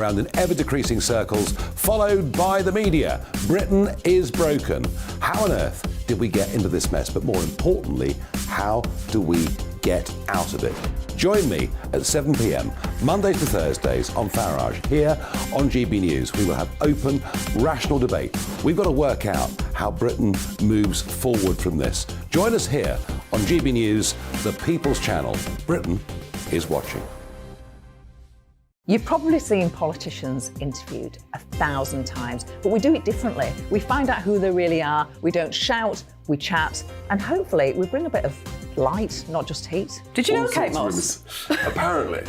Around in ever-decreasing circles, followed by the media. Britain is broken. How on earth did we get into this mess? But more importantly, how do we get out of it? Join me at 7 p.m, Mondays to Thursdays on Farage. Here on GB News, we will have open, rational debate. We've got to work out how Britain moves forward from this. Join us here on GB News, the People's Channel. Britain is watching. You've probably seen politicians interviewed 1,000 times, but we do it differently. We find out who they really are, we don't shout, we chat, and hopefully we bring a bit of light, not just heat. Did you know Kate Moss? Apparently.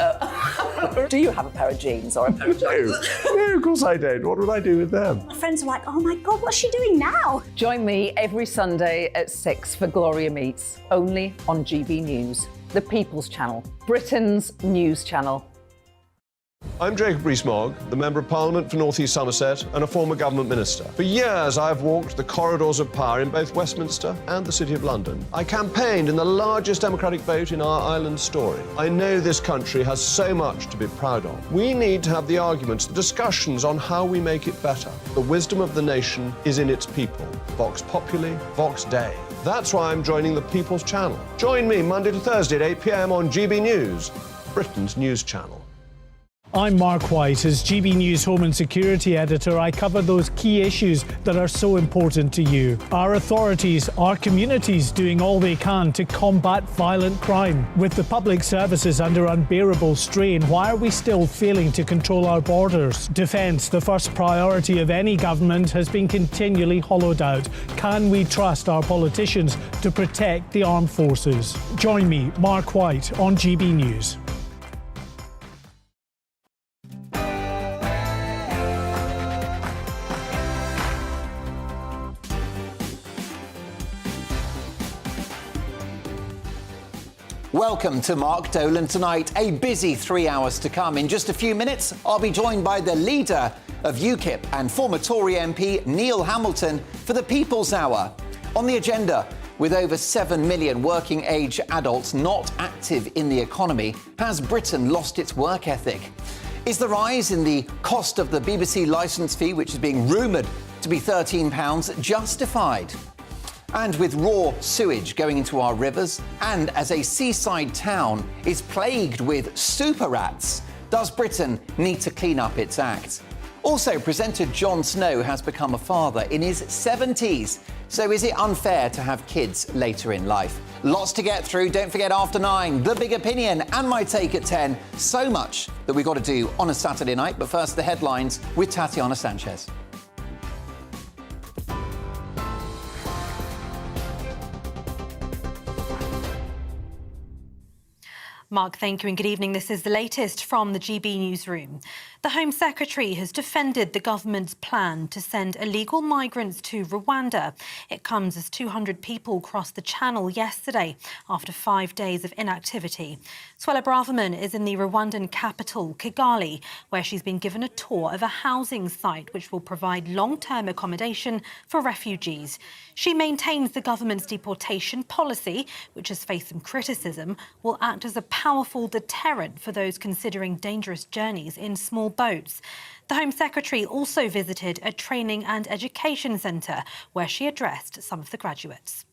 Do you have a pair of jeans or a pair of jeans? No, of course I don't. What would I do with them? My friends are like, oh my God, what's she doing now? Join me every Sunday at 6 for Gloria Meets, only on GB News, the People's Channel, Britain's news channel. I'm Jacob Rees-Mogg, the Member of Parliament for North East Somerset and a former government minister. For years, I have walked the corridors of power in both Westminster and the City of London. I campaigned in the largest democratic vote in our island story. I know this country has so much to be proud of. We need to have the arguments, the discussions on how we make it better. The wisdom of the nation is in its people. Vox Populi, Vox Dei. That's why I'm joining the People's Channel. Join me Monday to Thursday at 8 p.m. on GB News, Britain's news channel. I'm Mark White. As GB News Home and Security Editor, I cover those key issues that are so important to you. Our authorities, our communities doing all they can to combat violent crime. With the public services under unbearable strain, why are we still failing to control our borders? Defence, the first priority of any government, has been continually hollowed out. Can we trust our politicians to protect the armed forces? Join me, Mark White, on GB News. Welcome to Mark Dolan Tonight. A busy 3 hours to come. In just a few minutes, I'll be joined by the leader of UKIP and former Tory MP Neil Hamilton for the People's Hour. On the agenda, with over 7 million working-age adults not active in the economy, has Britain lost its work ethic? Is the rise in the cost of the BBC licence fee, which is being rumoured to be £13, justified? And with raw sewage going into our rivers, and as a seaside town is plagued with super rats, does Britain need to clean up its act? Also, presenter Jon Snow has become a father in his 70s. So is it unfair to have kids later in life? Lots to get through. Don't forget After 9, The Big Opinion, and my take at 10. So much that we've got to do on a Saturday night. But first, the headlines with Tatiana Sanchez. Mark, thank you and good evening. This is the latest from the GB Newsroom. The Home Secretary has defended the government's plan to send illegal migrants to Rwanda. It comes as 200 people crossed the channel yesterday after 5 days of inactivity. Suella Braverman is in the Rwandan capital, Kigali, where she's been given a tour of a housing site which will provide long-term accommodation for refugees. She maintains the government's deportation policy, which has faced some criticism, will act as a powerful deterrent for those considering dangerous journeys in small boats. The Home Secretary also visited a training and education centre where she addressed some of the graduates.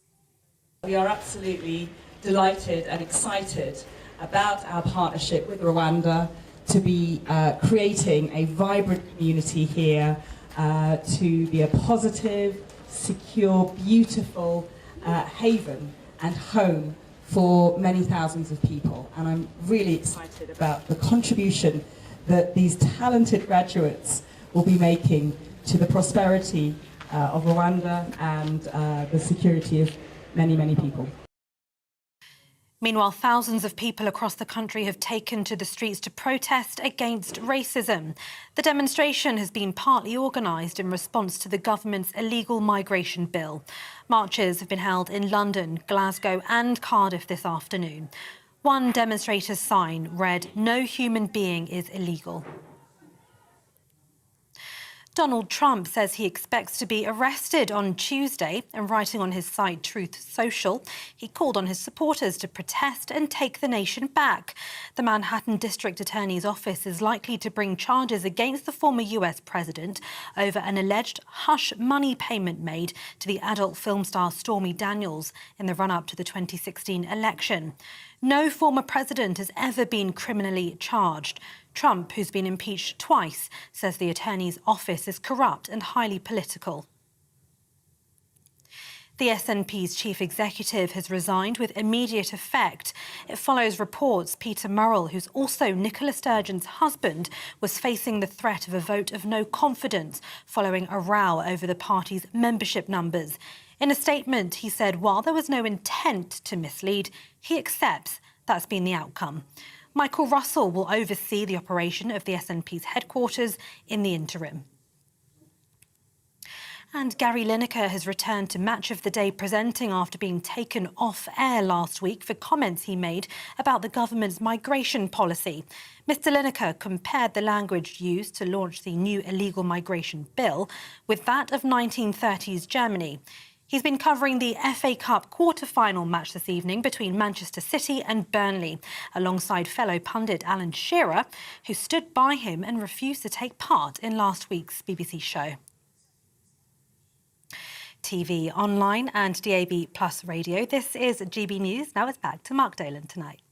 We are absolutely delighted and excited about our partnership with Rwanda to be creating a vibrant community here, to be a positive, secure, beautiful haven and home for many thousands of people. And I'm really excited about the contribution that these talented graduates will be making to the prosperity of Rwanda and the security of many, many people. Meanwhile, thousands of people across the country have taken to the streets to protest against racism. The demonstration has been partly organised in response to the government's illegal migration bill. Marches have been held in London, Glasgow and Cardiff this afternoon. One demonstrator's sign read, "No human being is illegal." Donald Trump says he expects to be arrested on Tuesday, and writing on his site Truth Social, he called on his supporters to protest and take the nation back. The Manhattan District Attorney's Office is likely to bring charges against the former US president over an alleged hush money payment made to the adult film star Stormy Daniels in the run-up to the 2016 election. No former president has ever been criminally charged. Trump, who's been impeached twice, says the attorney's office is corrupt and highly political. The SNP's chief executive has resigned with immediate effect. It follows reports Peter Murrell, who's also Nicola Sturgeon's husband, was facing the threat of a vote of no confidence following a row over the party's membership numbers. In a statement, he said while there was no intent to mislead, he accepts that's been the outcome. Michael Russell will oversee the operation of the SNP's headquarters in the interim. And Gary Lineker has returned to Match of the Day presenting after being taken off air last week for comments he made about the government's migration policy. Mr Lineker compared the language used to launch the new illegal migration bill with that of 1930s Germany. He's been covering the FA Cup quarter-final match this evening between Manchester City and Burnley, alongside fellow pundit Alan Shearer, who stood by him and refused to take part in last week's BBC show. TV, online and DAB Plus radio. This is GB News. Now it's back to Mark Dolan tonight.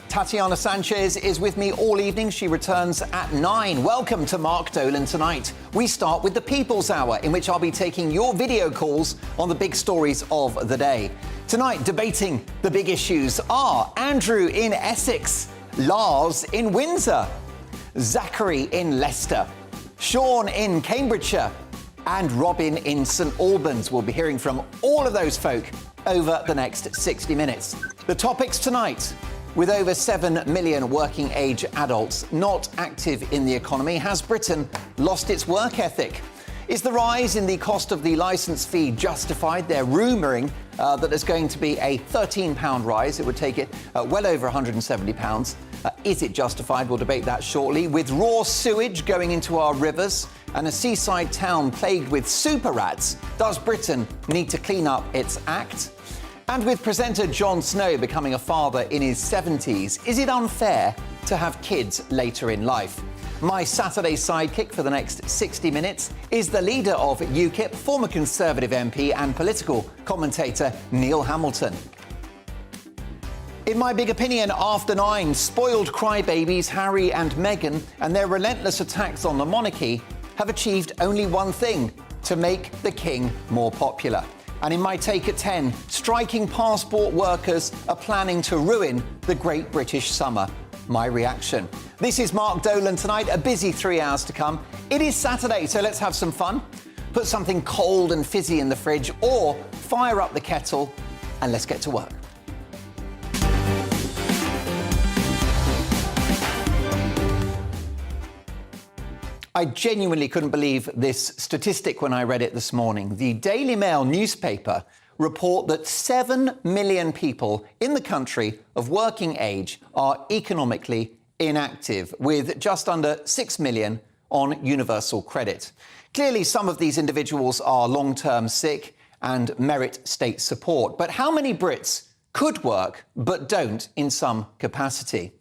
Tatiana Sanchez is with me all evening. She returns at 9. Welcome to Mark Dolan Tonight. We start with the People's Hour, in which I'll be taking your video calls on the big stories of the day. Tonight, debating the big issues are Andrew in Essex, Lars in Windsor, Zachary in Leicester, Sean in Cambridgeshire, and Robin in St Albans. We'll be hearing from all of those folk over the next 60 minutes. The topics tonight: with over 7 million working-age adults not active in the economy, has Britain lost its work ethic? Is the rise in the cost of the licence fee justified? They're rumouring that there's going to be a £13 rise. It would take it well over £170. Is it justified? We'll debate that shortly. With raw sewage going into our rivers and a seaside town plagued with super rats, does Britain need to clean up its act? And with presenter Jon Snow becoming a father in his 70s, is it unfair to have kids later in life? My Saturday sidekick for the next 60 minutes is the leader of UKIP, former Conservative MP and political commentator Neil Hamilton. In my big opinion, after 9, spoiled crybabies Harry and Meghan and their relentless attacks on the monarchy have achieved only one thing: to make the king more popular. And in my take at 10, striking passport workers are planning to ruin the Great British Summer. My reaction. This is Mark Dolan Tonight, a busy 3 hours to come. It is Saturday, so let's have some fun. Put something cold and fizzy in the fridge, or fire up the kettle and let's get to work. I genuinely couldn't believe this statistic when I read it this morning. The Daily Mail newspaper report that 7 million people in the country of working age are economically inactive, with just under 6 million on universal credit. Clearly, some of these individuals are long-term sick and merit state support. But how many Brits could work but don't in some capacity?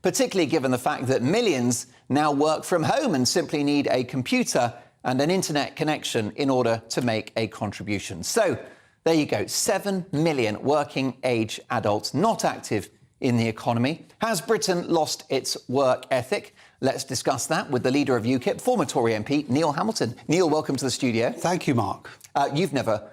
Particularly given the fact that millions now work from home and simply need a computer and an internet connection in order to make a contribution. So there you go, 7 million working age adults not active in the economy. Has Britain lost its work ethic? Let's discuss that with the leader of UKIP, former Tory MP, Neil Hamilton. Neil, welcome to the studio. Thank you, Mark. You've never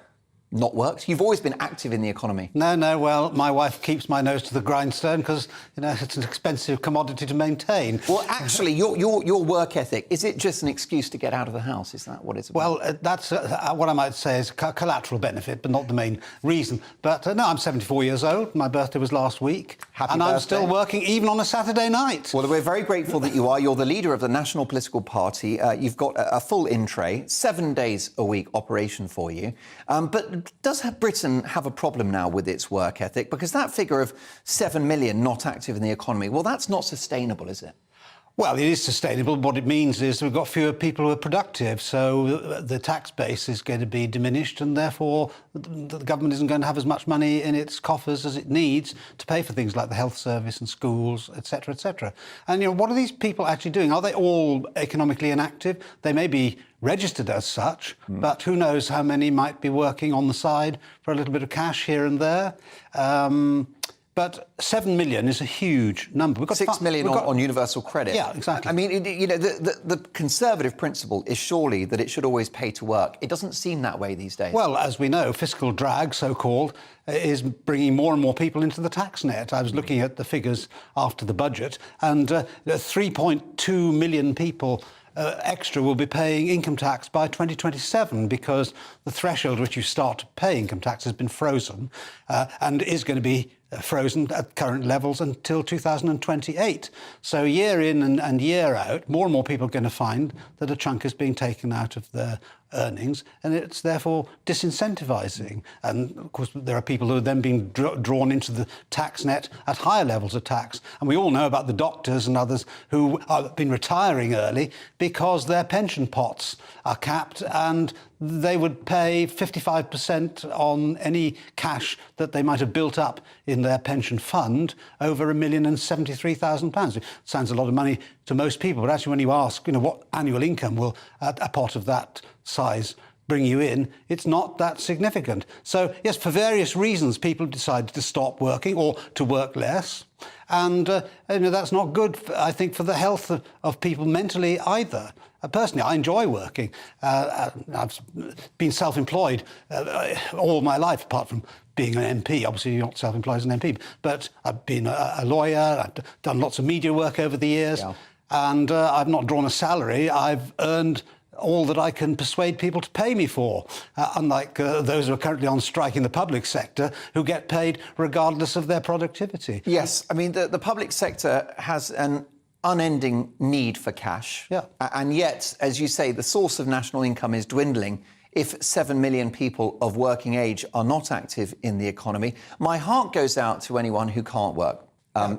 not worked. You've always been active in the economy. No, well, my wife keeps my nose to the grindstone because, you know, it's an expensive commodity to maintain. Well, actually, your work ethic, is it just an excuse to get out of the house? Is that what it's about? Well, that's what I might say is collateral benefit, but not the main reason. But no, I'm 74 years old. My birthday was last week. Happy and birthday. I'm still working even on a Saturday night. Well, we're very grateful that you are. You're the leader of the national political party. You've got a full in-tray, 7 days a week operation for you. But does Britain have a problem now with its work ethic? Because that figure of 7 million not active in the economy, well, that's not sustainable, is it? Well, it is sustainable. What it means is we've got fewer people who are productive, so the tax base is going to be diminished, and therefore the government isn't going to have as much money in its coffers as it needs to pay for things like the health service and schools, etc., etc. And, what are these people actually doing? Are they all economically inactive? They may be registered as such, but who knows how many might be working on the side for a little bit of cash here and there. But 7 million is a huge number. We've got 6 million on universal credit. Yeah, exactly. I mean, the conservative principle is surely that it should always pay to work. It doesn't seem that way these days. Well, as we know, fiscal drag, so-called, is bringing more and more people into the tax net. I was looking at the figures after the budget, and 3.2 million people extra will be paying income tax by 2027 because the threshold which you start to pay income tax has been frozen and is going to be frozen at current levels until 2028. So year in and year out, more and more people are going to find that a chunk is being taken out of their earnings, and it's therefore disincentivising. And of course, there are people who are then being drawn into the tax net at higher levels of tax. And we all know about the doctors and others who have been retiring early because their pension pots are capped, and they would pay 55% on any cash that they might have built up in their pension fund over £1,073,000. It sounds a lot of money to most people, but actually when you ask, what annual income will a pot of that size bring you in, it's not that significant. So, yes, for various reasons, people decided to stop working or to work less. And that's not good, I think, for the health of people mentally either. Personally, I enjoy working. I've been self-employed all my life, apart from being an MP. Obviously, you're not self-employed as an MP. But I've been a lawyer. I've done lots of media work over the years. Yeah. And I've not drawn a salary. I've earned all that I can persuade people to pay me for, unlike those who are currently on strike in the public sector who get paid regardless of their productivity. Yes, I mean, the public sector has an unending need for cash. Yeah. And yet, as you say, the source of national income is dwindling. If 7 million people of working age are not active in the economy, my heart goes out to anyone who can't work.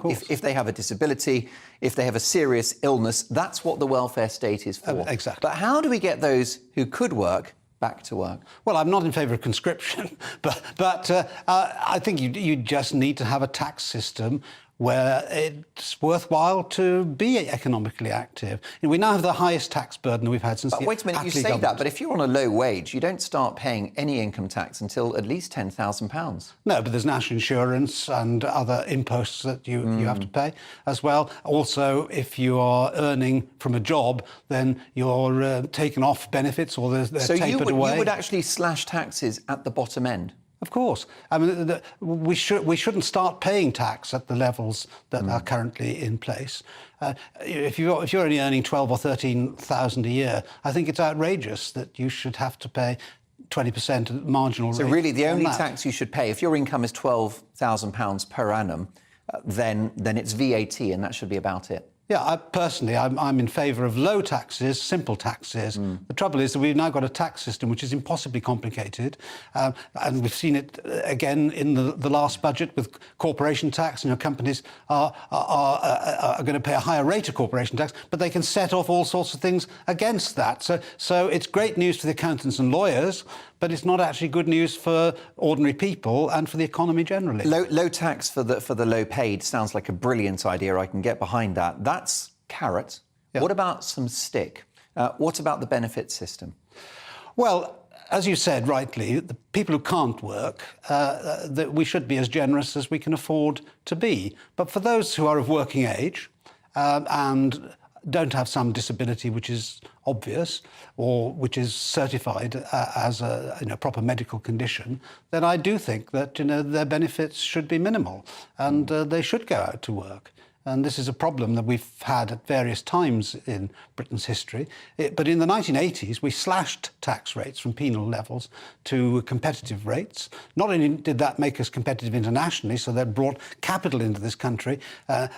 If they have a disability, if they have a serious illness, that's what the welfare state is for. Exactly. But how do we get those who could work back to work? Well, I'm not in favour of conscription, but I think you just need to have a tax system where it's worthwhile to be economically active. We now have the highest tax burden we've had since the wait a minute, you say government. that, but if you're on a low wage, you don't start paying any income tax until at least £10,000. No, but there's national insurance and other imposts that you have to pay as well. Also, if you are earning from a job, then you're taken off benefits or they're tapered away. So you would actually slash taxes at the bottom end? Of course. I mean, we shouldn't start paying tax at the levels that are currently in place. If you're only earning 12 or 13,000 a year, I think it's outrageous that you should have to pay 20% marginal rate. So really, the only tax you should pay, if your income is £12,000 per annum, then it's VAT, and that should be about it. Yeah, personally, I'm in favour of low taxes, simple taxes. The trouble is that we've now got a tax system which is impossibly complicated, and we've seen it again in the last budget with corporation tax. Companies are going to pay a higher rate of corporation tax, but they can set off all sorts of things against that. So it's great news for the accountants and lawyers, but it's not actually good news for ordinary people and for the economy generally. Low tax for the low paid sounds like a brilliant idea. I can get behind that. That's carrot. Yeah. What about some stick? What about the benefit system? Well, as you said rightly, the people who can't work, that we should be as generous as we can afford to be. But for those who are of working age and don't have some disability which is obvious or which is certified as a proper medical condition, then I do think that their benefits should be minimal and they should go out to work. And this is a problem that we've had at various times in Britain's history. But in the 1980s, we slashed tax rates from penal levels to competitive rates. Not only did that make us competitive internationally, so that brought capital into this country,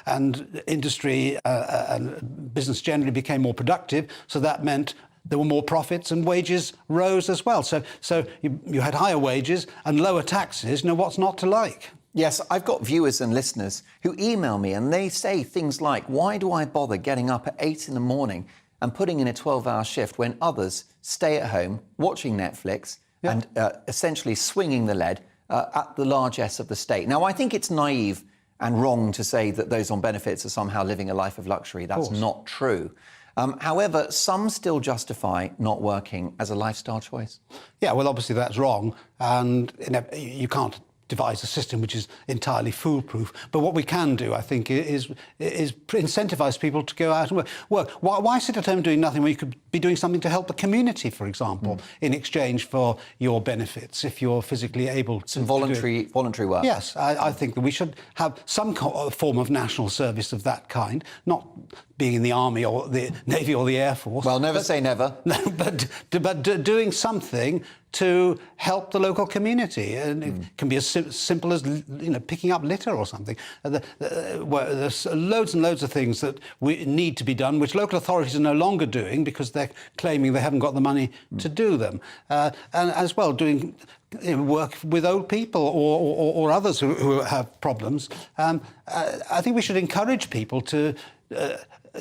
and industry and business generally became more productive, so that meant there were more profits and wages rose as well. So you had higher wages and lower taxes. What's not to like? Yes, I've got viewers and listeners who email me and they say things like, why do I bother getting up at 8 in the morning and putting in a 12-hour shift when others stay at home watching Netflix and essentially swinging the lead at the largesse of the state? Now, I think it's naive and wrong to say that those on benefits are somehow living a life of luxury. That's not true. However, some still justify not working as a lifestyle choice. Yeah, well, obviously that's wrong, and you can't devise a system which is entirely foolproof. But what we can do, I think, is incentivise people to go out and work. Why sit at home doing nothing when you could be doing something to help the community, for example, in exchange for your benefits, if you're physically able to... Some voluntary work. Yes, I think that we should have some form of national service of that kind, not being in the Army or the Navy or the Air Force. Well, never say never. No, but doing something to help the local community, and it can be as simple as picking up litter or something. There's loads and loads of things that we need to be done, which local authorities are no longer doing because they're claiming they haven't got the money to do them, and as well doing work with old people or others who have problems. I think we should encourage people to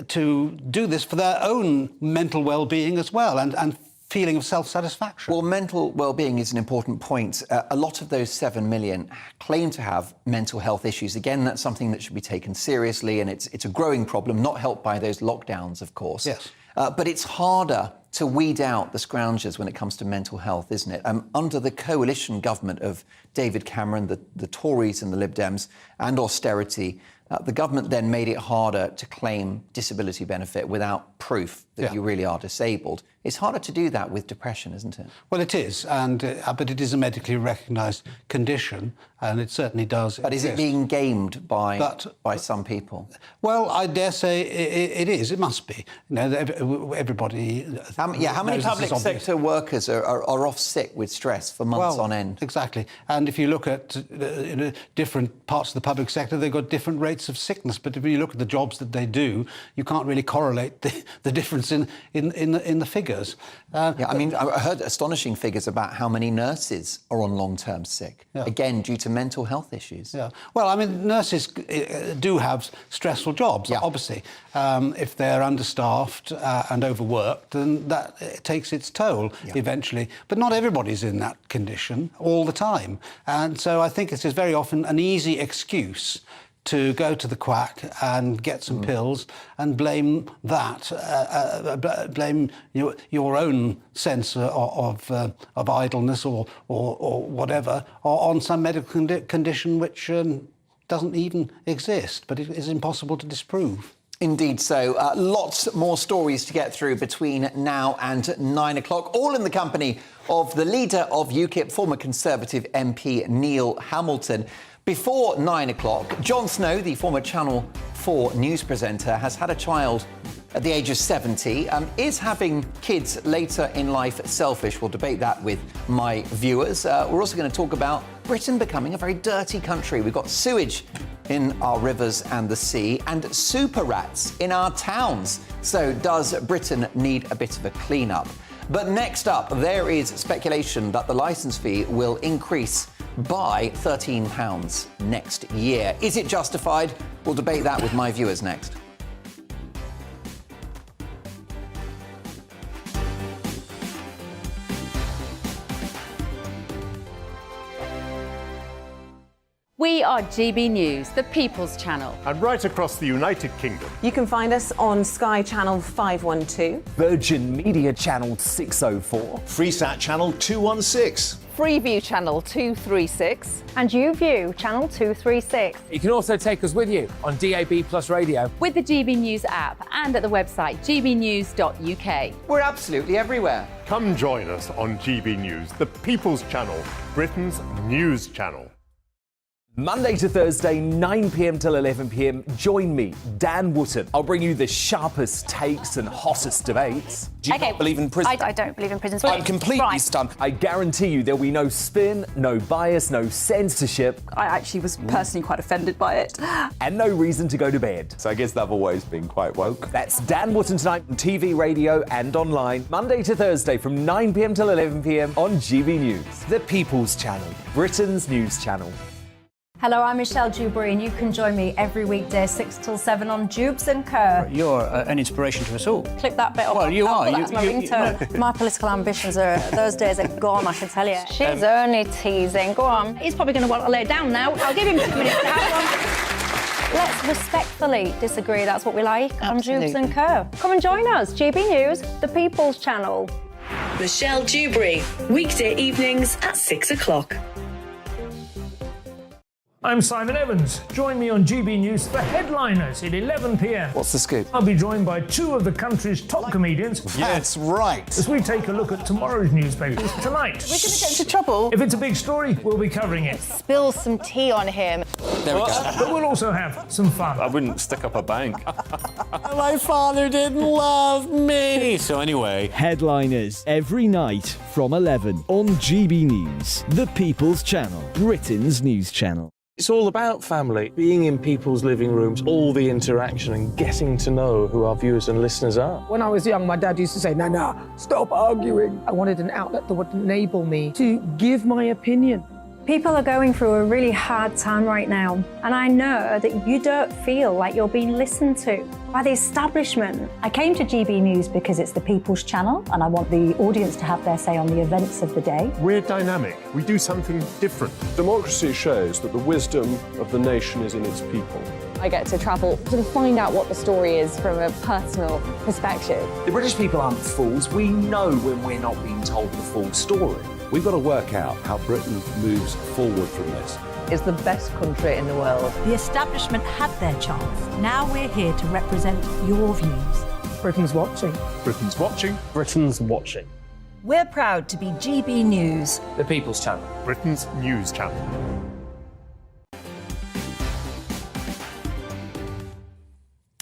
do this for their own mental well-being as well, and feeling of self-satisfaction. Well, mental well-being is an important point. A lot of those 7 million claim to have mental health issues. Again, that's something that should be taken seriously, and it's a growing problem, not helped by those lockdowns, of course. Yes. But it's harder to weed out the scroungers when it comes to mental health, isn't it? Under the coalition government of David Cameron, the Tories and the Lib Dems, and austerity, the government then made it harder to claim disability benefit without proof that you really are disabled. It's harder to do that with depression, isn't it? Well, it is, but it is a medically recognised condition, and it certainly does exist. But is it being gamed by some people? Well, I dare say it is. It must be. Everybody... How many public sector workers are off sick with stress for months on end? Exactly. And if you look at different parts of the public sector, they've got different rates of sickness. But if you look at the jobs that they do, you can't really correlate the difference in the figures. I heard astonishing figures about how many nurses are on long-term sick, again, due to mental health issues. Yeah. Well, nurses do have stressful jobs, obviously. If they're understaffed and overworked, then that takes its toll eventually. But not everybody's in that condition all the time. And so I think it is very often an easy excuse to go to the quack and get some pills and blame that, blame your own sense of idleness or whatever on some medical condition which doesn't even exist, but it is impossible to disprove. Indeed so. Lots more stories to get through between now and 9 o'clock, all in the company of the leader of UKIP, former Conservative MP Neil Hamilton. Before 9 o'clock, Jon Snow, the former Channel 4 news presenter, has had a child at the age of 70. Is having kids later in life selfish? We'll debate that with my viewers. We're also going to talk about Britain becoming a very dirty country. We've got sewage in our rivers and the sea, and super rats in our towns. So does Britain need a bit of a clean-up? But next up, there is speculation that the licence fee will increase by £13 next year. Is it justified? We'll debate that with my viewers next. We are GB News, the People's Channel. And right across the United Kingdom. You can find us on Sky Channel 512, Virgin Media Channel 604, Freesat Channel 216, Freeview Channel 236, and YouView Channel 236. You can also take us with you on DAB+ radio, with the GB News app and at the website gbnews.uk. We're absolutely everywhere. Come join us on GB News, the People's Channel, Britain's news channel. Monday to Thursday, 9 p.m. till 11 p.m. Join me, Dan Wootton. I'll bring you the sharpest takes and hottest debates. Do you not believe in prison? I don't believe in prison. I'm completely stunned. I guarantee you there'll be no spin, no bias, no censorship. I actually was personally quite offended by it. And no reason to go to bed. So I guess they've always been quite woke. That's Dan Wootton tonight on TV, radio and online. Monday to Thursday from 9 p.m. till 11 p.m. on GB News. The People's Channel, Britain's news channel. Hello, I'm Michelle Dewberry, and you can join me every weekday 6 till 7 on Jubes and Kerr. You're an inspiration to us all. Clip that bit off. Well, you are. That's my ringtone. My political ambitions those days are gone, I can tell you. She's only teasing. Go on. He's probably going to want to lay down now. I'll give him 2 minutes to have one. Let's respectfully disagree. That's what we like on Jubes and Kerr. Come and join us. GB News, the People's Channel. Michelle Dewberry, weekday evenings at 6 o'clock. I'm Simon Evans. Join me on GB News for Headliners at 11 p.m. What's the scoop? I'll be joined by 2 of the country's top comedians. That's right. As we take a look at tomorrow's newspapers tonight. We're going to get into trouble. If it's a big story, we'll be covering it. Spill some tea on him. There we go. But we'll also have some fun. I wouldn't stick up a bank. My father didn't love me. So anyway. Headliners every night from 11 on GB News, the People's Channel, Britain's news channel. It's all about family, being in people's living rooms, all the interaction and getting to know who our viewers and listeners are. When I was young, my dad used to say, no, stop arguing. I wanted an outlet that would enable me to give my opinion. People are going through a really hard time right now, and I know that you don't feel like you're being listened to by the establishment. I came to GB News because it's the People's Channel, and I want the audience to have their say on the events of the day. We're dynamic. We do something different. Democracy shows that the wisdom of the nation is in its people. I get to travel to find out what the story is from a personal perspective. The British people aren't fools. We know when we're not being told the full story. We've got to work out how Britain moves forward from this. It's the best country in the world. The establishment had their chance. Now we're here to represent your views. Britain's watching. Britain's watching. Britain's watching. We're proud to be GB News. The People's Channel, Britain's news channel.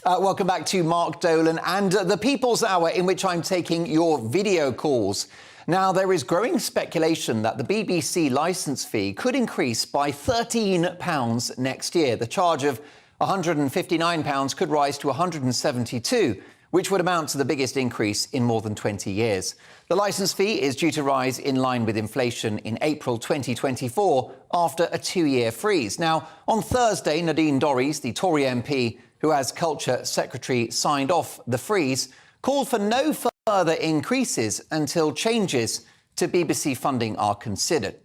Welcome back to Mark Dolan and the People's Hour, in which I'm taking your video calls. Now, there is growing speculation that the BBC licence fee could increase by £13 next year. The charge of £159 could rise to £172, which would amount to the biggest increase in more than 20 years. The licence fee is due to rise in line with inflation in April 2024 after a 2-year freeze. Now, on Thursday, Nadine Dorries, the Tory MP who as Culture Secretary signed off the freeze, called for no further increases until changes to BBC funding are considered.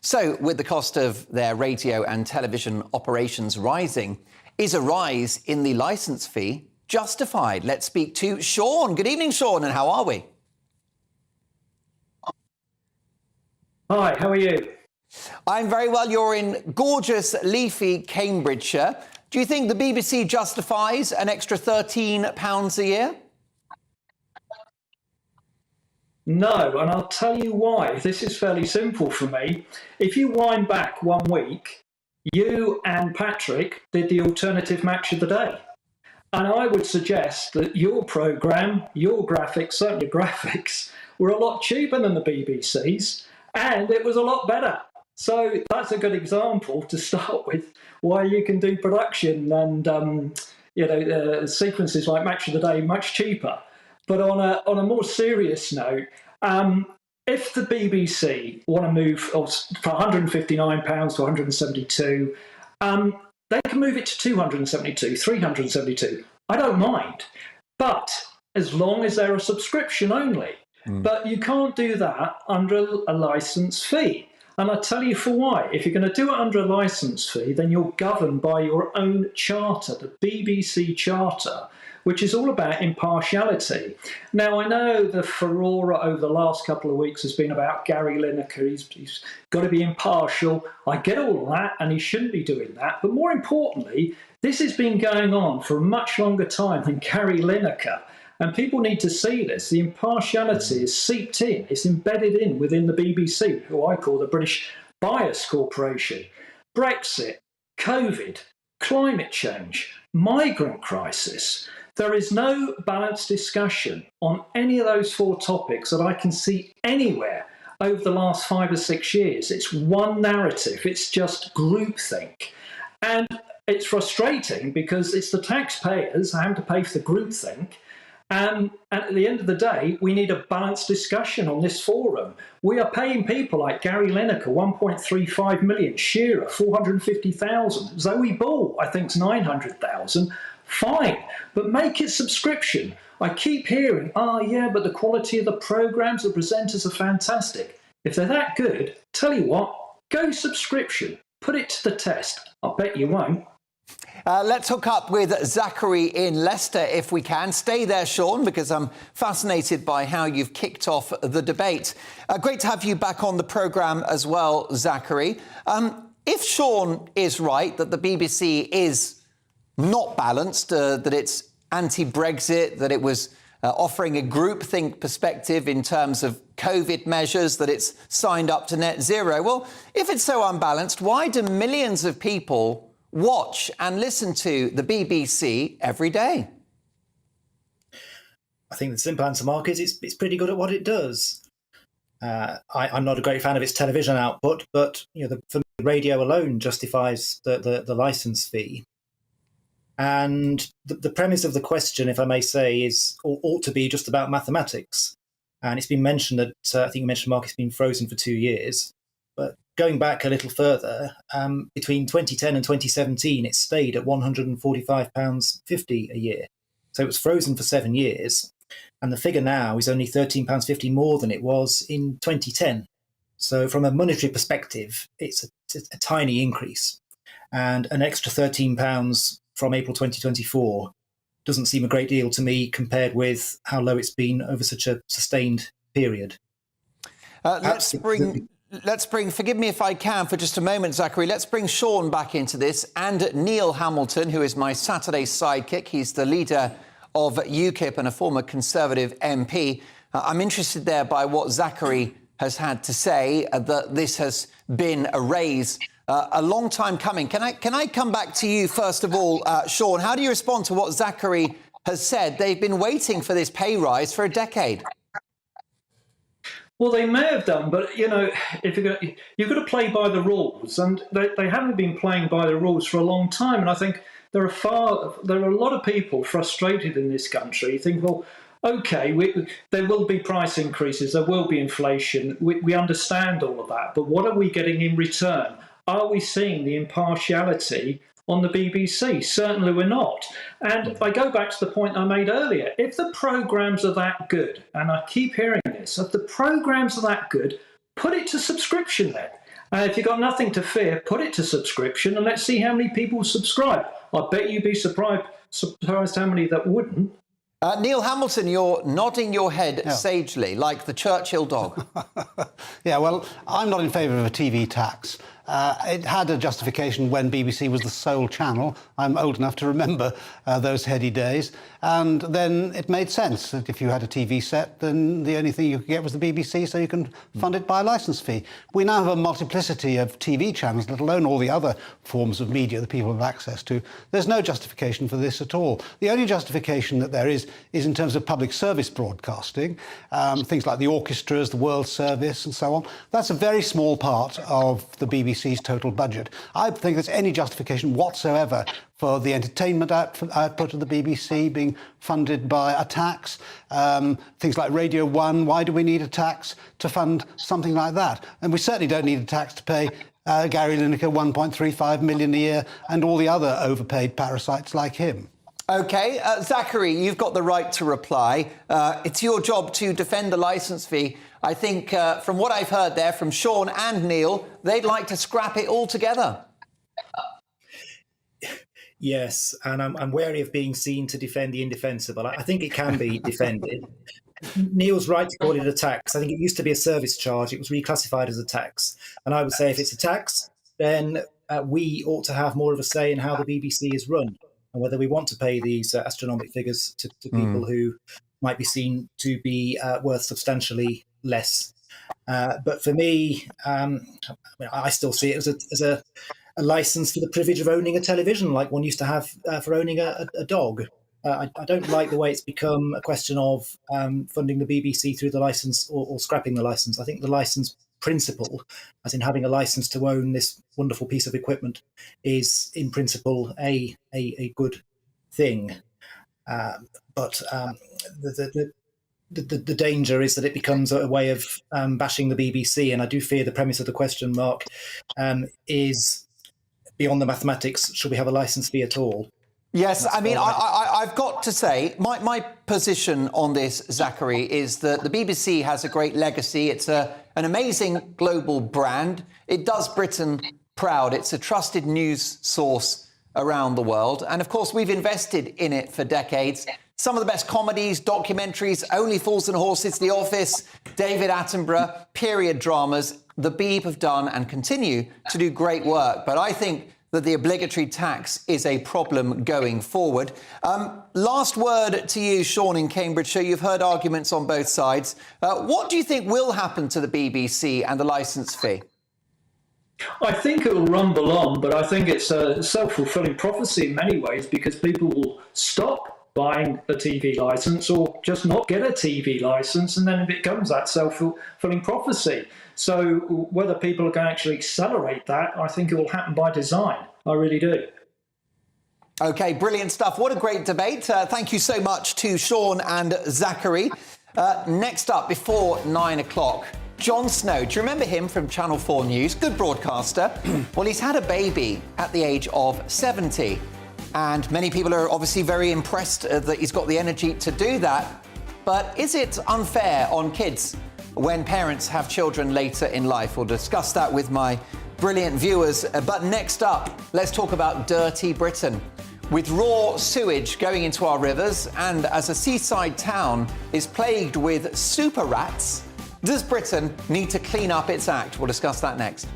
So, with the cost of their radio and television operations rising, is a rise in the licence fee justified? Let's speak to Sean. Good evening, Sean, and how are we? Hi, how are you? I'm very well. You're in gorgeous, leafy Cambridgeshire. Do you think the BBC justifies an extra £13 a year? No, and I'll tell you why. This is fairly simple for me. If you wind back 1 week, you and Patrick did the alternative match of the day. And I would suggest that your programme, your graphics, certainly graphics, were a lot cheaper than the BBC's, and it was a lot better. So that's a good example to start with why you can do production and sequences like Match of the Day much cheaper. But on a more serious note, if the BBC want to move for £159 to 172, they can move it to 272, 372. I don't mind, but as long as they're a subscription only. But you can't do that under a licence fee. And I'll tell you for why. If you're going to do it under a licence fee, then you're governed by your own charter, the BBC Charter, which is all about impartiality. Now, I know the furore over the last couple of weeks has been about Gary Lineker. He's got to be impartial. I get all of that, and he shouldn't be doing that. But more importantly, this has been going on for a much longer time than Gary Lineker. And people need to see this. The impartiality is seeped in. It's embedded in within the BBC, who I call the British Bias Corporation. Brexit, COVID, climate change, migrant crisis. There is no balanced discussion on any of those 4 topics that I can see anywhere over the last 5 or 6 years. It's one narrative. It's just groupthink. And it's frustrating because it's the taxpayers having to pay for the groupthink. And at the end of the day, we need a balanced discussion on this forum. We are paying people like Gary Lineker 1.35 million, Shearer 450,000, Zoe Ball I think is 900,000. Fine, but make it subscription. I keep hearing, yeah, but the quality of the programmes, the presenters are fantastic. If they're that good, tell you what, go subscription. Put it to the test. I bet you won't. Let's hook up with Zachary in Leicester if we can. Stay there, Sean, because I'm fascinated by how you've kicked off the debate. Great to have you back on the programme as well, Zachary. If Sean is right that the BBC is not balanced, that it's anti-Brexit, that it was offering a groupthink perspective in terms of COVID measures, that it's signed up to net zero, well, if it's so unbalanced, why do millions of people watch and listen to the BBC every day? I think the simple answer, Mark, is it's pretty good at what it does. I'm not a great fan of its television output, but for me, radio alone justifies the licence fee. And the premise of the question, if I may say, is ought to be just about mathematics. And it's been mentioned that I think you mentioned, Mark, it's been frozen for 2 years. But going back a little further, between 2010 and 2017, it stayed at £145.50 a year. So it was frozen for 7 years. And the figure now is only £13.50 more than it was in 2010. So from a monetary perspective, it's a tiny increase. And an extra £13 from April 2024 doesn't seem a great deal to me compared with how low it's been over such a sustained period. Let's bring, forgive me if I can for just a moment, Zachary, let's bring Sean back into this, and Neil Hamilton, who is my Saturday sidekick. He's the leader of UKIP and a former Conservative MP. I'm interested there by what Zachary has had to say, that this has been a raise a long time coming. Can I come back to you first of all, Sean? How do you respond to what Zachary has said? They've been waiting for this pay rise for a decade. Well, they may have done, but if you've got to play by the rules, and they haven't been playing by the rules for a long time. And I think there are a lot of people frustrated in this country. You think, well, okay, there will be price increases, there will be inflation. We understand all of that, but what are we getting in return? Are we seeing the impartiality on the BBC? Certainly we're not. And I go back to the point I made earlier. If the programmes are that good, and I keep hearing this, if the programmes are that good, put it to subscription then. If you've got nothing to fear, put it to subscription and let's see how many people subscribe. I bet you'd be surprised how many that wouldn't. Neil Hamilton, you're nodding your head sagely, like the Churchill dog. Yeah, well, I'm not in favour of a TV tax. It had a justification when BBC was the sole channel. I'm old enough to remember those heady days. And then it made sense that if you had a TV set, then the only thing you could get was the BBC, so you can fund it by a licence fee. We now have a multiplicity of TV channels, let alone all the other forms of media that people have access to. There's no justification for this at all. The only justification that there is in terms of public service broadcasting, things like the orchestras, the World Service and so on. That's a very small part of the BBC's total budget. I think there's any justification whatsoever for the entertainment output of the BBC being funded by a tax. Things like Radio 1, why do we need a tax to fund something like that? And we certainly don't need a tax to pay Gary Lineker 1.35 million a year and all the other overpaid parasites like him. OK, Zachary, you've got the right to reply. It's your job to defend the licence fee. I think from what I've heard there from Sean and Neil, they'd like to scrap it altogether. Yes, and I'm wary of being seen to defend the indefensible. I think it can be defended. Neil's right to call it a tax. I think it used to be a service charge. It was reclassified as a tax. And I would say if it's a tax, then we ought to have more of a say in how the BBC is run and whether we want to pay these astronomical figures to people who might be seen to be worth substantially less. But for me, I still see it as license for the privilege of owning a television, like one used to have for owning a dog. I don't like the way it's become a question of funding the BBC through the license or scrapping the license. I think the license principle, as in having a license to own this wonderful piece of equipment, is in principle a good thing. But the danger is that it becomes a way of bashing the BBC, and I do fear the premise of the question, Mark, is beyond the mathematics. Should we have a license fee at all? Yes, I mean, I've got to say, my position on this, Zachary, is that the BBC has a great legacy. It's an amazing global brand. It does Britain proud. It's a trusted news source around the world. And of course, we've invested in it for decades. Some of the best comedies, documentaries, Only Fools and Horses, The Office, David Attenborough, period dramas. The Beeb have done and continue to do great work. But I think that the obligatory tax is a problem going forward. Last word to you, Sean, in Cambridgeshire. You've heard arguments on both sides. What do you think will happen to the BBC and the licence fee? I think it will rumble on, but I think it's a self-fulfilling prophecy in many ways, because people will stop buying a TV licence or just not get a TV licence, and then it becomes that self-fulfilling prophecy. So whether people can actually accelerate that, I think it will happen by design. I really do. OK, brilliant stuff. What a great debate. Thank you so much to Sean and Zachary. Next up, before 9 o'clock, Jon Snow. Do you remember him from Channel 4 News? Good broadcaster. Well, he's had a baby at the age of 70. And many people are obviously very impressed that he's got the energy to do that. But is it unfair on kids when parents have children later in life? We'll discuss that with my brilliant viewers. But next up, let's talk about dirty Britain. With raw sewage going into our rivers, and as a seaside town is plagued with super rats, does Britain need to clean up its act? We'll discuss that next.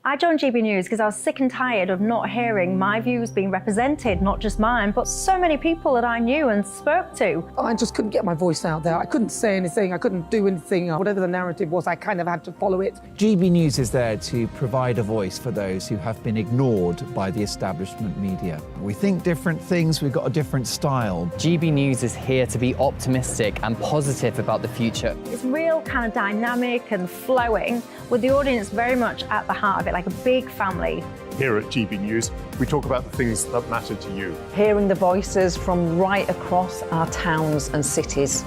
I joined GB News because I was sick and tired of not hearing my views being represented, not just mine, but so many people that I knew and spoke to. I just couldn't get my voice out there. I couldn't say anything. I couldn't do anything. Whatever the narrative was, I kind of had to follow it. GB News is there to provide a voice for those who have been ignored by the establishment media. We think different things, we've got a different style. GB News is here to be optimistic and positive about the future. It's real kind of dynamic and flowing, with the audience very much at the heart of it, like a big family. Here at GB News, we talk about the things that matter to you. Hearing the voices from right across our towns and cities,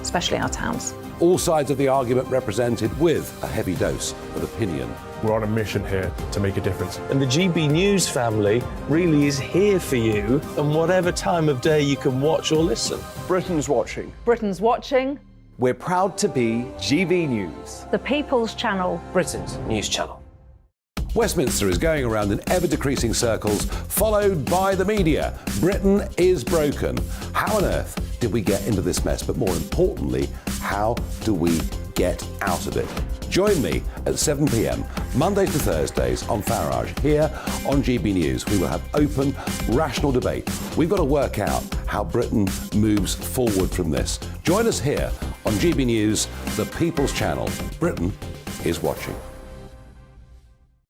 especially our towns. All sides of the argument represented with a heavy dose of opinion. We're on a mission here to make a difference. And the GB News family really is here for you, and whatever time of day you can watch or listen. Britain's watching. Britain's watching. We're proud to be GB News. The People's Channel. Britain's news channel. Westminster is going around in ever-decreasing circles, followed by the media. Britain is broken. How on earth did we get into this mess? But more importantly, how do we get out of it? Join me at 7 p.m, Mondays to Thursdays on Farage, here on GB News. We will have open, rational debate. We've got to work out how Britain moves forward from this. Join us here on GB News, the People's Channel. Britain is watching.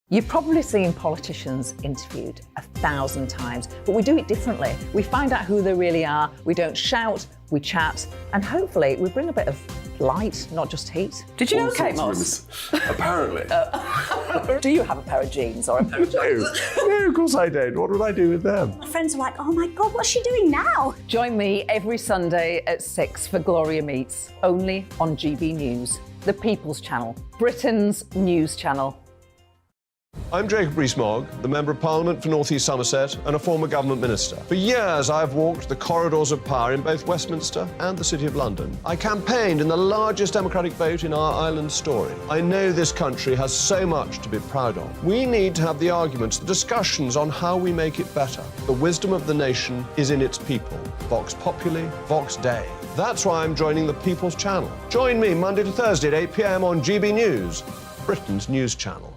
You've probably seen politicians interviewed 1,000 times, but we do it differently. We find out who they really are, we don't shout, we chat, and hopefully we bring a bit of light, not just heat. Did you know Kate Moss? Apparently. Do you have a pair of jeans or a pair of jeans? No, of course I don't. What would I do with them? My friends are like, oh my God, what's she doing now? Join me every Sunday at 6 for Gloria Meets, only on GB News, the People's Channel, Britain's news channel. I'm Rees-Mogg, the Member of Parliament for North East Somerset and a former government minister. For years, I've walked the corridors of power in both Westminster and the City of London. I campaigned in the largest democratic vote in our island story. I know this country has so much to be proud of. We need to have the arguments, the discussions on how we make it better. The wisdom of the nation is in its people. Vox Populi, Vox Dei. That's why I'm joining the People's Channel. Join me Monday to Thursday at 8 p.m. on GB News, Britain's news channel.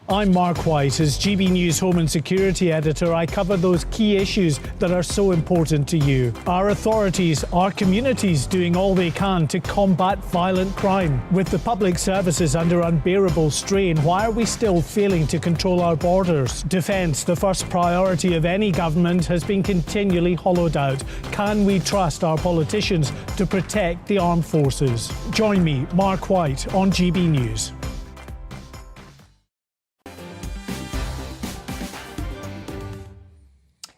I'm Mark White. As GB News Home and Security Editor, I cover those key issues that are so important to you. Our authorities, our communities doing all they can to combat violent crime. With the public services under unbearable strain, why are we still failing to control our borders? Defence, the first priority of any government, has been continually hollowed out. Can we trust our politicians to protect the armed forces? Join me, Mark White, on GB News.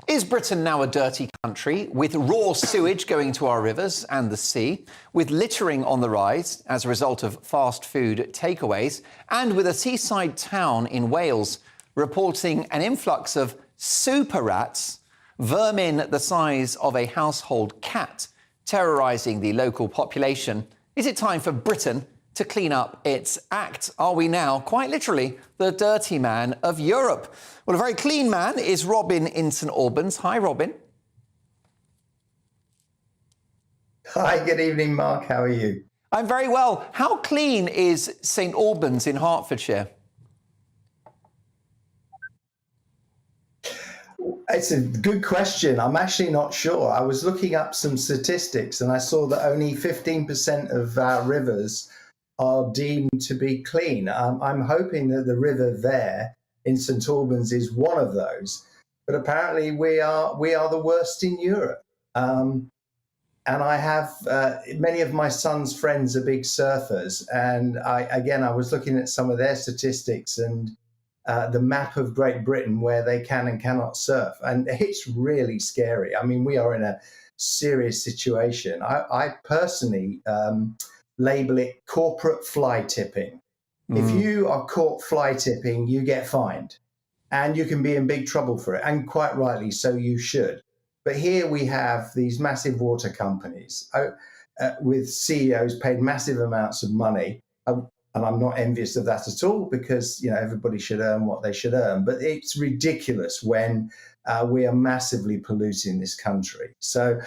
Is Britain now a dirty country, with raw sewage going to our rivers and the sea, with littering on the rise as a result of fast food takeaways, and with a seaside town in Wales reporting an influx of super rats, vermin the size of a household cat, terrorising the local population? Is it time for Britain to clean up its act? Are we now, quite literally, the dirty man of Europe? Well, a very clean man is Robin in St Albans. Hi, Robin. Hi, good evening, Mark. How are you? I'm very well. How clean is St Albans in Hertfordshire? It's a good question. I'm actually not sure. I was looking up some statistics and I saw that only 15% of our rivers are deemed to be clean. I'm hoping that the river there in St Albans is one of those, but apparently we are the worst in Europe. And I have many of my son's friends are big surfers, and I was looking at some of their statistics and the map of Great Britain where they can and cannot surf, and it's really scary. I mean, we are in a serious situation. I personally label it corporate fly tipping. If you are caught fly tipping, you get fined and you can be in big trouble for it. And quite rightly, so you should. But here we have these massive water companies with CEOs paid massive amounts of money. And I'm not envious of that at all, because, you know, everybody should earn what they should earn. But it's ridiculous when we are massively polluting this country. So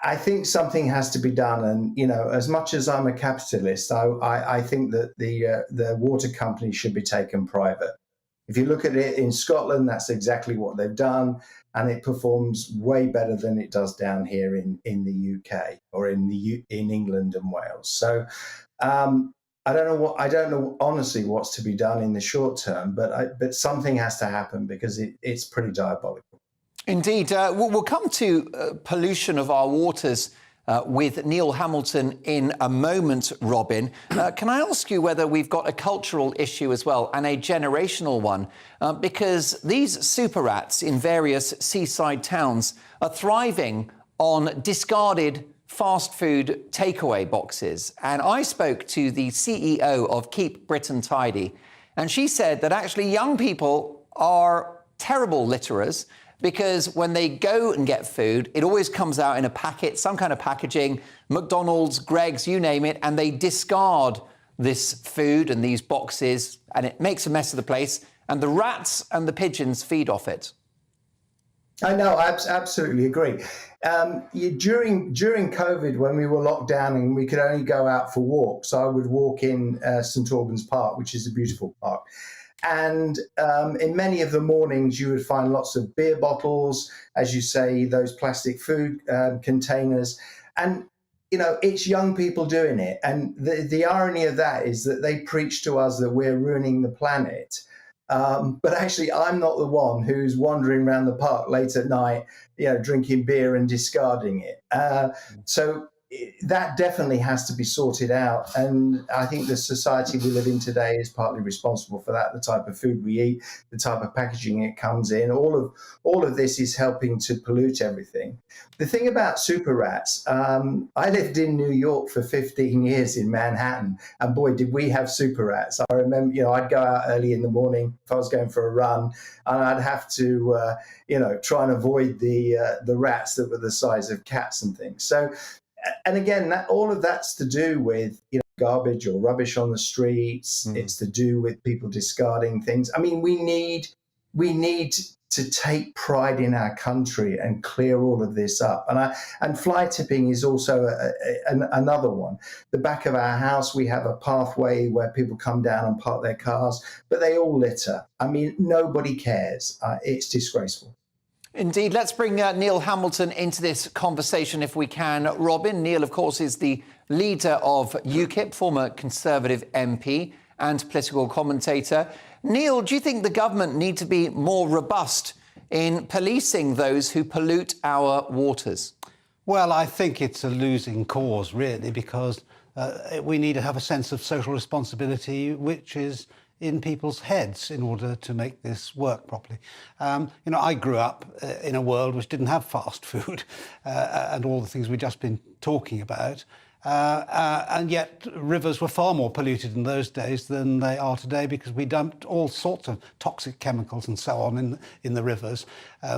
I think something has to be done, and, you know, as much as I'm a capitalist, I think that the water companies should be taken private. If you look at it in Scotland, that's exactly what they've done, and it performs way better than it does down here in the UK or in England and Wales. So I don't know honestly what's to be done in the short term, but something has to happen, because it's pretty diabolical. Indeed. We'll come to pollution of our waters with Neil Hamilton in a moment, Robin. Can I ask you whether we've got a cultural issue as well, and a generational one? Because these super rats in various seaside towns are thriving on discarded fast food takeaway boxes. And I spoke to the CEO of Keep Britain Tidy, and she said that actually young people are terrible litterers, because when they go and get food, it always comes out in a packet, some kind of packaging, McDonald's, Greggs, you name it, and they discard this food and these boxes, and it makes a mess of the place, and the rats and the pigeons feed off it. I know, I absolutely agree. During COVID, when we were locked down and we could only go out for walks, I would walk in St Albans Park, which is a beautiful park. And in many of the mornings, you would find lots of beer bottles, as you say, those plastic food containers. And, you know, it's young people doing it. And the irony of that is that they preach to us that we're ruining the planet. But actually, I'm not the one who's wandering around the park late at night, you know, drinking beer and discarding it. So that definitely has to be sorted out. And I think the society we live in today is partly responsible for that. The type of food we eat, the type of packaging it comes in, all of this is helping to pollute everything. The thing about super rats, I lived in New York for 15 years in Manhattan, and boy, did we have super rats. I remember, you know, I'd go out early in the morning if I was going for a run, and I'd have to, you know, try and avoid the rats that were the size of cats and things. So, and again, all of that's to do with, you know, garbage or rubbish on the streets. It's to do with people discarding things. I mean, we need we need to take pride in our country and clear all of this up. And fly tipping is also another one. The back of our house, we have a pathway where people come down and park their cars, but they all litter. I mean, nobody cares. It's disgraceful. Indeed. Let's bring Neil Hamilton into this conversation if we can. Robin, Neil, of course, is the leader of UKIP, former Conservative MP and political commentator. Neil, do you think the government need to be more robust in policing those who pollute our waters? Well, I think it's a losing cause, really, because we need to have a sense of social responsibility, which is in people's heads in order to make this work properly. I grew up in a world which didn't have fast food and all the things we've just been talking about. And yet rivers were far more polluted in those days than they are today because we dumped all sorts of toxic chemicals and so on in the rivers.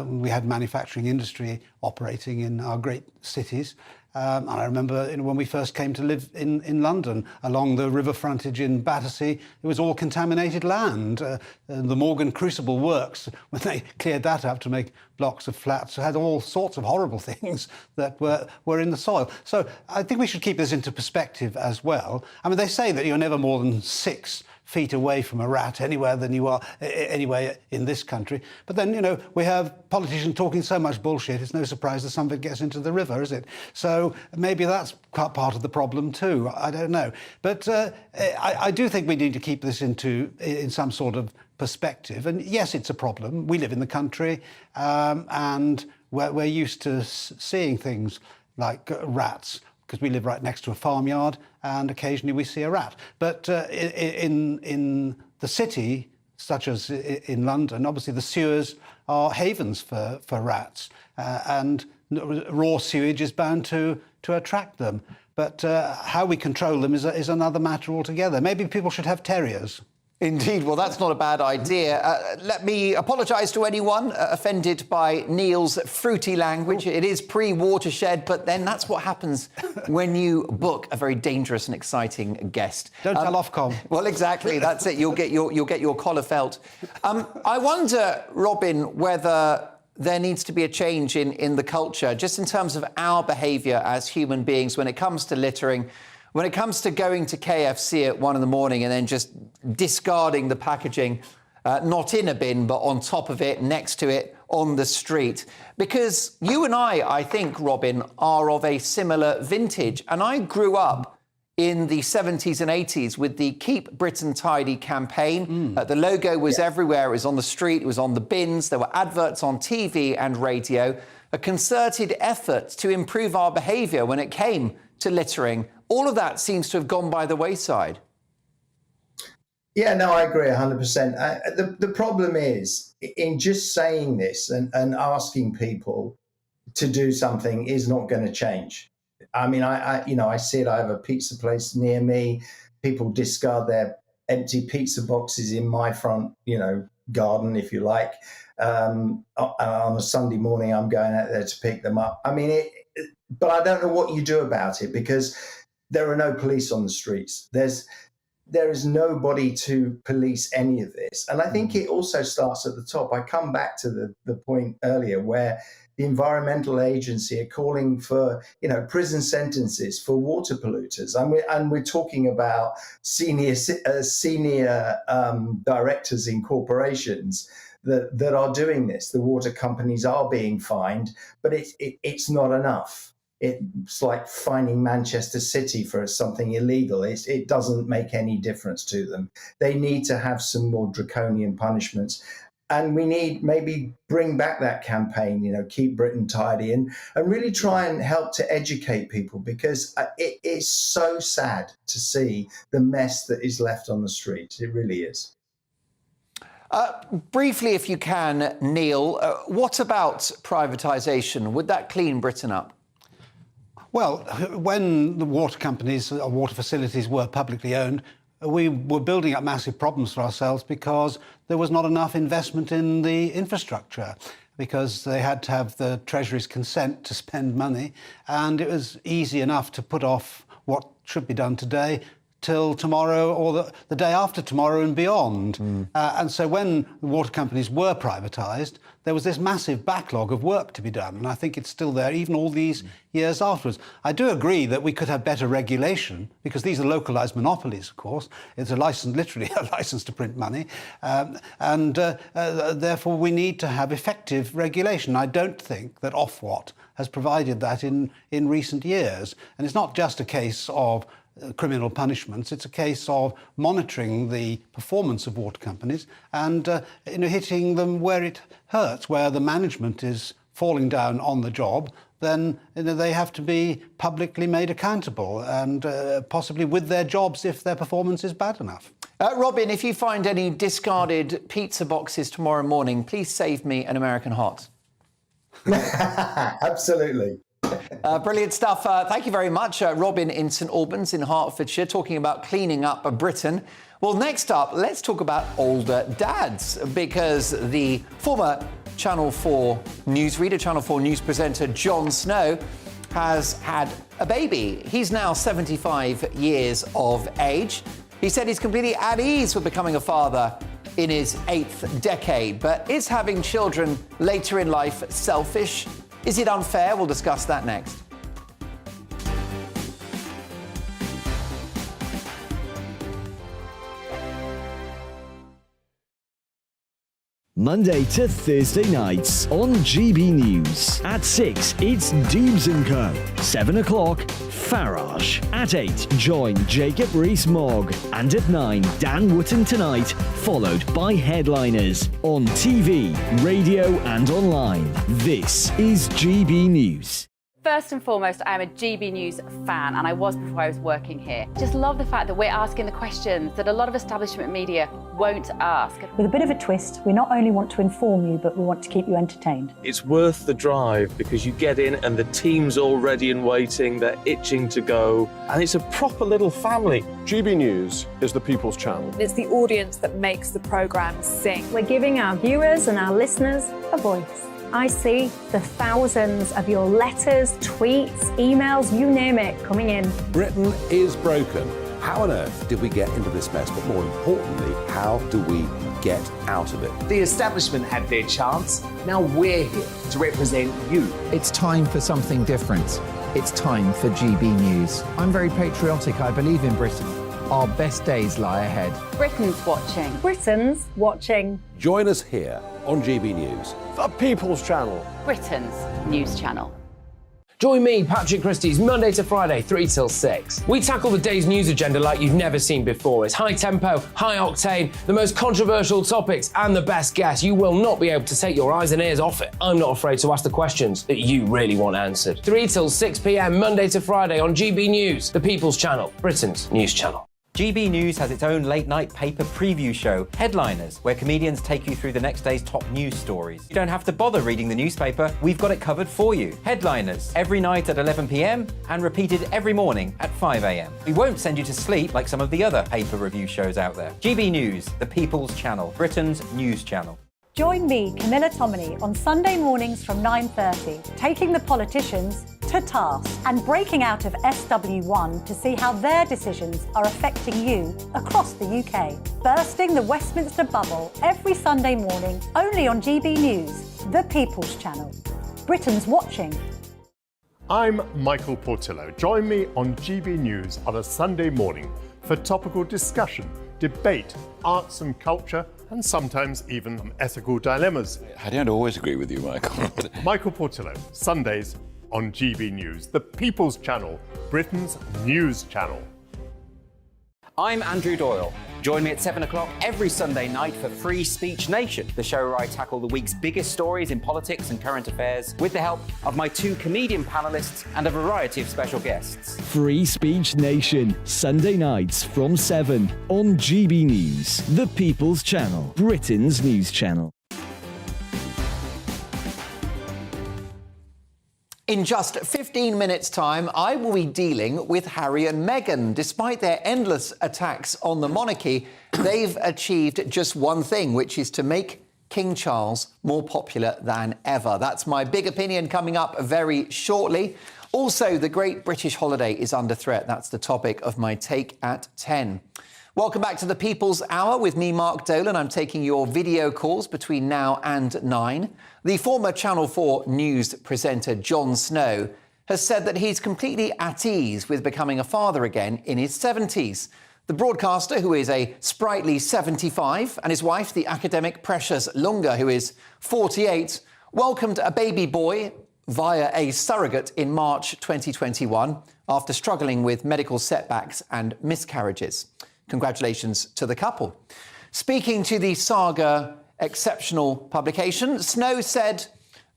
We had manufacturing industry operating in our great cities. And I remember when we first came to live in London, along the river frontage in Battersea, it was all contaminated land. The Morgan Crucible Works, when they cleared that up to make blocks of flats, had all sorts of horrible things that were in the soil. So I think we should keep this into perspective as well. I mean, they say that you're never more than 6 feet away from a rat anywhere than you are anywhere in this country. But then, we have politicians talking so much bullshit, it's no surprise that some of it gets into the river, is it? So maybe that's part of the problem too. I don't know. But I do think we need to keep this in some sort of perspective. And yes, it's a problem. We live in the country and we're used to seeing things like rats, because we live right next to a farmyard and occasionally we see a rat. But in the city, such as in London, obviously the sewers are havens for rats and raw sewage is bound to attract them. But how we control them is another matter altogether. Maybe people should have terriers. Indeed. Well, that's not a bad idea. Let me apologise to anyone offended by Neil's fruity language. It is pre-watershed, but then that's what happens when you book a very dangerous and exciting guest. Don't tell Ofcom. Well, exactly. That's it. You'll get your collar felt. I wonder, Robin, whether there needs to be a change in the culture, just in terms of our behaviour as human beings when it comes to littering. When it comes to going to KFC at 1 a.m. and then just discarding the packaging, not in a bin, but on top of it, next to it, on the street. Because you and I think, Robin, are of a similar vintage. And I grew up in the 70s and 80s with the Keep Britain Tidy campaign. The logo was everywhere. It was on the street. It was on the bins. There were adverts on TV and radio. A concerted effort to improve our behaviour when it came to littering. All of that seems to have gone by the wayside. Yeah, no, I agree 100%. The problem is, in just saying this and asking people to do something is not going to change. I mean, I see it. I have a pizza place near me. People discard their empty pizza boxes in my front, garden, if you like. On a Sunday morning, I'm going out there to pick them up. I mean, but I don't know what you do about it because there are no police on the streets. There is nobody to police any of this. And I think it also starts at the top. I come back to the point earlier where the Environmental Agency are calling for, prison sentences for water polluters. And we're talking about senior directors in corporations that are doing this. The water companies are being fined, but it's not enough. It's like fining Manchester City for something illegal. It doesn't make any difference to them. They need to have some more draconian punishments. And we need maybe bring back that campaign, Keep Britain Tidy, and really try and help to educate people, because it is so sad to see the mess that is left on the streets. It really is. Briefly, if you can, Neil, what about privatisation? Would that clean Britain up? Well, when the water companies or water facilities were publicly owned, we were building up massive problems for ourselves because there was not enough investment in the infrastructure, because they had to have the Treasury's consent to spend money, and it was easy enough to put off what should be done today till tomorrow or the day after tomorrow and beyond. And so when the water companies were privatised, there was this massive backlog of work to be done. And I think it's still there, even all these years afterwards. I do agree that we could have better regulation, because these are localised monopolies, of course. It's a license, literally a license to print money. Therefore, we need to have effective regulation. I don't think that Ofwat has provided that in recent years. And it's not just a case of criminal punishments. It's a case of monitoring the performance of water companies and hitting them where it hurts, where the management is falling down on the job. Then they have to be publicly made accountable and possibly with their jobs if their performance is bad enough. Robin, if you find any discarded pizza boxes tomorrow morning, please save me an American hot. Absolutely. Brilliant stuff. Thank you very much, Robin in St Albans in Hertfordshire, talking about cleaning up Britain. Well, next up, let's talk about older dads, because the former Channel 4 newsreader, Channel 4 news presenter Jon Snow has had a baby. He's now 75 years of age. He said he's completely at ease with becoming a father in his 8th decade. But is having children later in life selfish? Is it unfair? We'll discuss that next. Monday to Thursday nights on GB News. At 6, it's Dubes & Co. 7 o'clock, Farage. At 8, join Jacob Rees-Mogg. And at 9, Dan Wootton Tonight, followed by Headliners. On TV, radio and online. This is GB News. First and foremost, I am a GB News fan, and I was before I was working here. Just love the fact that we're asking the questions that a lot of establishment media won't ask. With a bit of a twist, we not only want to inform you, but we want to keep you entertained. It's worth the drive because you get in and the team's all ready and waiting, they're itching to go, and it's a proper little family. GB News is the People's Channel. It's the audience that makes the programme sing. We're giving our viewers and our listeners a voice. I see the thousands of your letters, tweets, emails, you name it, coming in. Britain is broken. How on earth did we get into this mess? But more importantly, how do we get out of it? The establishment had their chance. Now we're here to represent you. It's time for something different. It's time for GB News. I'm very patriotic. I believe in Britain. Our best days lie ahead. Britain's watching. Britain's watching. Join us here on GB News. The People's Channel. Britain's news channel. Join me, Patrick Christie's, Monday to Friday, 3 till 6. We tackle the day's news agenda like you've never seen before. It's high tempo, high octane, the most controversial topics, and the best guests. You will not be able to take your eyes and ears off it. I'm not afraid to ask the questions that you really want answered. 3 till 6 p.m, Monday to Friday on GB News, the People's Channel, Britain's news channel. GB News has its own late-night paper preview show, Headliners, where comedians take you through the next day's top news stories. You don't have to bother reading the newspaper, we've got it covered for you. Headliners, every night at 11 p.m, and repeated every morning at 5 a.m. We won't send you to sleep like some of the other paper review shows out there. GB News, the People's Channel, Britain's news channel. Join me, Camilla Tominey, on Sunday mornings from 9:30, taking the politicians to task and breaking out of SW1 to see how their decisions are affecting you across the UK. Bursting the Westminster bubble every Sunday morning, only on GB News, the People's Channel. Britain's watching. I'm Michael Portillo. Join me on GB News on a Sunday morning for topical discussion, debate, arts and culture, and sometimes even some ethical dilemmas. I don't always agree with you, Michael. Michael Portillo, Sundays on GB News, the People's Channel, Britain's news channel. I'm Andrew Doyle. Join me at 7 o'clock every Sunday night for Free Speech Nation, the show where I tackle the week's biggest stories in politics and current affairs with the help of my 2 comedian panellists and a variety of special guests. Free Speech Nation, Sunday nights from 7 on GB News, the People's Channel, Britain's news channel. In just 15 minutes' time, I will be dealing with Harry and Meghan. Despite their endless attacks on the monarchy, they've achieved just one thing, which is to make King Charles more popular than ever. That's my big opinion coming up very shortly. Also, the Great British Holiday is under threat. That's the topic of my take at 10. Welcome back to the People's Hour with me, Mark Dolan. I'm taking your video calls between now and 9. The former Channel 4 News presenter Jon Snow has said that he's completely at ease with becoming a father again in his 70s. The broadcaster, who is a sprightly 75, and his wife, the academic Precious Lunga, who is 48, welcomed a baby boy via a surrogate in March 2021 after struggling with medical setbacks and miscarriages. Congratulations to the couple. Speaking to the Saga exceptional publication, Snow said,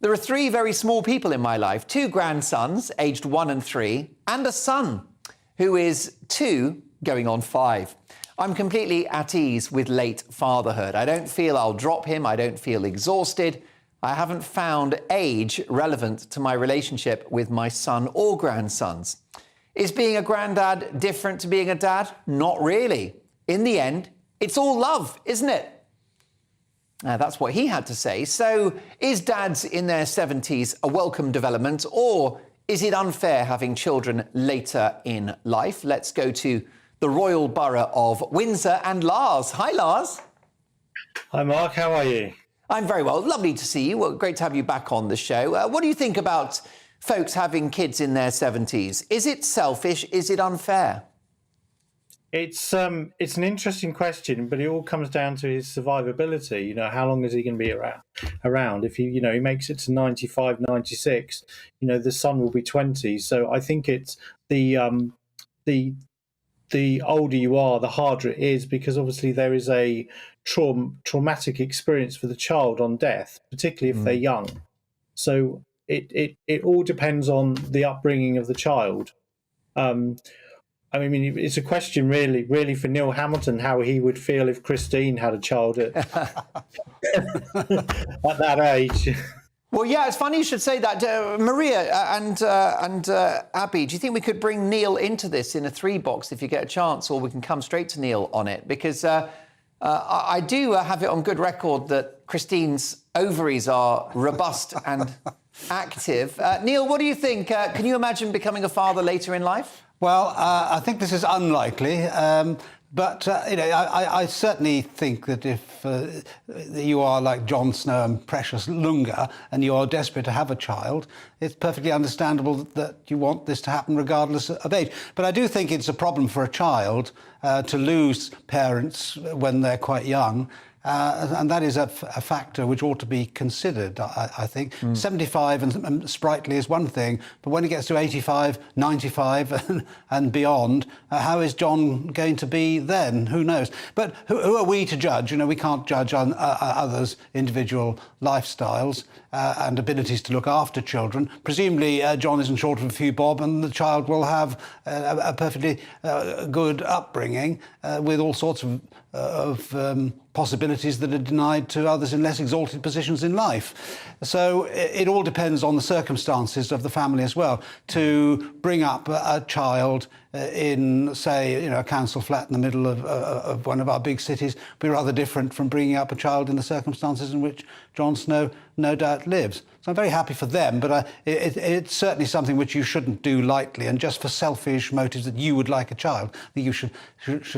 "There are 3 very small people in my life, 2 grandsons, aged 1 and 3, and a son, who is 2 going on 5. I'm completely at ease with late fatherhood. I don't feel I'll drop him. I don't feel exhausted. I haven't found age relevant to my relationship with my son or grandsons. Is being a granddad different to being a dad? Not really. In the end, it's all love, isn't it?" That's what he had to say. So is dads in their 70s a welcome development, or is it unfair having children later in life? Let's go to the Royal Borough of Windsor and Lars. Hi, Lars. Hi, Mark. How are you? I'm very well. Lovely to see you. Well, great to have you back on the show. What do you think about folks having kids in their 70s? Is it selfish? Is it unfair? It's an interesting question, but it all comes down to his survivability. You know, how long is he going to be around? If he makes it to 95, 96, the son will be 20. So I think it's the older you are, the harder it is, because obviously there is a traumatic experience for the child on death, particularly if they're young. So it all depends on the upbringing of the child. I mean, it's a question really for Neil Hamilton, how he would feel if Christine had a child at that age. Well, yeah, it's funny you should say that. Maria and Abby, do you think we could bring Neil into this in a 3-box if you get a chance, or we can come straight to Neil on it? Because I do have it on good record that Christine's ovaries are robust and active. Neil, what do you think? Can you imagine becoming a father later in life? Well, I think this is unlikely, but I certainly think that if you are like Jon Snow and Precious Lunga and you are desperate to have a child, it's perfectly understandable that you want this to happen regardless of age. But I do think it's a problem for a child to lose parents when they're quite young. And that is a factor which ought to be considered, I think. 75 and sprightly is one thing, but when it gets to 85, 95 and beyond, how is John going to be then? Who knows? But who are we to judge? We can't judge on others' individual lifestyles and abilities to look after children. Presumably, John isn't short of a few bob, and the child will have a perfectly good upbringing with all sorts of possibilities that are denied to others in less exalted positions in life. So it all depends on the circumstances of the family as well. To bring up a child in, say, a council flat in the middle of one of our big cities would be rather different from bringing up a child in the circumstances in which Jon Snow no doubt lives. So I'm very happy for them, but it's certainly something which you shouldn't do lightly, and just for selfish motives that you would like a child. I think you should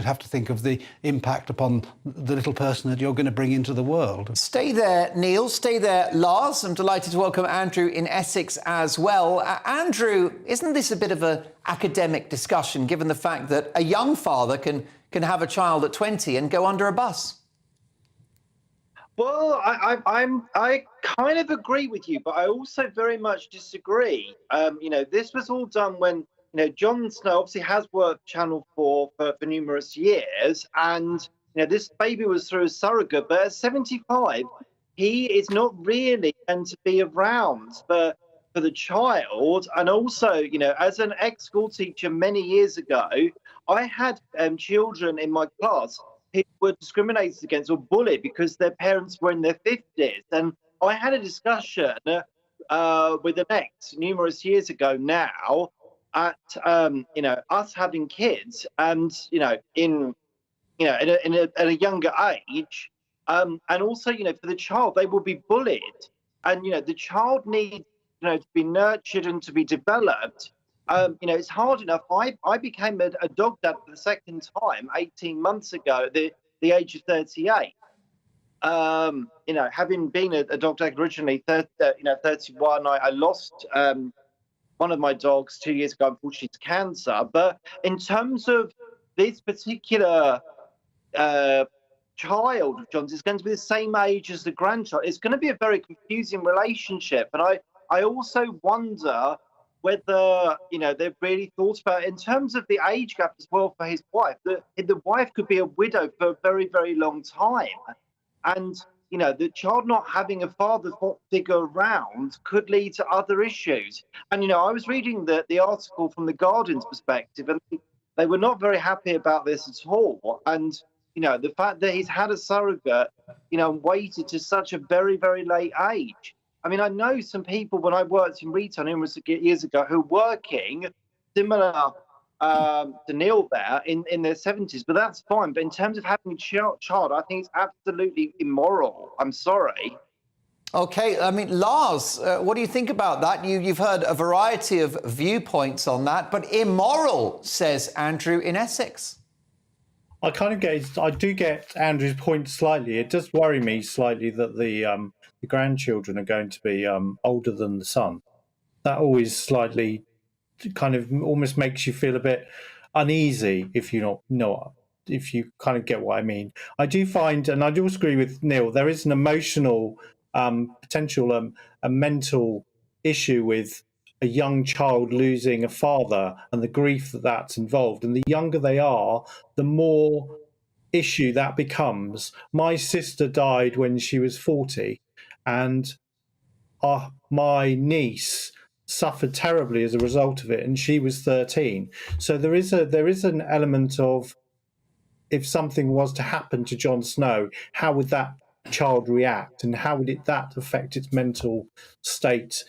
have to think of the impact upon the little person that you're going to bring into the world. Stay there, Neil. Stay there, Lars. I'm delighted to welcome Andrew in Essex as well. Andrew, isn't this a bit of an academic discussion, given the fact that a young father can have a child at 20 and go under a bus? Well, I kind of agree with you, but I also very much disagree. This was all done when, Jon Snow obviously has worked Channel 4 for numerous years, and, this baby was through a surrogate, but at 75, he is not really going to be around for the child. And also, as an ex-school teacher many years ago, I had children in my class who were discriminated against or bullied because their parents were in their 50s. And I had a discussion with an ex numerous years ago now at, us having kids and, in a younger age. And also, for the child, they will be bullied. And, the child needs to be nurtured and to be developed, it's hard enough. I became a dog dad for the second time 18 months ago at the age of 38. Having been a dog dad originally, 31, I lost one of my dogs 2 years ago, unfortunately, to cancer. But in terms of this particular child of John's, is going to be the same age as the grandchild. It's going to be a very confusing relationship. And I also wonder whether, they've really thought about it in terms of the age gap as well for his wife. The wife could be a widow for a very, very long time. And, the child not having a father figure around could lead to other issues. And, I was reading the article from The Guardian's perspective, and they were not very happy about this at all. And, the fact that he's had a surrogate, waited to such a very, very late age. I mean, I know some people when I worked in retail numerous years ago who were working similar to Neil there in their 70s, but that's fine. But in terms of having a child, I think it's absolutely immoral. I'm sorry. Okay, I mean, Lars, what do you think about that? You've heard a variety of viewpoints on that, but immoral, says Andrew in Essex. I do get Andrew's point slightly. It does worry me slightly that the grandchildren are going to be older than the son. That always slightly kind of almost makes you feel a bit uneasy if if you kind of get what I mean. I do find, and I do agree with Neil, there is an emotional potential, a mental issue with a young child losing a father and the grief that's involved. And the younger they are, the more issue that becomes. My sister died when she was 40, and my niece suffered terribly as a result of it, and she was 13. So there is an element of, if something was to happen to Jon Snow, how would that child react, and how would that affect its mental state,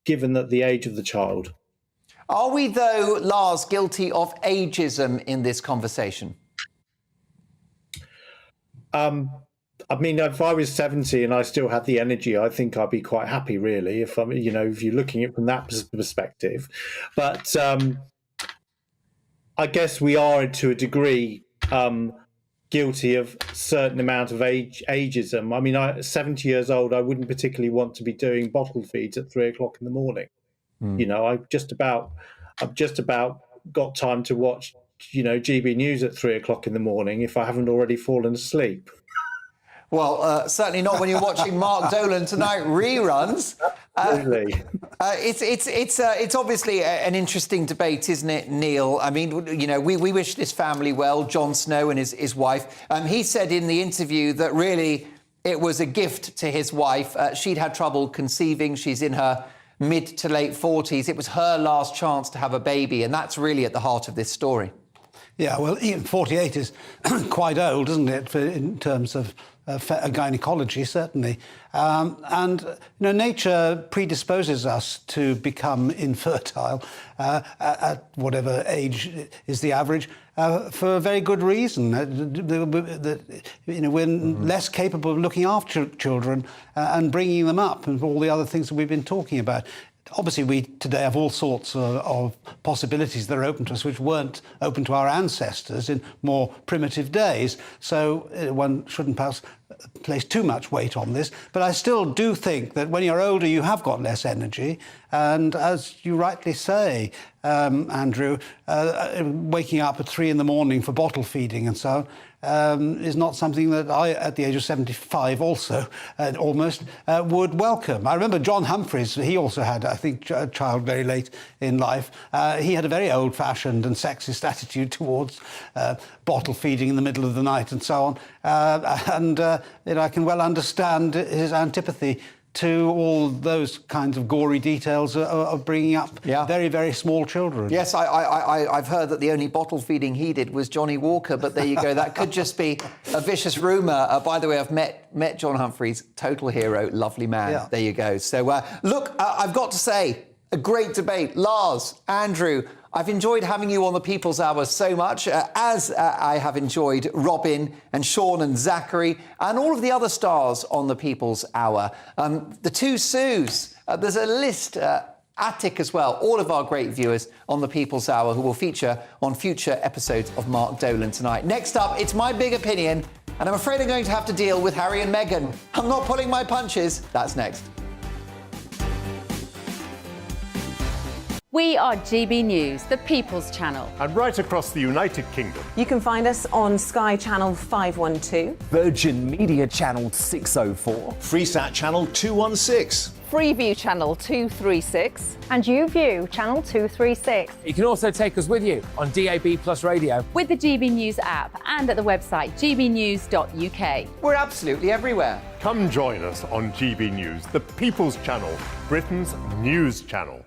given that the age of the child? Are we, though, Lars, guilty of ageism in this conversation? I mean, if I was 70 and I still had the energy, I think I'd be quite happy, really, if you're looking at it from that perspective. But I guess we are, to a degree, guilty of a certain amount of ageism. I mean, at 70 years old, I wouldn't particularly want to be doing bottle feeds at 3 o'clock in the morning. I've just about got time to watch, GB News at 3 o'clock in the morning if I haven't already fallen asleep. Well, certainly not when you're watching Mark Dolan Tonight reruns. Absolutely. It's obviously an interesting debate, isn't it, Neil? I mean, we wish this family well, Jon Snow and his wife. He said in the interview that really it was a gift to his wife. She'd had trouble conceiving. She's in her mid to late 40s. It was her last chance to have a baby, and that's really at the heart of this story. Yeah, well, even 48 is quite old, isn't it, in terms of gynecology, certainly. Nature predisposes us to become infertile at whatever age is the average for a very good reason. We're less capable of looking after children and bringing them up and all the other things that we've been talking about. Obviously, we today have all sorts of possibilities that are open to us which weren't open to our ancestors in more primitive days. So one shouldn't perhaps place too much weight on this. But I still do think that when you're older, you have got less energy. And as you rightly say, Andrew, waking up at 3 in the morning for bottle feeding and so on, is not something that I, at the age of 75 also, almost, would welcome. I remember John Humphrys, he also had, I think, a child very late in life. He had a very old-fashioned and sexist attitude towards bottle feeding in the middle of the night and so on. I can well understand his antipathy to all those kinds of gory details of bringing up very, very small children. Yes, I've heard that the only bottle feeding he did was Johnny Walker, but there you go. That could just be a vicious rumour. By the way, I've met John Humphrys, total hero, lovely man. Yeah. There you go. So, look, I've got to say, A great debate. Lars, Andrew, I've enjoyed having you on the People's Hour so much, as I have enjoyed Robin and Sean and Zachary and all of the other stars on the People's Hour. The two Sues, there's a list, Attic as well, all of our great viewers on the People's Hour who will feature on future episodes of Mark Dolan tonight. Next up, it's My Big Opinion, and I'm afraid I'm going to have to deal with Harry and Meghan. I'm not pulling my punches. That's next. We are GB News, the People's Channel. And right across the United Kingdom. You can find us on Sky Channel 512. Virgin Media Channel 604. Freesat Channel 216. Freeview Channel 236. And YouView Channel 236. You can also take us with you on DAB Plus Radio. With the GB News app and at the website gbnews.uk. We're absolutely everywhere. Come join us on GB News, the People's Channel, Britain's news channel.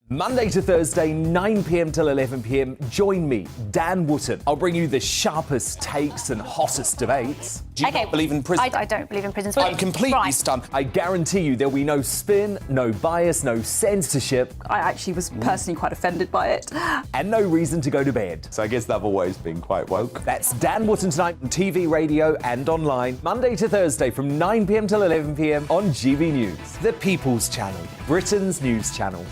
Monday to Thursday, 9 p.m. till 11 p.m. Join me, Dan Wootton. I'll bring you the sharpest takes and hottest debates. Do you not believe in prisons? I don't believe in prisons. I'm completely stunned. I guarantee you there'll be no spin, no bias, no censorship. I actually was personally quite offended by it. And no reason to go to bed. So I guess they've always been quite woke. That's Dan Wootton tonight on TV, radio and online. Monday to Thursday from 9 p.m. till 11 p.m. on GB News. The People's Channel, Britain's news channel.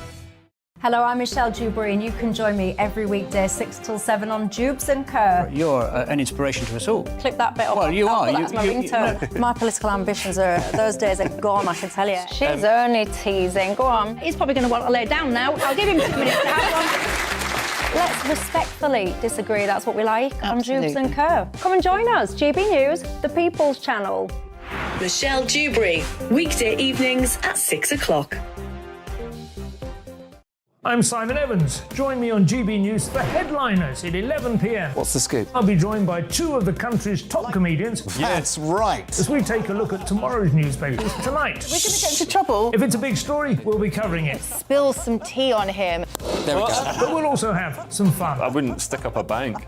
Hello, I'm Michelle Dewberry, and you can join me every weekday 6 till 7 on Jubes and Kerr. You're an inspiration to us all. Clip that bit up. Well, you are. That's my ringtone. My political ambitions those days are gone, I can tell you. She's only teasing. Go on. He's probably going to want to lay down now. I'll give him 2 minutes to have one. Let's respectfully disagree. That's what we like on Jubes and Kerr. Come and join us. GB News, the People's Channel. Michelle Dewberry, weekday evenings at 6 o'clock. I'm Simon Evans. Join me on GB News for Headliners at 11 p.m. What's the scoop? I'll be joined by 2 of the country's top comedians. That's right. As we take a look at tomorrow's newspapers tonight. We're going to get into trouble. If it's a big story, we'll be covering it. Spill some tea on him. There we go. But we'll also have some fun. I wouldn't stick up a bank.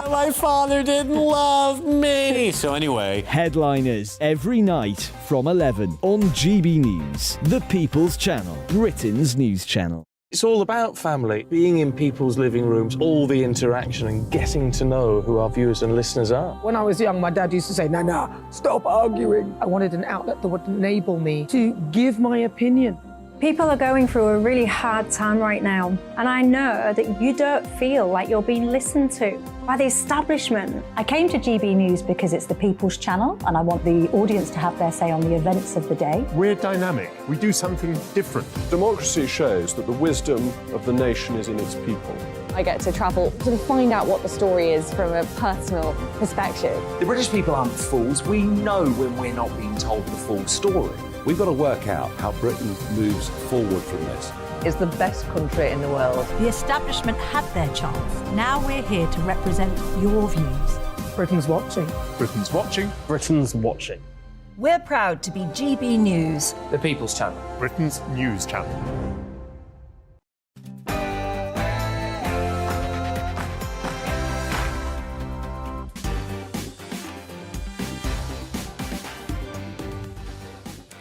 My father didn't love me. So anyway. Headliners every night from 11 on GB News, the People's Channel, Britain's news channel. It's all about family, being in people's living rooms, all the interaction and getting to know who our viewers and listeners are. When I was young, my dad used to say, Nana, stop arguing. I wanted an outlet that would enable me to give my opinion. People are going through a really hard time right now, and I know that you don't feel like you're being listened to by the establishment. I came to GB News because it's the People's Channel, and I want the audience to have their say on the events of the day. We're dynamic. We do something different. Democracy shows that the wisdom of the nation is in its people. I get to travel to find out what the story is from a personal perspective. The British people aren't fools. We know when we're not being told the full story. We've got to work out how Britain moves forward from this. It's the best country in the world. The establishment had their chance. Now we're here to represent your views. Britain's watching. Britain's watching. Britain's watching. We're proud to be GB News, The People's Channel. Britain's news channel.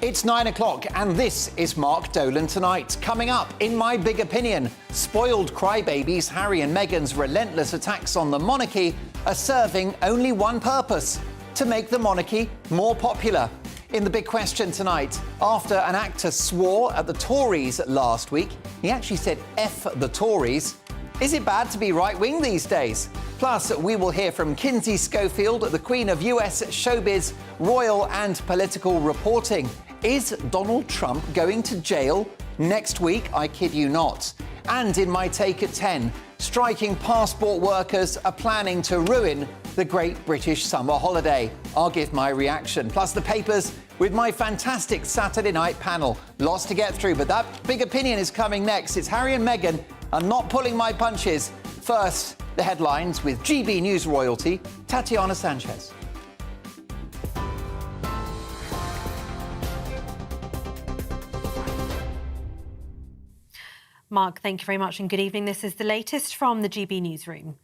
It's 9 o'clock, and this is Mark Dolan Tonight. Coming up, in my big opinion, spoiled crybabies Harry and Meghan's relentless attacks on the monarchy are serving only one purpose: to make the monarchy more popular. In the big question tonight, after an actor swore at the Tories last week, he actually said F the Tories. Is it bad to be right-wing these days? Plus, we will hear from Kinsey Schofield, the Queen of US showbiz, royal and political reporting. Is Donald Trump going to jail next week? I kid you not. And in my take at 10, striking passport workers are planning to ruin the Great British Summer Holiday. I'll give my reaction. Plus the papers with my fantastic Saturday night panel. Lots to get through, but that big opinion is coming next. It's Harry and Meghan. I'm not pulling my punches. First, the headlines with GB News royalty, Tatiana Sanchez. Mark, thank you very much and good evening. This is the latest from the GB Newsroom.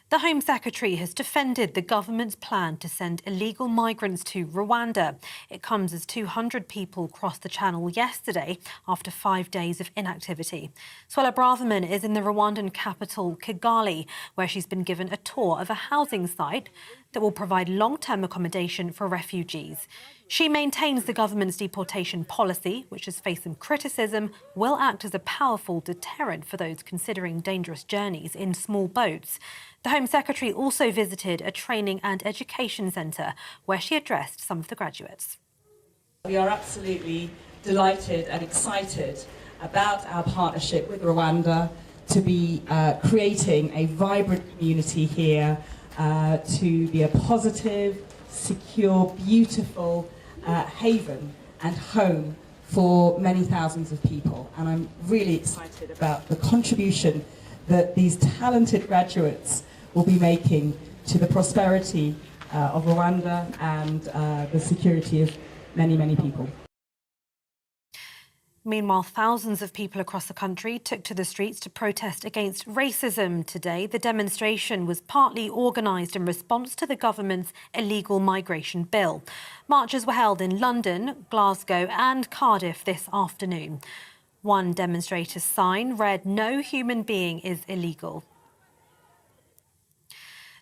The Home Secretary has defended the government's plan to send illegal migrants to Rwanda. It comes as 200 people crossed the channel yesterday after 5 days of inactivity. Suella Braverman is in the Rwandan capital, Kigali, where she's been given a tour of a housing site that will provide long-term accommodation for refugees. She maintains the government's deportation policy, which has faced some criticism, will act as a powerful deterrent for those considering dangerous journeys in small boats. The Home Secretary also visited a training and education centre where she addressed some of the graduates. We are absolutely delighted and excited about our partnership with Rwanda to be creating a vibrant community here, to be a positive, secure, beautiful haven and home for many thousands of people. And I'm really excited about the contribution that these talented graduates will be making to the prosperity of Rwanda and the security of many, many people. Meanwhile, thousands of people across the country took to the streets to protest against racism today. The demonstration was partly organised in response to the government's illegal migration bill. Marches were held in London, Glasgow and Cardiff this afternoon. One demonstrator's sign read, "No human being is illegal."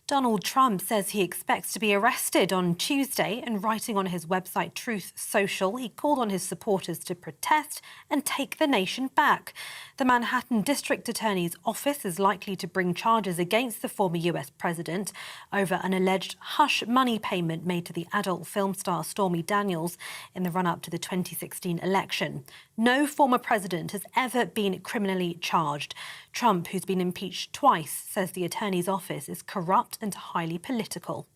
Donald Trump says he expects to be arrested on Tuesday, and writing on his website Truth Social, he called on his supporters to protest and take the nation back. The Manhattan District Attorney's Office is likely to bring charges against the former US president over an alleged hush money payment made to the adult film star Stormy Daniels in the run-up to the 2016 election. No former president has ever been criminally charged. Trump, who's been impeached twice, says the attorney's office is corrupt and highly political.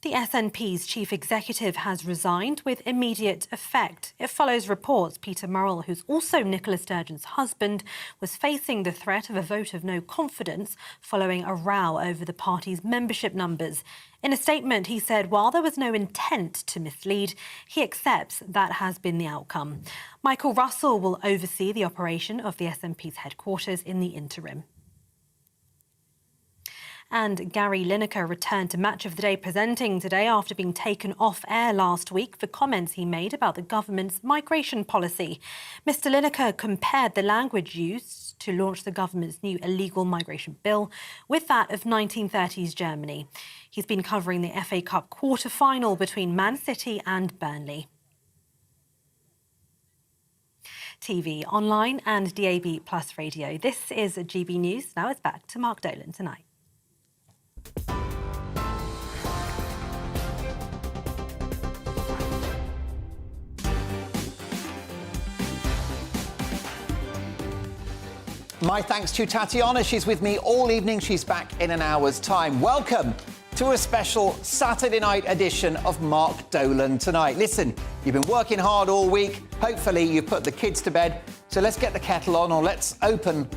The SNP's chief executive has resigned with immediate effect. It follows reports Peter Murrell, who's also Nicola Sturgeon's husband, was facing the threat of a vote of no confidence following a row over the party's membership numbers. In a statement, he said while there was no intent to mislead, he accepts that has been the outcome. Michael Russell will oversee the operation of the SNP's headquarters in the interim. And Gary Lineker returned to Match of the Day presenting today after being taken off air last week for comments he made about the government's migration policy. Mr. Lineker compared the language used to launch the government's new illegal migration bill with that of 1930s Germany. He's been covering the FA Cup quarter-final between Man City and Burnley. TV, online and DAB Plus radio. This is GB News. Now it's back to Mark Dolan tonight. My thanks to Tatiana. She's with me all evening. She's back in an hour's time. Welcome to a special Saturday night edition of Mark Dolan Tonight. Listen, you've been working hard all week. Hopefully you've put the kids to bed. So let's get the kettle on, or let's open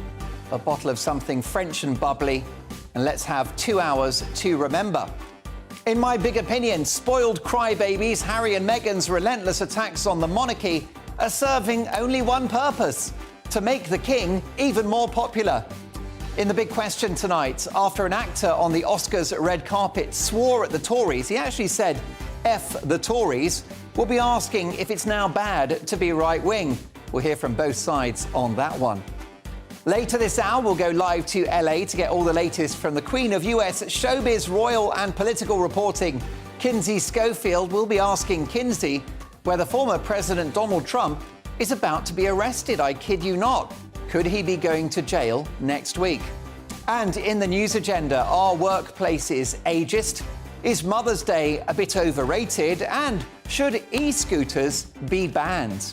a bottle of something French and bubbly, and let's have 2 hours to remember. In my big opinion, spoiled crybabies Harry and Meghan's relentless attacks on the monarchy are serving only one purpose: to make the king even more popular. In the big question tonight, after an actor on the Oscars red carpet swore at the Tories, he actually said, "F the Tories," we'll be asking if it's now bad to be right-wing. We'll hear from both sides on that one. Later this hour, we'll go live to LA to get all the latest from the Queen of US showbiz, royal and political reporting. Kinsey Schofield will be asking Kinsey whether former President Donald Trump is about to be arrested. I kid you not. Could he be going to jail next week? And in the news agenda, are workplaces ageist? Is Mother's Day a bit overrated? And should e-scooters be banned?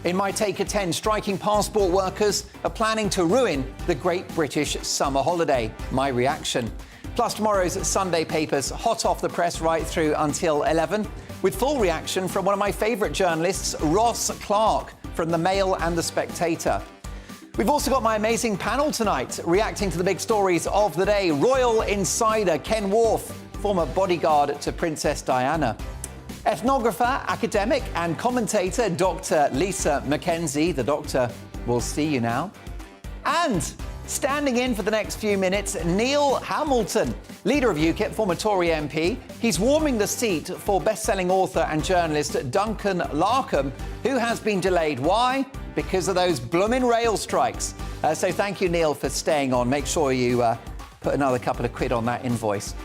In my Take at 10, striking passport workers are planning to ruin the Great British Summer Holiday. My reaction. Plus tomorrow's Sunday papers, hot off the press right through until 11, with full reaction from one of my favourite journalists, Ross Clark, from The Mail and The Spectator. We've also got my amazing panel tonight, reacting to the big stories of the day. Royal insider Ken Wharf, former bodyguard to Princess Diana. Ethnographer, academic and commentator Dr. Lisa McKenzie. The doctor will see you now. And Standing in for the next few minutes, Neil Hamilton, leader of UKIP, former Tory MP. He's warming the seat for best-selling author and journalist Duncan Larkham, who has been delayed. Why? Because of those bloomin' rail strikes. So thank you, Neil, for staying on. Make sure you put another couple of quid on that invoice.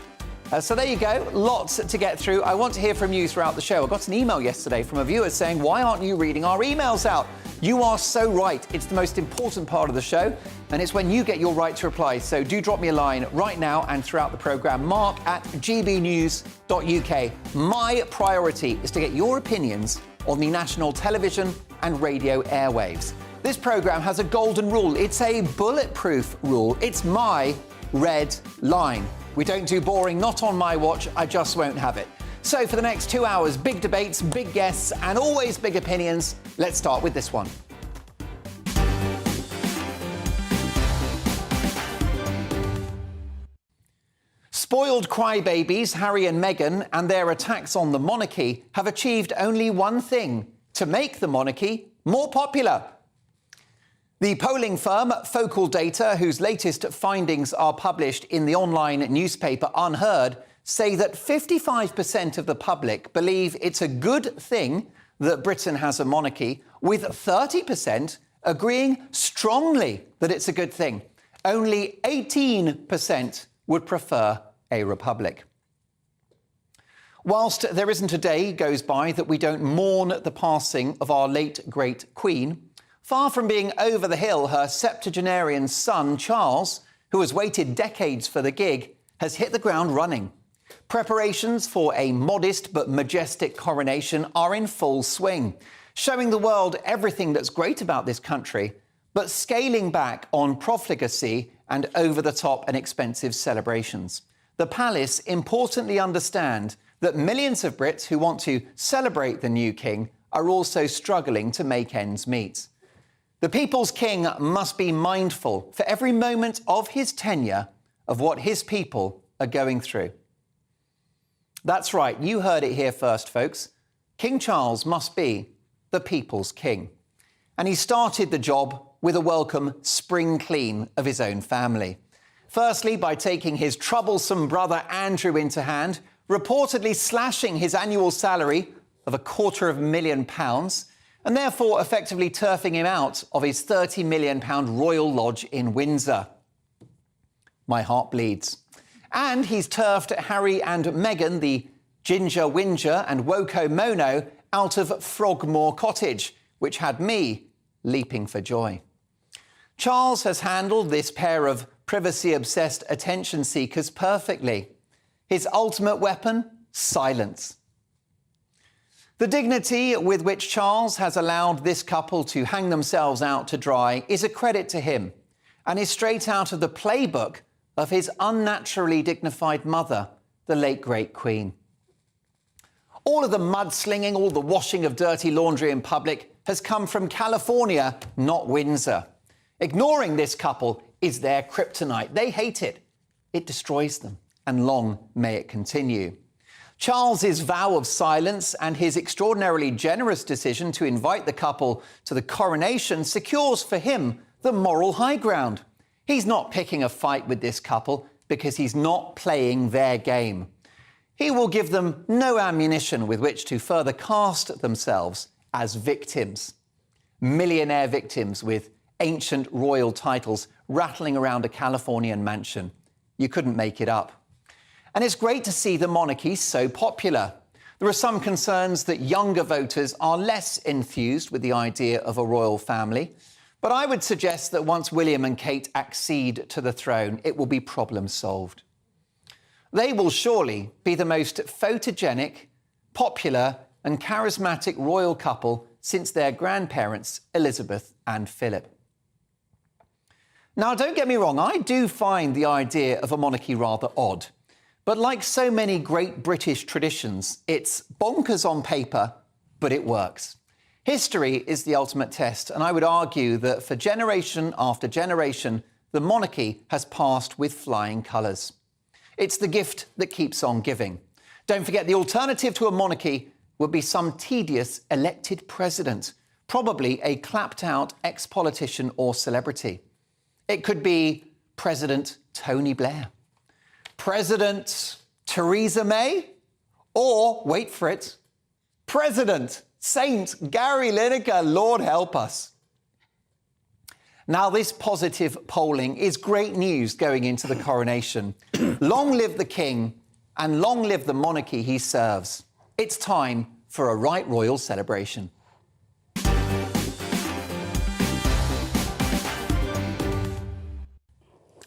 So there you go, lots to get through. I want to hear from you throughout the show. I got an email yesterday from a viewer saying, why aren't you reading our emails out? You are so right. It's the most important part of the show, and it's when you get your right to reply. So do drop me a line right now and throughout the programme, mark@gbnews.uk. My priority is to get your opinions on the national television and radio airwaves. This programme has a golden rule. It's a bulletproof rule. It's my red line. We don't do boring, not on my watch. I just won't have it. So for the next 2 hours, big debates, big guests, and always big opinions. Let's start with this one. Spoiled crybabies Harry and Meghan and their attacks on the monarchy have achieved only one thing: to make the monarchy more popular. The polling firm Focal Data, whose latest findings are published in the online newspaper Unheard, say that 55% of the public believe it's a good thing that Britain has a monarchy, with 30% agreeing strongly that it's a good thing. Only 18% would prefer a republic. Whilst there isn't a day goes by that we don't mourn the passing of our late great Queen, far from being over the hill, her septuagenarian son, Charles, who has waited decades for the gig, has hit the ground running. Preparations for a modest but majestic coronation are in full swing, showing the world everything that's great about this country, but scaling back on profligacy and over-the-top and expensive celebrations. The palace importantly understand that millions of Brits who want to celebrate the new king are also struggling to make ends meet. The people's king must be mindful for every moment of his tenure of what his people are going through. That's right, you heard it here first, folks. King Charles must be the people's king. And he started the job with a welcome spring clean of his own family. Firstly, by taking his troublesome brother Andrew into hand, reportedly slashing his annual salary of £250,000, and therefore effectively turfing him out of his £30 million royal lodge in Windsor. My heart bleeds. And he's turfed Harry and Meghan, the Ginger Whinger and Woko Mono, out of Frogmore Cottage, which had me leaping for joy. Charles has handled this pair of privacy-obsessed attention seekers perfectly. His ultimate weapon? Silence. The dignity with which Charles has allowed this couple to hang themselves out to dry is a credit to him and is straight out of the playbook of his unnaturally dignified mother, the late great Queen. All of the mudslinging, all the washing of dirty laundry in public has come from California, not Windsor. Ignoring this couple is their kryptonite. They hate it. It destroys them, and long may it continue. Charles's vow of silence and his extraordinarily generous decision to invite the couple to the coronation secures for him the moral high ground. He's not picking a fight with this couple because he's not playing their game. He will give them no ammunition with which to further cast themselves as victims. Millionaire victims with ancient royal titles rattling around a Californian mansion. You couldn't make it up. And it's great to see the monarchy so popular. There are some concerns that younger voters are less enthused with the idea of a royal family. But I would suggest that once William and Kate accede to the throne, it will be problem solved. They will surely be the most photogenic, popular and charismatic royal couple since their grandparents, Elizabeth and Philip. Now, don't get me wrong, I do find the idea of a monarchy rather odd. But like so many great British traditions, it's bonkers on paper, but it works. History is the ultimate test, and I would argue that for generation after generation, the monarchy has passed with flying colours. It's the gift that keeps on giving. Don't forget, the alternative to a monarchy would be some tedious elected president, probably a clapped-out ex-politician or celebrity. It could be President Tony Blair, President Theresa May, or, wait for it, President Saint Gary Lineker. Lord help us. Now, this positive polling is great news going into the coronation. Long live the king and long live the monarchy he serves. It's time for a right royal celebration.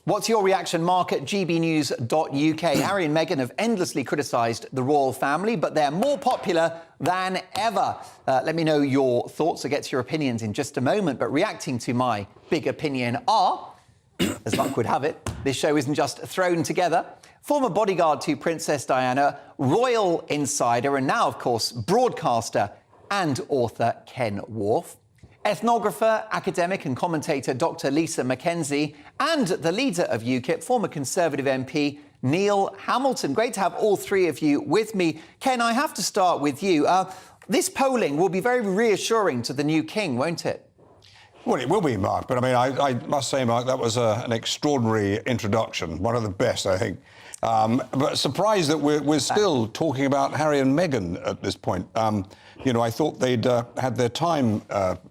What's your reaction, Mark, at gbnews.uk? Harry and Meghan have endlessly criticised the royal family, but they're more popular than ever. Let me know your thoughts. I'll get to your opinions in just a moment. But reacting to my big opinion are, as luck would have it, this show isn't just thrown together. Former bodyguard to Princess Diana, royal insider, and now, of course, broadcaster and author Ken Wharf. Ethnographer, academic and commentator Dr Lisa Mackenzie, and the leader of UKIP, former Conservative MP Neil Hamilton. Great to have all three of you with me. Ken, I have to start with you. This polling will be very reassuring to the new king, won't it? Well, it will be, Mark. But, I mean, I must say, Mark, that was an extraordinary introduction, one of the best, I think. But surprised that we're still talking about Harry and Meghan at this point. You know, I thought they'd had their time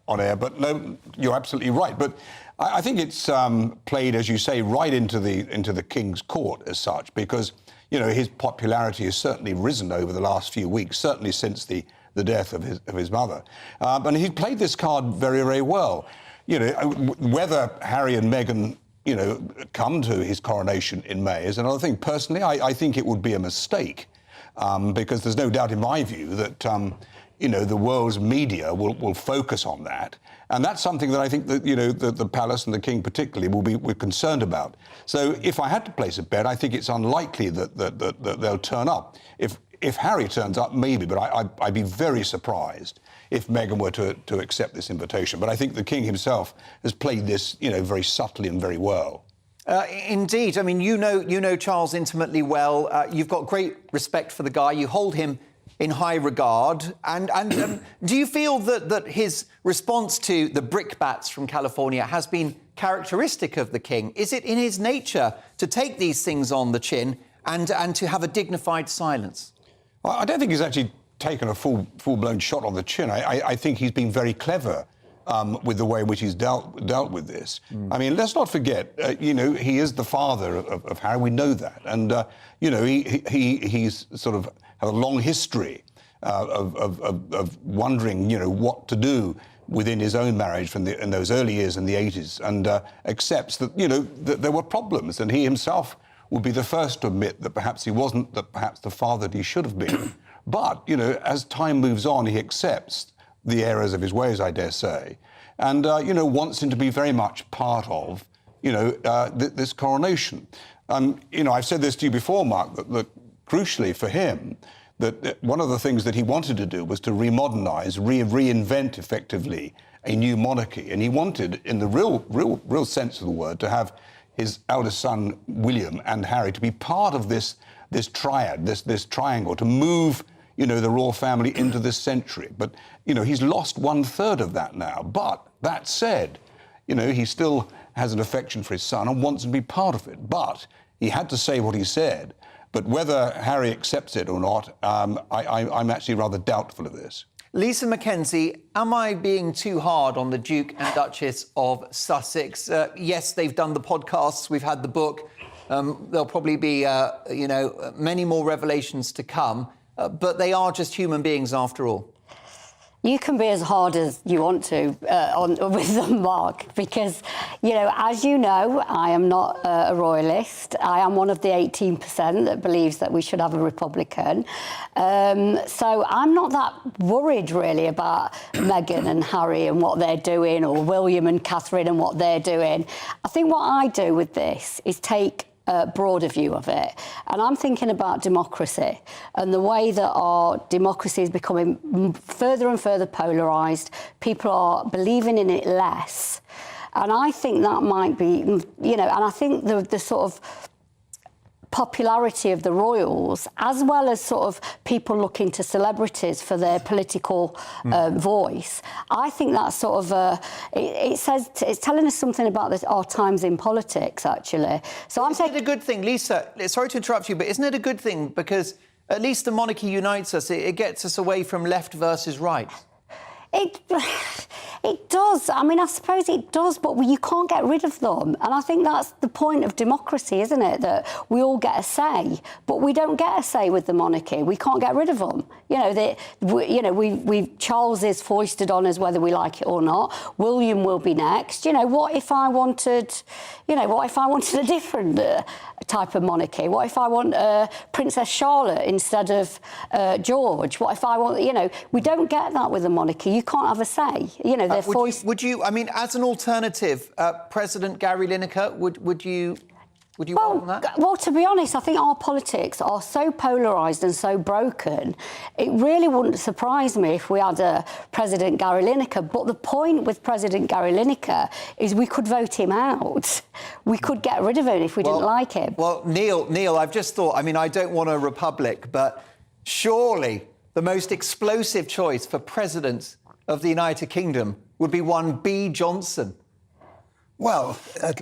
on air, but no, you're absolutely right. But I think it's played, as you say, right into the King's court as such, because, you know, his popularity has certainly risen over the last few weeks, certainly since the death of his mother. And he played this card very, very well. You know, whether Harry and Meghan, you know, come to his coronation in May is another thing. Personally, I think it would be a mistake, because there's no doubt in my view that, you know, the world's media will focus on that. And that's something that I think that, you know, the palace and the king particularly we're concerned about. So if I had to place a bet, I think it's unlikely that they'll turn up. If Harry turns up, maybe, but I'd be very surprised if Meghan were to accept this invitation. But I think the king himself has played this, you know, very subtly and very well. Indeed. I mean, you know Charles intimately well. You've got great respect for the guy. You hold him in high regard. And do you feel that his response to the brickbats from California has been characteristic of the king? Is it in his nature to take these things on the chin and to have a dignified silence? Well, I don't think he's actually taken a full-blown shot on the chin. I think he's been very clever with the way in which he's dealt with this. I mean, let's not forget, you know, he is the father of Harry. We know that. And, you know, he's sort of had a long history of wondering, you know, what to do within his own marriage in those early years in the 80s, and accepts that, you know, that there were problems, and he himself would be the first to admit that perhaps he wasn't perhaps the father that he should have been. But, you know, as time moves on, he accepts the errors of his ways, I dare say, and, you know, wants him to be very much part of, you know, this coronation. You know, I've said this to you before, Mark, that crucially for him, that one of the things that he wanted to do was to remodernise, reinvent effectively a new monarchy. And he wanted, in the real sense of the word, to have his eldest son, William, and Harry to be part of this triad, this triangle, to move, you know, the royal family into this century. But, you know, he's lost 1/3 of that now. But that said, you know, he still has an affection for his son and wants to be part of it. But he had to say what he said. But whether Harry accepts it or not, I'm actually rather doubtful of this. Lisa Mackenzie, am I being too hard on the Duke and Duchess of Sussex? Yes, they've done the podcasts, we've had the book. There'll probably be, you know, many more revelations to come, but they are just human beings after all. You can be as hard as you want to with them, Mark, because, you know, as you know, I am not a royalist. I am one of the 18% that believes that we should have a Republican. So I'm not that worried, really, about Meghan and Harry and what they're doing, or William and Catherine and what they're doing. I think what I do with this is take a broader view of it. And I'm thinking about democracy and the way that our democracy is becoming further and further polarised. People are believing in it less. And I think that might be, you know, and I think the sort of popularity of the royals, as well as sort of people looking to celebrities for their political voice, I think that's sort of it's telling us something about our times in politics, actually. So isn't it a good thing, Lisa? Sorry to interrupt you, but isn't it a good thing because at least the monarchy unites us? It gets us away from left versus right. It does. I mean, I suppose it does, but you can't get rid of them. And I think that's the point of democracy, isn't it? That we all get a say, but we don't get a say with the monarchy. We can't get rid of them. Charles is foisted on us whether we like it or not. William will be next. What if I wanted a different type of monarchy? What if I want Princess Charlotte instead of George? What if I want, we don't get that with the monarchy. You can't have a say. Would you, I mean, as an alternative, President Gary Lineker, would you welcome that? Well, to be honest, I think our politics are so polarised and so broken, it really wouldn't surprise me if we had a President Gary Lineker. But the point with President Gary Lineker is we could vote him out. We could get rid of him if we didn't like him. Well, Neil, I've just thought, I mean, I don't want a republic, but surely the most explosive choice for president of the United Kingdom would be one B. Johnson. Well,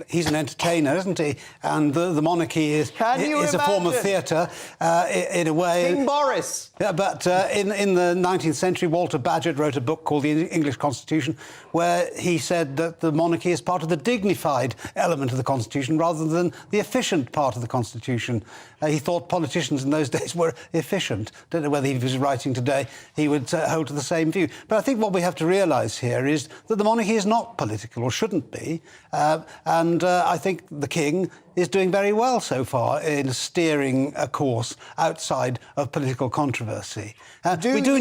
he's an entertainer, isn't he? And the monarchy is a form of theatre, in a way. King Boris. Yeah, but in the 19th century, Walter Bagehot wrote a book called The English Constitution, where he said that the monarchy is part of the dignified element of the Constitution rather than the efficient part of the Constitution. He thought politicians in those days were efficient. Don't know whether he was writing today, he would hold to the same view. But I think what we have to realise here is that the monarchy is not political, or shouldn't be. And I think the King is doing very well so far in steering a course outside of political controversy. We do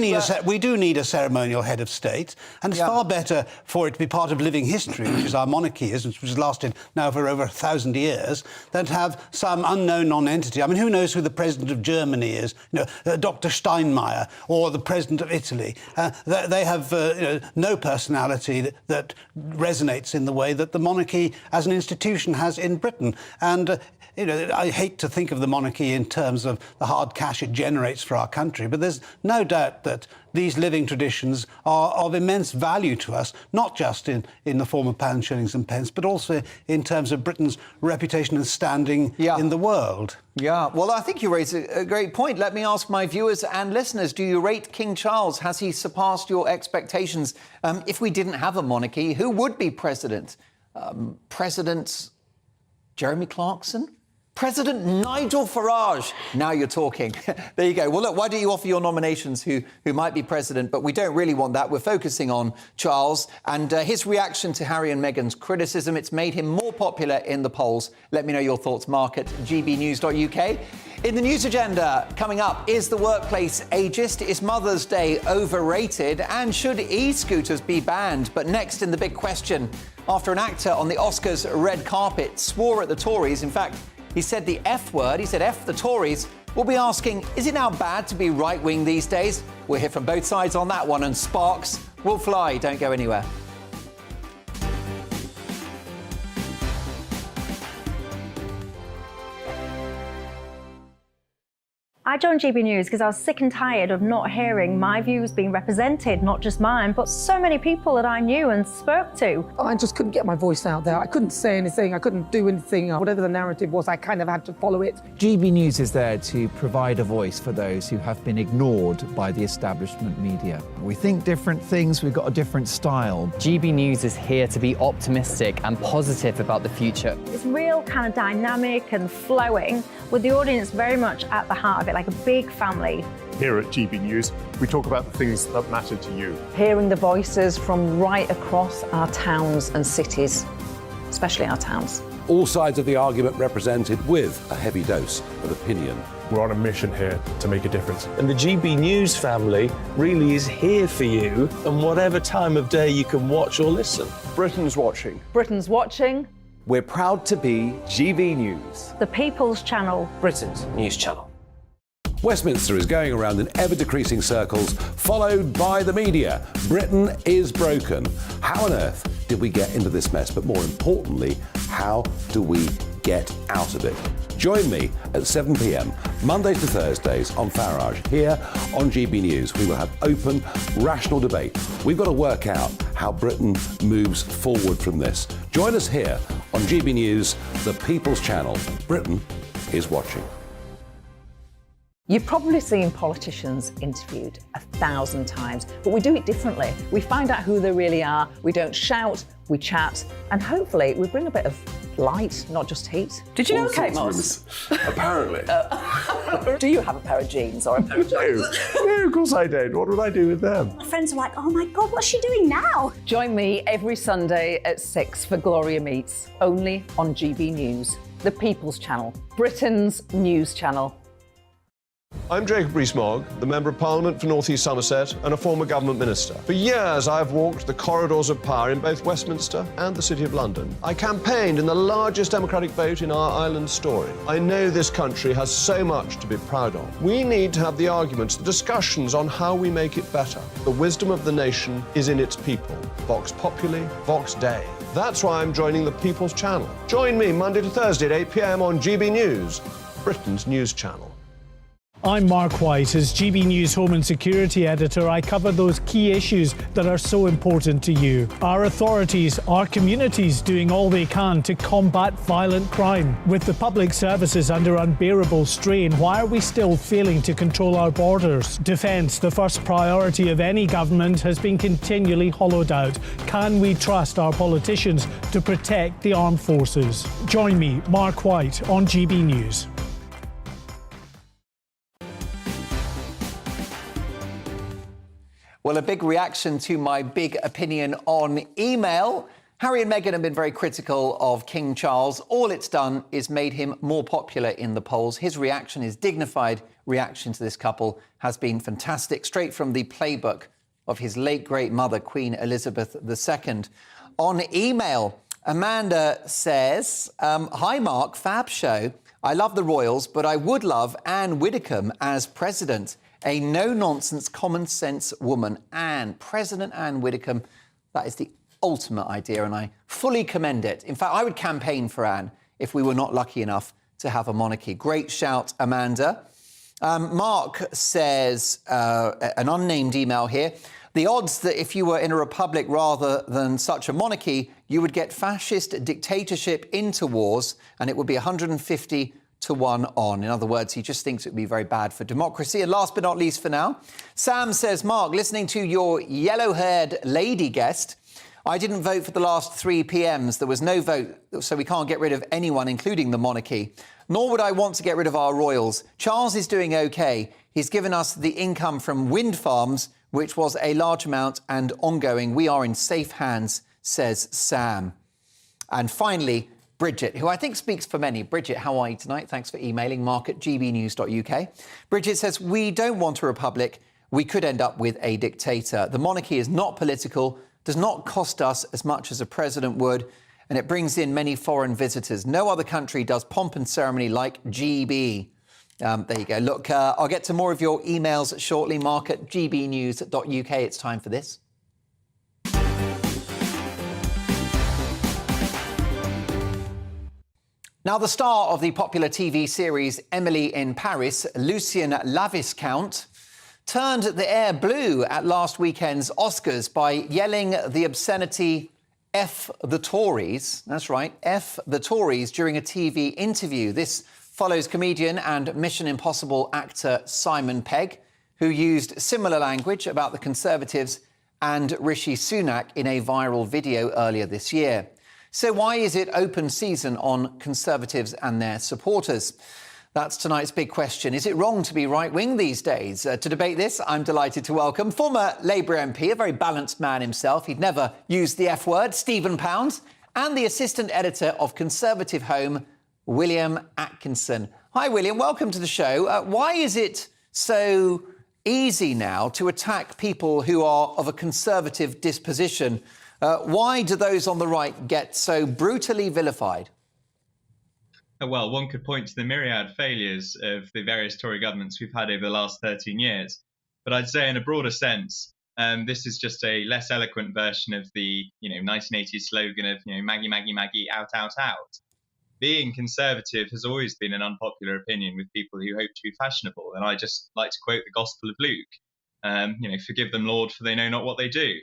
need a ceremonial head of state, and it's far better for it to be part of living history, which is our monarchy is, which has lasted now for over 1,000 years, than to have some unknown non-entity. I mean, who knows who the president of Germany is? Dr. Steinmeier, or the president of Italy. They have no personality that resonates in the way that the monarchy as an institution has in Britain. And, I hate to think of the monarchy in terms of the hard cash it generates for our country, but there's no doubt that these living traditions are of immense value to us, not just in the form of pounds, shillings and pence, but also in terms of Britain's reputation and standing in the world. Yeah, well, I think you raise a great point. Let me ask my viewers and listeners, do you rate King Charles? Has he surpassed your expectations? If we didn't have a monarchy, who would be president? President Jeremy Clarkson? President Nigel Farage? Now you're talking. There you go. Well, look, why don't you offer your nominations who might be president? But we don't really want that. We're focusing on Charles and his reaction to Harry and Meghan's criticism. It's made him more popular in the polls. Let me know your thoughts, Mark, at gbnews.uk. In the news agenda, coming up, is the workplace ageist? Is Mother's Day overrated? And should e-scooters be banned? But next in the big question, after an actor on the Oscars red carpet swore at the Tories, in fact, he said the F word, he said F the Tories, we'll be asking, is it now bad to be right-wing these days? We'll hear from both sides on that one, and sparks will fly. Don't go anywhere. I joined GB News because I was sick and tired of not hearing my views being represented, not just mine, but so many people that I knew and spoke to. I just couldn't get my voice out there. I couldn't say anything. I couldn't do anything. Whatever the narrative was, I kind of had to follow it. GB News is there to provide a voice for those who have been ignored by the establishment media. We think different things, we've got a different style. GB News is here to be optimistic and positive about the future. It's real kind of dynamic and flowing, with the audience very much at the heart of it, like a big family. Here at GB News, we talk about the things that matter to you. Hearing the voices from right across our towns and cities, especially our towns. All sides of the argument represented with a heavy dose of opinion. We're on a mission here to make a difference. And the GB News family really is here for you, and whatever time of day you can watch or listen. Britain's watching. Britain's watching. We're proud to be GB News, The People's Channel. Britain's news channel. Westminster is going around in ever-decreasing circles, followed by the media. Britain is broken. How on earth did we get into this mess? But more importantly, how do we get out of it? Join me at 7 p.m, Mondays to Thursdays on Farage. Here on GB News, we will have open, rational debate. We've got to work out how Britain moves forward from this. Join us here on GB News, the People's Channel. Britain is watching. You've probably seen politicians interviewed 1,000 times, but we do it differently. We find out who they really are, we don't shout, we chat, and hopefully we bring a bit of light, not just heat. Did you know Kate Moss? Apparently. Do you have a pair of jeans or a pair of jeans? No, of course I don't. What would I do with them? My friends are like, oh my God, what's she doing now? Join me every Sunday at 6 for Gloria Meets, only on GB News, the People's Channel, Britain's news channel. I'm Jacob Rees-Mogg, the Member of Parliament for North East Somerset and a former government minister. For years, I've walked the corridors of power in both Westminster and the City of London. I campaigned in the largest democratic vote in our island story. I know this country has so much to be proud of. We need to have the arguments, the discussions on how we make it better. The wisdom of the nation is in its people. Vox Populi, Vox Dei. That's why I'm joining the People's Channel. Join me Monday to Thursday at 8 p.m. on GB News, Britain's news channel. I'm Mark White. As GB News Home and Security Editor, I cover those key issues that are so important to you. Our authorities, our communities doing all they can to combat violent crime. With the public services under unbearable strain, why are we still failing to control our borders? Defence, the first priority of any government, has been continually hollowed out. Can we trust our politicians to protect the armed forces? Join me, Mark White, on GB News. Well, a big reaction to my big opinion on email. Harry and Meghan have been very critical of King Charles. All it's done is made him more popular in the polls. His reaction, his dignified reaction to this couple, has been fantastic, straight from the playbook of his late great mother, Queen Elizabeth II. On email, Amanda says, hi Mark, fab show. I love the royals, but I would love Anne Widdecombe as president. A no-nonsense, common-sense woman. President Anne Widdecombe, that is the ultimate idea, and I fully commend it. In fact, I would campaign for Anne if we were not lucky enough to have a monarchy. Great shout, Amanda. Mark says, an unnamed email here, the odds that if you were in a republic rather than such a monarchy, you would get fascist dictatorship into wars, and it would be 150 to 1 on. In other words, he just thinks it would be very bad for democracy. And last but not least for now, Sam says, Mark, listening to your yellow-haired lady guest, I didn't vote for the last 3 PMs. There was no vote, so we can't get rid of anyone, including the monarchy. Nor would I want to get rid of our royals. Charles is doing OK. He's given us the income from wind farms, which was a large amount and ongoing. We are in safe hands, says Sam. And finally, Bridget, who I think speaks for many. Bridget, how are you tonight? Thanks for emailing mark@gbnews.uk. Bridget says, we don't want a republic. We could end up with a dictator. The monarchy is not political, does not cost us as much as a president would, and it brings in many foreign visitors. No other country does pomp and ceremony like GB. There you go. Look, I'll get to more of your emails shortly. mark@gbnews.uk. It's time for this. Now, the star of the popular TV series Emily in Paris, Lucien Laviscount, turned the air blue at last weekend's Oscars by yelling the obscenity F the Tories. That's right, F the Tories during a TV interview. This follows comedian and Mission Impossible actor Simon Pegg, who used similar language about the Conservatives and Rishi Sunak in a viral video earlier this year. So why is it open season on Conservatives and their supporters? That's tonight's big question. Is it wrong to be right-wing these days? To debate this, I'm delighted to welcome former Labour MP, a very balanced man himself. He'd never used the F word, Stephen Pounds, and the assistant editor of Conservative Home, William Atkinson. Hi, William. Welcome to the show. Why is it so easy now to attack people who are of a conservative disposition? Why do those on the right get so brutally vilified? Well, one could point to the myriad failures of the various Tory governments we've had over the last 13 years. But I'd say in a broader sense, this is just a less eloquent version of the 1980s slogan of Maggie, Maggie, Maggie, out, out, out. being conservative has always been an unpopular opinion with people who hope to be fashionable. And I just like to quote the Gospel of Luke, forgive them, Lord, for they know not what they do.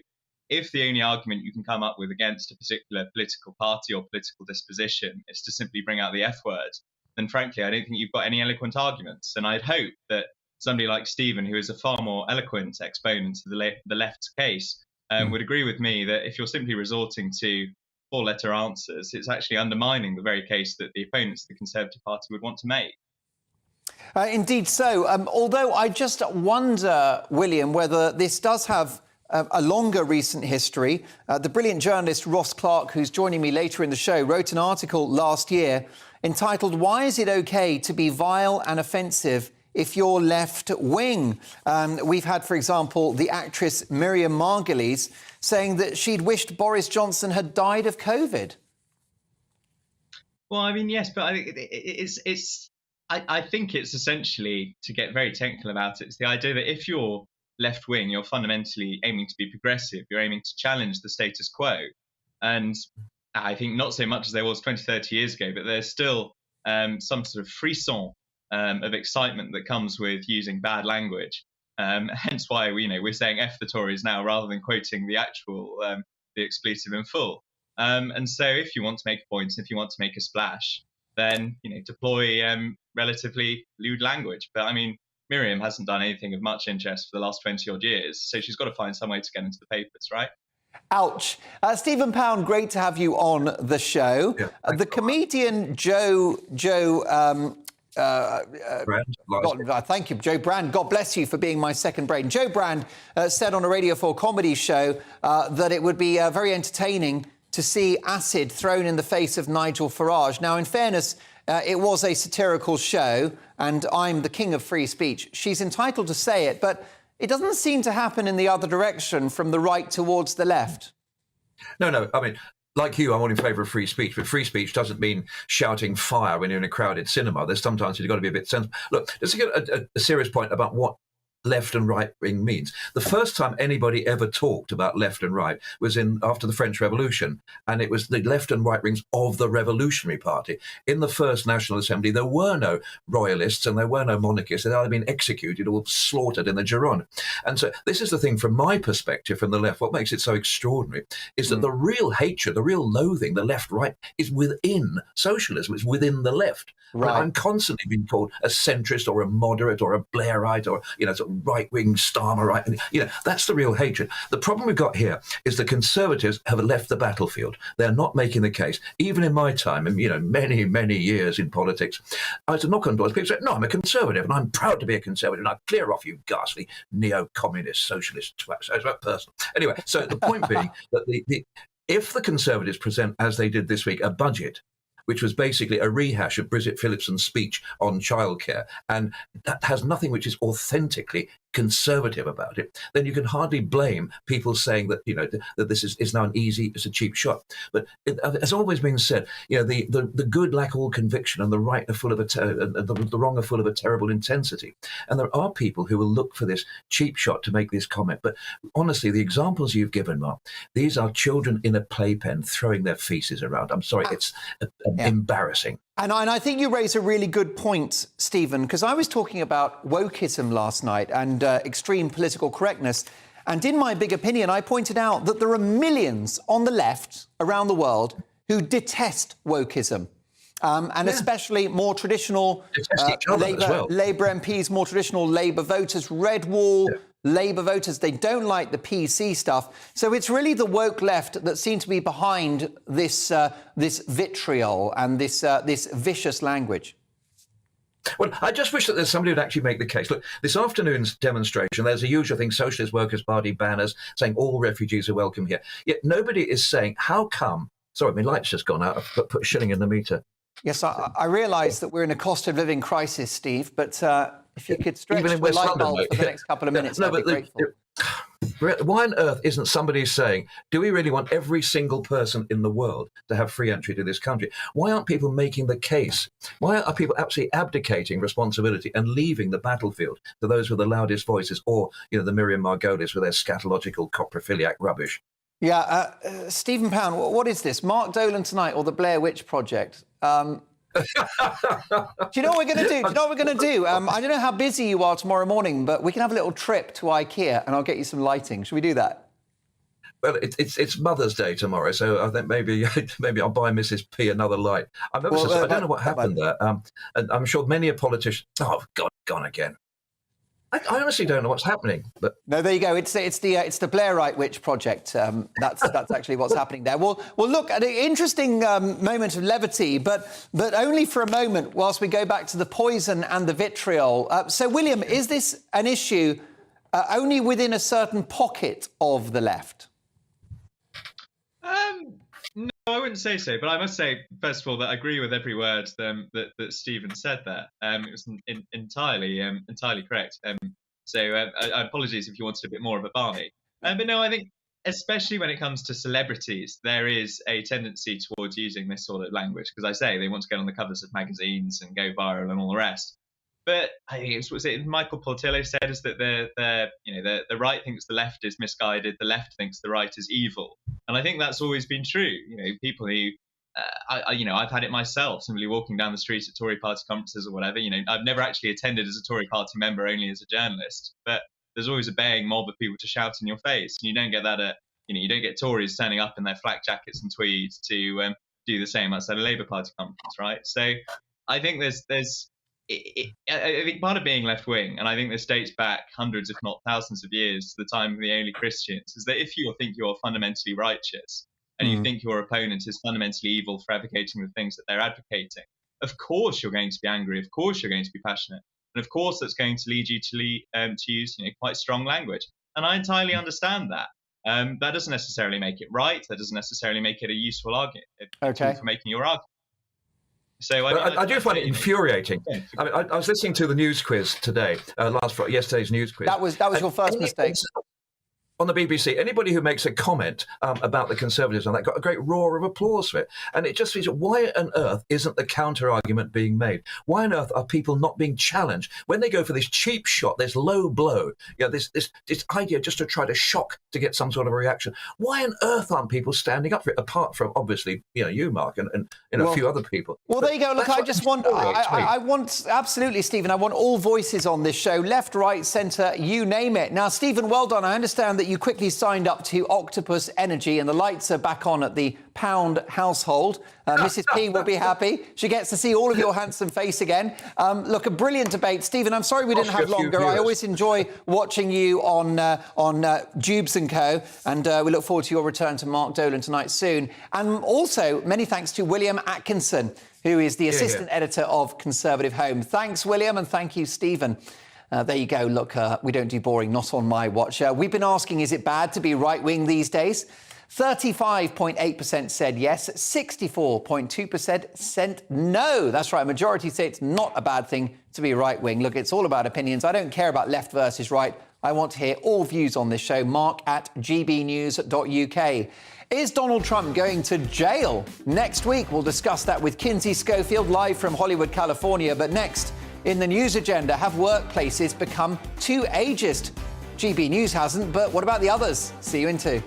If the only argument you can come up with against a particular political party or political disposition is to simply bring out the F word, then frankly, I don't think you've got any eloquent arguments. And I'd hope that somebody like Stephen, who is a far more eloquent exponent of the left's case, would agree with me that if you're simply resorting to four-letter answers, it's actually undermining the very case that the opponents of the Conservative Party would want to make. Indeed so. Although I just wonder, William, whether this does have a longer recent history. The brilliant journalist Ross Clark, who's joining me later in the show, wrote an article last year entitled "Why is it okay to be vile and offensive if you're left wing?" We've had, for example, the actress Miriam Margolyes saying that she'd wished Boris Johnson had died of COVID. Well, I mean, yes, but I think it's essentially, to get very technical about it, it's the idea that if you're left wing, you're fundamentally aiming to be progressive. You're aiming to challenge the status quo. And I think not so much as there was 20, 30 years ago, but there's still some sort of frisson of excitement that comes with using bad language. Hence why we're saying F the Tories now rather than quoting the actual the expletive in full. And so if you want to make a point, if you want to make a splash, then deploy relatively lewd language. But I mean, Miriam hasn't done anything of much interest for the last 20 odd years, so she's got to find some way to get into the papers, right? Ouch. Stephen Pound, great to have you on the show. Yeah, the comedian Joe thank you, Joe Brand. God bless you for being my second brain. Joe Brand said on a Radio 4 comedy show that it would be very entertaining to see acid thrown in the face of Nigel Farage. Now, in fairness, it was a satirical show, and I'm the king of free speech. She's entitled to say it, but it doesn't seem to happen in the other direction, from the right towards the left. No. I mean, like you, I'm all in favour of free speech, but free speech doesn't mean shouting fire when you're in a crowded cinema. There's sometimes you've got to be a bit sensible. Look, let's get a serious point about what left and right wing means. The first time anybody ever talked about left and right was after the French Revolution, and it was the left and right wings of the Revolutionary Party. In the first National Assembly, there were no royalists and there were no monarchists. They'd either been executed or slaughtered in the Gironde. And so this is the thing from my perspective, from the left, what makes it so extraordinary is that the real hatred, the real loathing, the left-right, is within socialism. It's within the left. Right. I'm constantly being called a centrist or a moderate or a Blairite or, sort of right-wing Starmerite. And, that's the real hatred. The problem we've got here is the Conservatives have left the battlefield. They're not making the case. Even in my time, and, many, many years in politics, I used to knock on doors. People say, no, I'm a Conservative and I'm proud to be a Conservative. And I clear off you ghastly neo-communist, socialist twats. It's about personal. Anyway, so the point being that if the Conservatives present, as they did this week, a budget which was basically a rehash of Bridget Phillipson's speech on childcare, and that has nothing which is authentically conservative about it, then you can hardly blame people saying that that this is now it's a cheap shot. But it has always been said, the good lack all conviction, and the right are full of the wrong are full of a terrible intensity. And there are people who will look for this cheap shot to make this comment. But honestly, the examples you've given, Mark, these are children in a playpen throwing their feces around. I'm sorry, it's embarrassing. And I think you raise a really good point, Stephen, because I was talking about wokeism last night and extreme political correctness. And in my big opinion, I pointed out that there are millions on the left around the world who detest wokeism. Especially more traditional Labour MPs, more traditional Labour voters, red wall Labour voters. They don't like the PC stuff. So it's really the woke left that seem to be behind this vitriol and this vicious language. Well, I just wish that there's somebody who'd actually make the case. Look, this afternoon's demonstration, there's a usual thing, Socialist Workers' Party banners saying all refugees are welcome here. Yet nobody is saying, how come... Sorry, my light's just gone out. I've put a shilling in the meter. Yes, I realise that we're in a cost of living crisis, Steve, but if you could stretch the light bulb for the next couple of minutes, I'd be grateful. Why on earth isn't somebody saying, do we really want every single person in the world to have free entry to this country? Why aren't people making the case? Why are people absolutely abdicating responsibility and leaving the battlefield to those with the loudest voices, or the Miriam Margolyes with their scatological coprophiliac rubbish? Yeah, Stephen Pound, what is this? Mark Dolan tonight or the Blair Witch Project? Do you know what we're going to do? I don't know how busy you are tomorrow morning, but we can have a little trip to IKEA and I'll get you some lighting. Should we do that? Well, it's Mother's Day tomorrow, so I think maybe I'll buy Mrs. P another light. I don't know what happened there. And I'm sure many a politician... Oh, God, gone again. I honestly don't know what's happening. But no, there you go. It's the Blairite Witch Project. That's actually what's happening there. Well, look, an interesting moment of levity, but only for a moment. Whilst we go back to the poison and the vitriol. So, William, is this an issue only within a certain pocket of the left? No, I wouldn't say so. But I must say, first of all, that I agree with every word that Stephen said there. It was entirely correct. So apologies if you wanted a bit more of a Barney. But no, I think especially when it comes to celebrities, there is a tendency towards using this sort of language because I say they want to get on the covers of magazines and go viral and all the rest. But I think it's what Michael Portillo said is that the right thinks the left is misguided, the left thinks the right is evil, and I think that's always been true. People who, I've had it myself, simply walking down the street at Tory party conferences or whatever. I've never actually attended as a Tory party member, only as a journalist, but there's always a baying mob of people to shout in your face, and you don't get that at, you don't get Tories turning up in their flak jackets and tweeds to do the same outside a Labour Party conference, right? So I think I think part of being left-wing, and I think this dates back hundreds, if not thousands of years, to the time of the early Christians, is that if you think you're fundamentally righteous and you think your opponent is fundamentally evil for advocating the things that they're advocating, of course you're going to be angry, of course you're going to be passionate, and of course that's going to lead you to use quite strong language. And I entirely understand that. That doesn't necessarily make it right. That doesn't necessarily make it a useful argument for making your argument. So I do find it infuriating. I mean, I was listening to the news quiz today, yesterday's news quiz. That was your first mistake. On the BBC, anybody who makes a comment about the Conservatives and that got a great roar of applause for it. And it just feels, why on earth isn't the counter-argument being made? Why on earth are people not being challenged when they go for this cheap shot, this low blow, this idea just to try to shock to get some sort of a reaction? Why on earth aren't people standing up for it, apart from, obviously, you, Mark, and a few other people? Well, there you go. Look, I just want, I want, absolutely, Stephen, I want all voices on this show, left, right, centre, you name it. Now, Stephen, well done. I understand that you quickly signed up to Octopus Energy and the lights are back on at the Pound household. Mrs. P will be happy. She gets to see all of your handsome face again. Look, a brilliant debate. Stephen, I'm sorry we didn't have longer. I always enjoy watching you on Jubes & Co. And we look forward to your return to Mark Dolan tonight soon. And also, many thanks to William Atkinson, who is the assistant editor of Conservative Home. Thanks, William, and thank you, Stephen. There you go. Look, we don't do boring, not on my watch. We've been asking, is it bad to be right-wing these days? 35.8% said yes, 64.2% said no. That's right, majority say it's not a bad thing to be right-wing. Look, it's all about opinions. I don't care about left versus right. I want to hear all views on this show. mark@gbnews.uk. Is Donald Trump going to jail next week? We'll discuss that with Kinsey Schofield, live from Hollywood, California. But next, in the news agenda, have workplaces become too ageist? GB News hasn't, but what about the others? See you in 2.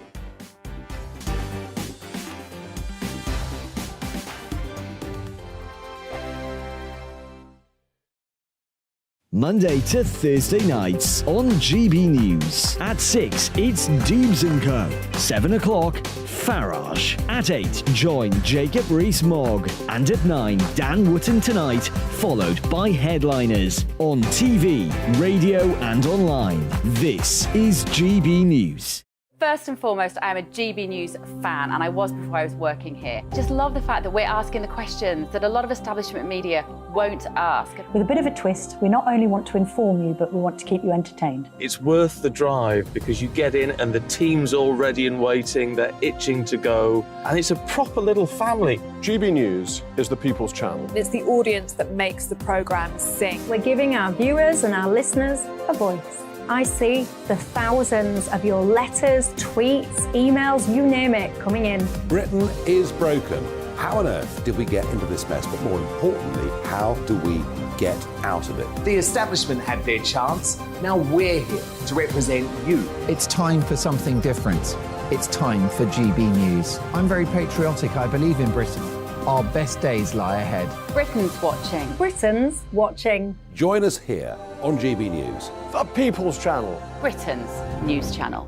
Monday to Thursday nights on GB News. At 6, it's Dubes & Co. 7 o'clock, Farage. At 8, join Jacob Rees-Mogg. And at 9, Dan Wootton Tonight, followed by Headliners. On TV, radio and online. This is GB News. First and foremost, I am a GB News fan, and I was before I was working here. Just love the fact that we're asking the questions that a lot of establishment media won't ask. With a bit of a twist, we not only want to inform you, but we want to keep you entertained. It's worth the drive because you get in and the team's all ready and waiting, they're itching to go, and it's a proper little family. GB News is the people's channel. It's the audience that makes the programme sing. We're giving our viewers and our listeners a voice. I see the thousands of your letters, tweets, emails, you name it, coming in. Britain is broken. How on earth did we get into this mess? But more importantly, how do we get out of it? The establishment had their chance. Now we're here to represent you. It's time for something different. It's time for GB News. I'm very patriotic. I believe in Britain. Our best days lie ahead. Britain's watching. Britain's watching. Join us here on GB News. The People's Channel. Britain's news channel.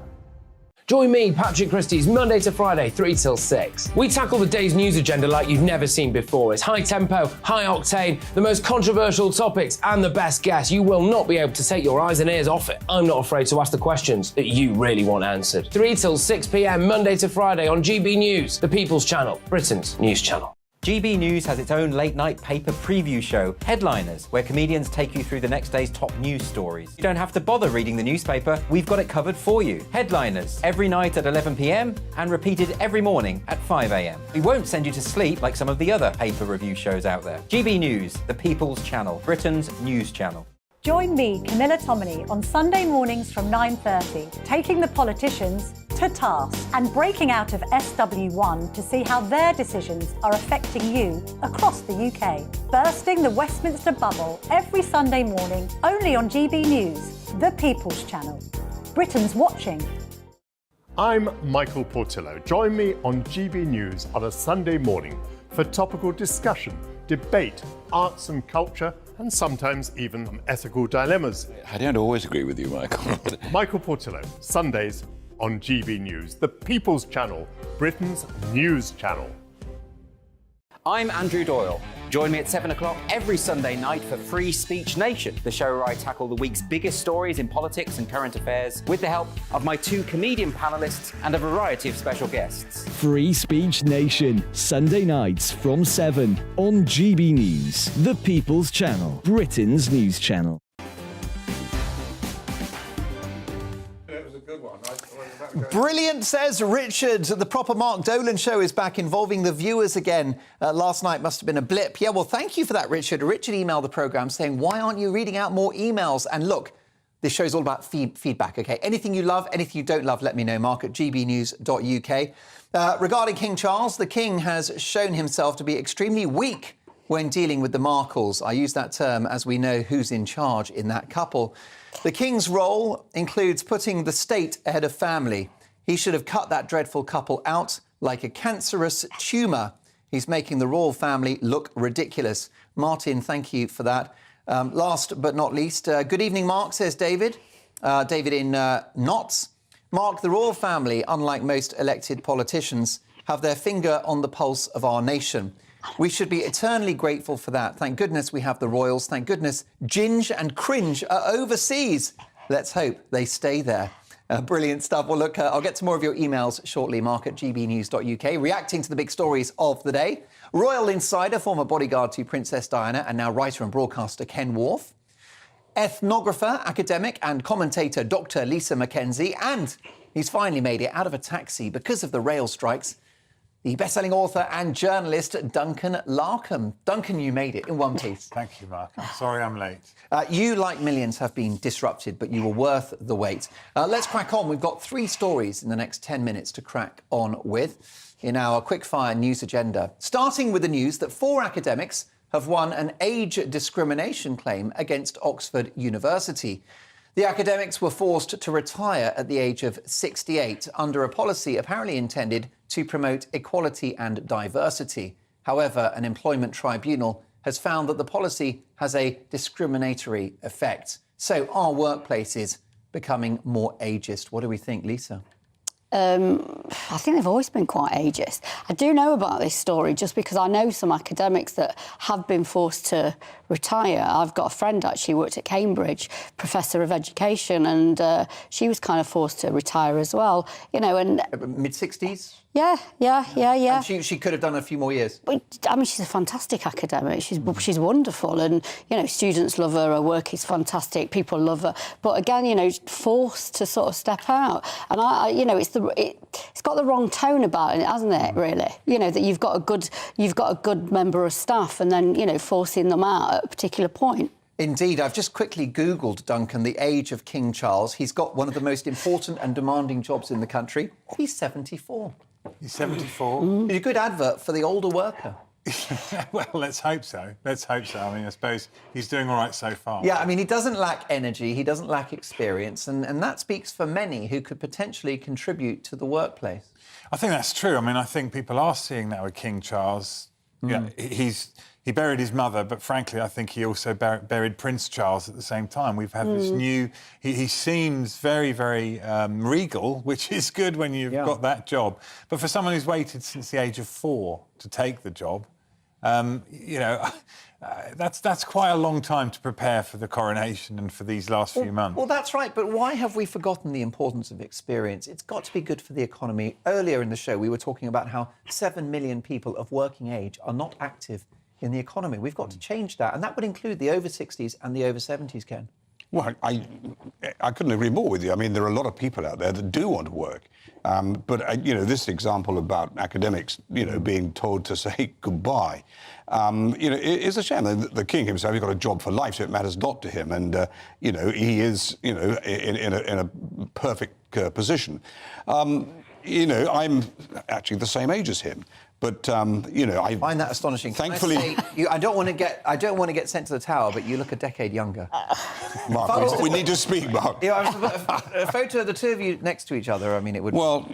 Join me, Patrick Christie's, Monday to Friday, 3 till 6. We tackle the day's news agenda like you've never seen before. It's high tempo, high octane, the most controversial topics, and the best guests. You will not be able to take your eyes and ears off it. I'm not afraid to ask the questions that you really want answered. 3 till 6 p.m, Monday to Friday on GB News, the People's Channel, Britain's news channel. GB News has its own late-night paper preview show, Headliners, where comedians take you through the next day's top news stories. You don't have to bother reading the newspaper, we've got it covered for you. Headliners, every night at 11 p.m, and repeated every morning at 5 a.m. We won't send you to sleep like some of the other paper review shows out there. GB News, the People's Channel, Britain's news channel. Join me, Camilla Tominey, on Sunday mornings from 9:30, taking the politicians to task and breaking out of SW1 to see how their decisions are affecting you across the UK. Bursting the Westminster bubble every Sunday morning, only on GB News, the People's Channel. Britain's watching. I'm Michael Portillo. Join me on GB News on a Sunday morning for topical discussion, debate, arts and culture, and sometimes even some ethical dilemmas. I don't always agree with you, Michael. Michael Portillo, Sundays on GB News, the People's Channel, Britain's news channel. I'm Andrew Doyle. Join me at 7 o'clock every Sunday night for Free Speech Nation, the show where I tackle the week's biggest stories in politics and current affairs with the help of my 2 comedian panellists and a variety of special guests. Free Speech Nation, Sunday nights from 7 on GB News, the People's Channel, Britain's news channel. Brilliant, says Richard. The proper Mark Dolan show is back, involving the viewers again. Last night must have been a blip. Yeah, well, thank you for that, Richard. Richard emailed the programme saying, why aren't you reading out more emails? And look, this show's all about feedback, OK? Anything you love, anything you don't love, let me know. Mark at gbnews.uk. Regarding King Charles, the King has shown himself to be extremely weak when dealing with the Markles. I use that term as we know who's in charge in that couple. The King's role includes putting the state ahead of family. He should have cut that dreadful couple out like a cancerous tumour. He's making the royal family look ridiculous. Martin, thank you for that. Last but not least, good evening, Mark, says David. David in Notts. Mark, the royal family, unlike most elected politicians, have their finger on the pulse of our nation. We should be eternally grateful for that. Thank goodness we have the royals. Thank goodness Ginge and Cringe are overseas. Let's hope they stay there. Brilliant stuff. Well, look, I'll get to more of your emails shortly. Mark at gbnews.uk. Reacting to the big stories of the day. Royal insider, former bodyguard to Princess Diana, and now writer and broadcaster Ken Worth. Ethnographer, academic and commentator Dr. Lisa Mackenzie. And he's finally made it out of a taxi because of the rail strikes. The best-selling author and journalist Duncan Larkham. Duncan, you made it in one piece. Thank you, Mark. I'm sorry I'm late. You, like millions, have been disrupted, but you were worth the wait. Let's crack on. We've got 3 stories in the next 10 minutes to crack on with in our quickfire news agenda. Starting with the news that 4 academics have won an age discrimination claim against Oxford University. The academics were forced to retire at the age of 68 under a policy apparently intended to promote equality and diversity. However, an employment tribunal has found that the policy has a discriminatory effect. So are workplaces becoming more ageist? What do we think, Lisa? I think they've always been quite ageist. I do know about this story just because I know some academics that have been forced to retire. I've got a friend actually who worked at Cambridge, professor of education, and she was kind of forced to retire as well. You know, and mid-60s. Yeah. And she could have done a few more years. I mean, she's a fantastic academic. She's wonderful, and you know, students love her. Her work is fantastic. People love her. But again, you know, forced to sort of step out, and you know, it's got the wrong tone about it, hasn't it? Really, you know, that you've got a good member of staff, and then you know, forcing them out at a particular point. Indeed. I've just quickly Googled, Duncan, the age of King Charles. He's got one of the most important and demanding jobs in the country. He's 74. He's 74. He's a good advert for the older worker. Well, let's hope so. Let's hope so. I mean, I suppose he's doing all right so far. Yeah, I mean, he doesn't lack energy, he doesn't lack experience, and that speaks for many who could potentially contribute to the workplace. I think that's true. I mean, I think people are seeing that with King Charles. Yeah, he buried his mother, but frankly, I think he also buried Prince Charles at the same time. We've had this new... He seems very, very regal, which is good when you've got that job. But for someone who's waited since the age of 4 to take the job, you know, that's quite a long time to prepare for the coronation and for these last few months. Well, that's right, but why have we forgotten the importance of experience? It's got to be good for the economy. Earlier in the show, we were talking about how 7 million people of working age are not active in the economy. We've got to change that, and that would include the over 60s and the over 70s, Ken. Well, I couldn't agree more with you. I mean, there are a lot of people out there that do want to work. But, you know, this example about academics, you know, being told to say goodbye, you know, it is a shame. The King himself, he's got a job for life, so it matters not to him. And, you know, he is, you know, in a perfect position. You know, I'm actually the same age as him. But you know, I find that astonishing. Thankfully, I don't want to get sent to the Tower, but you look a decade younger. Mark, we need to speak, Mark. Yeah, a photo of the two of you next to each other. I mean, it would. Well,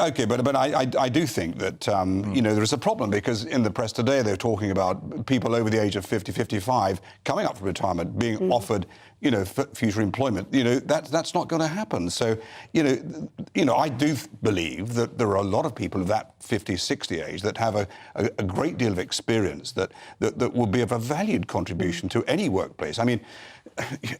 okay, but I do think that you know, there is a problem, because in the press today they're talking about people over the age of 50, 55 coming up for retirement being offered, you know, future employment. You know, that's not going to happen. So, you know, I do believe that there are a lot of people of that 50, 60 age that have a great deal of experience that will be of a valued contribution to any workplace. I mean,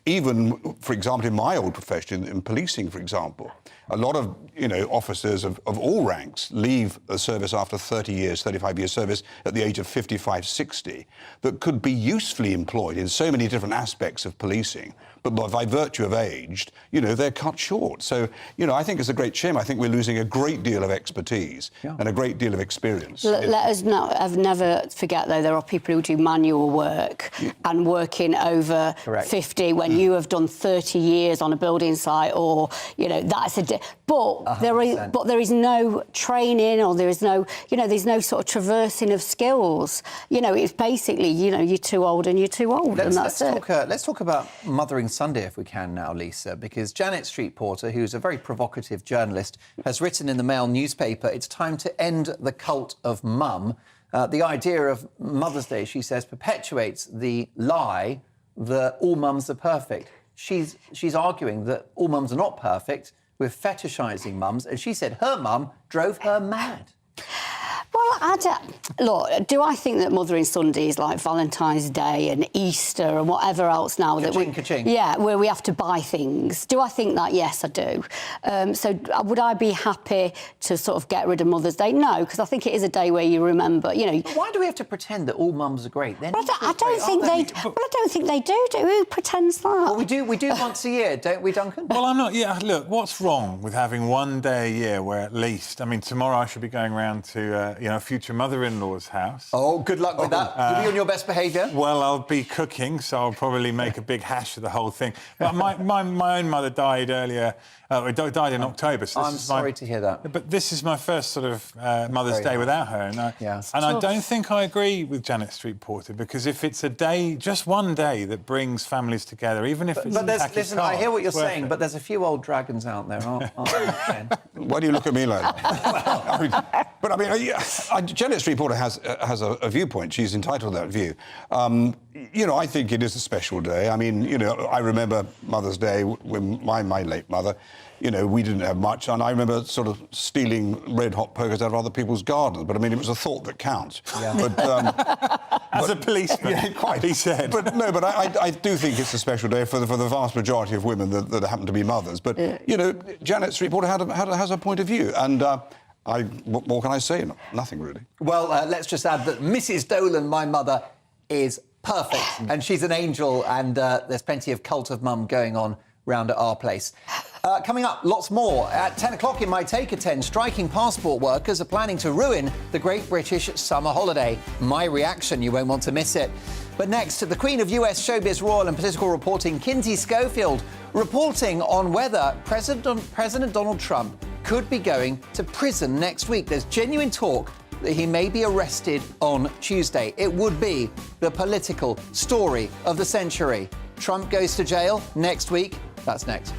even, for example, in my old profession, in policing, for example, a lot of, you know, officers of all ranks leave the service after 30 years, 35 years service at the age of 55, 60, that could be usefully employed in so many different aspects of policing. But by virtue of age, you know, they're cut short. So, you know, I think it's a great shame. I think we're losing a great deal of expertise and a great deal of experience. Let us never forget, though, there are people who do manual work and working over 50 when you have done 30 years on a building site, or, you know, that's but there is no training, or there is no, you know, there's no sort of traversing of skills. You know, it's basically, you know, you're too old and you're too old, and that's it. Let's talk about Mothering Sunday, if we can now, Lisa, because Janet Street Porter, who's a very provocative journalist, has written in the Mail newspaper, it's time to end the cult of mum. The idea of Mother's Day, she says, perpetuates the lie that all mums are perfect. She's arguing that all mums are not perfect. We're fetishising mums, and she said her mum drove her mad. Well, look, do I think that Mothering Sunday is like Valentine's Day and Easter and whatever else now? Ka-ching. Where we have to buy things. Do I think that? Yes, I do. So would I be happy to sort of get rid of Mother's Day? No, because I think it is a day where you remember, you know... But why do we have to pretend that all mums are great? I don't think they do. Who pretends that? Well, we do once a year, don't we, Duncan? Well, I'm not... Yeah, look, what's wrong with having one day a year where at least... I mean, tomorrow I should be going round to, you know, future mother-in-law's house. Oh, good luck with that. You'll be on your best behaviour. Well, I'll be cooking, so I'll probably make a big hash of the whole thing. But my own mother died earlier. Died in October. So I'm sorry to hear that. But this is my first sort of Mother's Day without her. And I don't think I agree with Janet Street Porter, because if it's a day, just one day, that brings families together, even if it's... But listen, I hear what you're saying, but there's a few old dragons out there, aren't there? Why do you look at me like that? But I mean, Janet Street Porter has a viewpoint. She's entitled to that view. You know, I think it is a special day. I mean, you know, I remember Mother's Day when my late mother, you know, we didn't have much, and I remember sort of stealing red-hot pokers out of other people's gardens. But I mean, it was a thought that counts. Yeah. But, as a policeman, yeah, quite. He said. But no, but I do think it's a special day for the vast majority of women that happen to be mothers. But you know, Janet Street Porter has a point of view, and what more can I say? Nothing really. Well, let's just add that Mrs. Dolan, my mother, is perfect, and she's an angel, and there's plenty of cult of mum going on round at our place. Coming up, lots more. At 10 o'clock in My Take at 10, striking passport workers are planning to ruin the Great British summer holiday. My reaction, you won't want to miss it. But next, the Queen of US showbiz, royal and political reporting, Kinsey Schofield, reporting on whether President Donald Trump could be going to prison next week. There's genuine talk that he may be arrested on Tuesday. It would be the political story of the century. Trump goes to jail next week. That's next.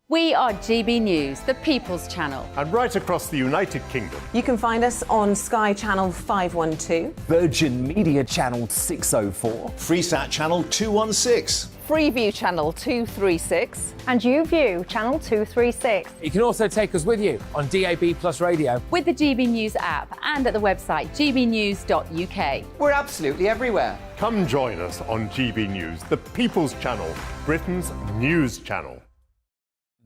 We are GB News, the People's Channel. And right across the United Kingdom. You can find us on Sky Channel 512, Virgin Media Channel 604, Freesat Channel 216. Freeview Channel 236. And YouView Channel 236. You can also take us with you on DAB Plus Radio. With the GB News app and at the website gbnews.uk. We're absolutely everywhere. Come join us on GB News, the People's Channel, Britain's news channel.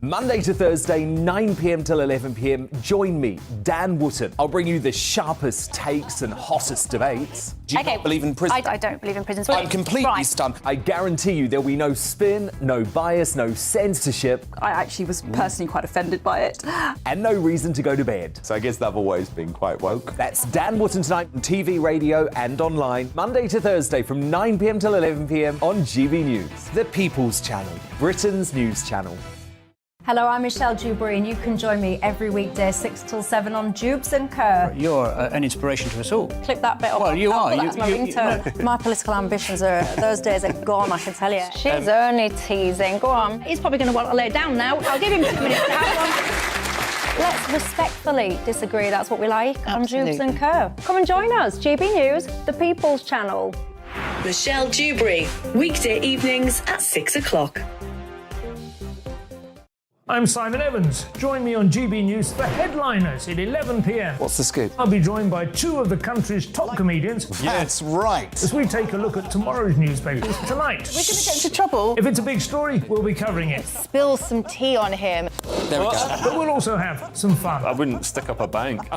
Monday to Thursday, 9 p.m. till 11 p.m. Join me, Dan Wootton. I'll bring you the sharpest takes and hottest debates. Do you not believe in prison? I don't believe in prisons. I'm completely stunned. I guarantee you there'll be no spin, no bias, no censorship. I actually was personally quite offended by it. And no reason to go to bed. So I guess they've always been quite woke. That's Dan Wootton tonight on TV, radio and online. Monday to Thursday from 9 p.m. till 11 p.m. on GB News. The People's Channel, Britain's news channel. Hello, I'm Michelle Dewberry, and you can join me every weekday 6 till 7 on Jubes and Co. You're an inspiration to us all. Clip that bit up. Well, you are. That's my ringtone. My political ambitions are, those days are gone, I can tell you. She's only teasing. Go on. He's probably going to want to lay down now. I'll give him 2 minutes to have one. Let's respectfully disagree. That's what we like on Jubes and Co. Come and join us. GB News, the People's Channel. Michelle Dewberry, weekday evenings at 6 o'clock. I'm Simon Evans. Join me on GB News for Headliners at 11 p.m. What's the scoop? I'll be joined by 2 of the country's top comedians. That's right. As we take a look at tomorrow's newspapers tonight. We're going to get into trouble. If it's a big story, we'll be covering it. Spill some tea on him. There we go. But we'll also have some fun. I wouldn't stick up a bank.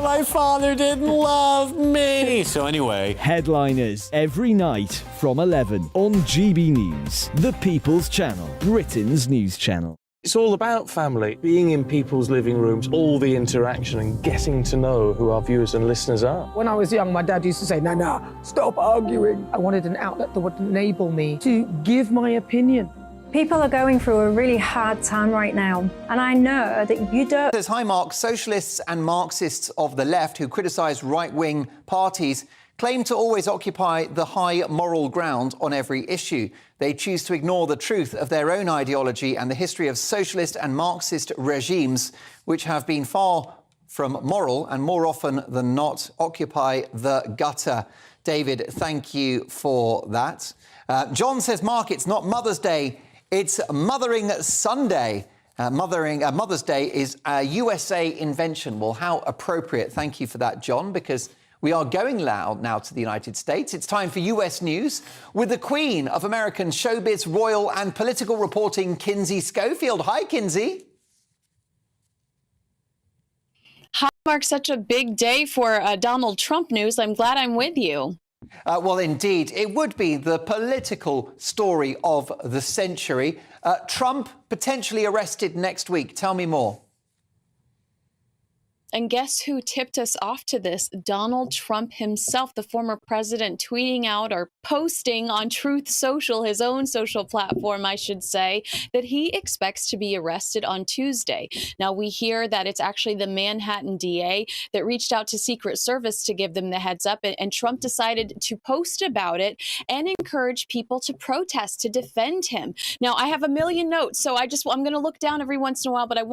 My father didn't love me. So anyway. Headliners every night from 11 on GB News, the People's Channel, Britain's news channel. It's all about family, being in people's living rooms, all the interaction and getting to know who our viewers and listeners are. When I was young, my dad used to say, "Nana, stop arguing." I wanted an outlet that would enable me to give my opinion. People are going through a really hard time right now, and I know that you don't. Says, hi, Mark. Socialists and Marxists of the left who criticise right-wing parties claim to always occupy the high moral ground on every issue. They choose to ignore the truth of their own ideology and the history of socialist and Marxist regimes, which have been far from moral and more often than not occupy the gutter. David, thank you for that. John says, Mark, it's not Mother's Day, it's Mothering Sunday. Mother's Day is a USA invention. Well, how appropriate. Thank you for that, John, because we are going loud now to the United States. It's time for US News with the Queen of American showbiz, royal and political reporting, Kinsey Schofield. Hi, Kinsey. Hi, Mark. Such a big day for Donald Trump news. I'm glad I'm with you. Well, indeed, it would be the political story of the century. Trump potentially arrested next week. Tell me more. And guess who tipped us off to this? Donald Trump himself, the former president, tweeting out or posting on Truth Social, his own social platform, I should say, that he expects to be arrested on Tuesday. Now, we hear that it's actually the Manhattan DA that reached out to Secret Service to give them the heads up, and Trump decided to post about it and encourage people to protest, to defend him. Now, I have a million notes, so I'm going to look down every once in a while, but I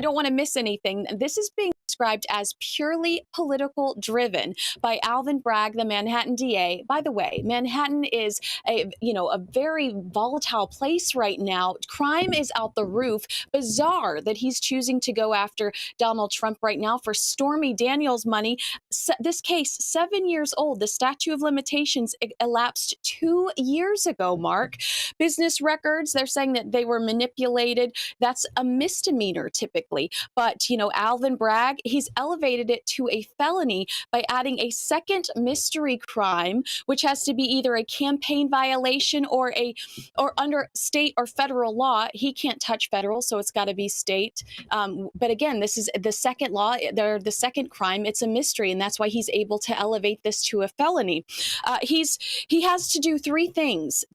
don't want to miss anything. This is being described as purely political driven by Alvin Bragg, the Manhattan DA. By the way, Manhattan is a very volatile place right now. Crime is out the roof. Bizarre that he's choosing to go after Donald Trump right now for Stormy Daniels' money. This case, 7 years old. The statute of limitations elapsed 2 years ago, Mark. Business records, they're saying that they were manipulated. That's a misdemeanor typically. But, Alvin brag, he's elevated it to a felony by adding a second mystery crime, which has to be either a campaign violation or under state or federal law. He can't touch federal, so it's got to be state. But again, this is the second law, the second crime. It's a mystery, and that's why he's able to elevate this to a felony. He has to do three things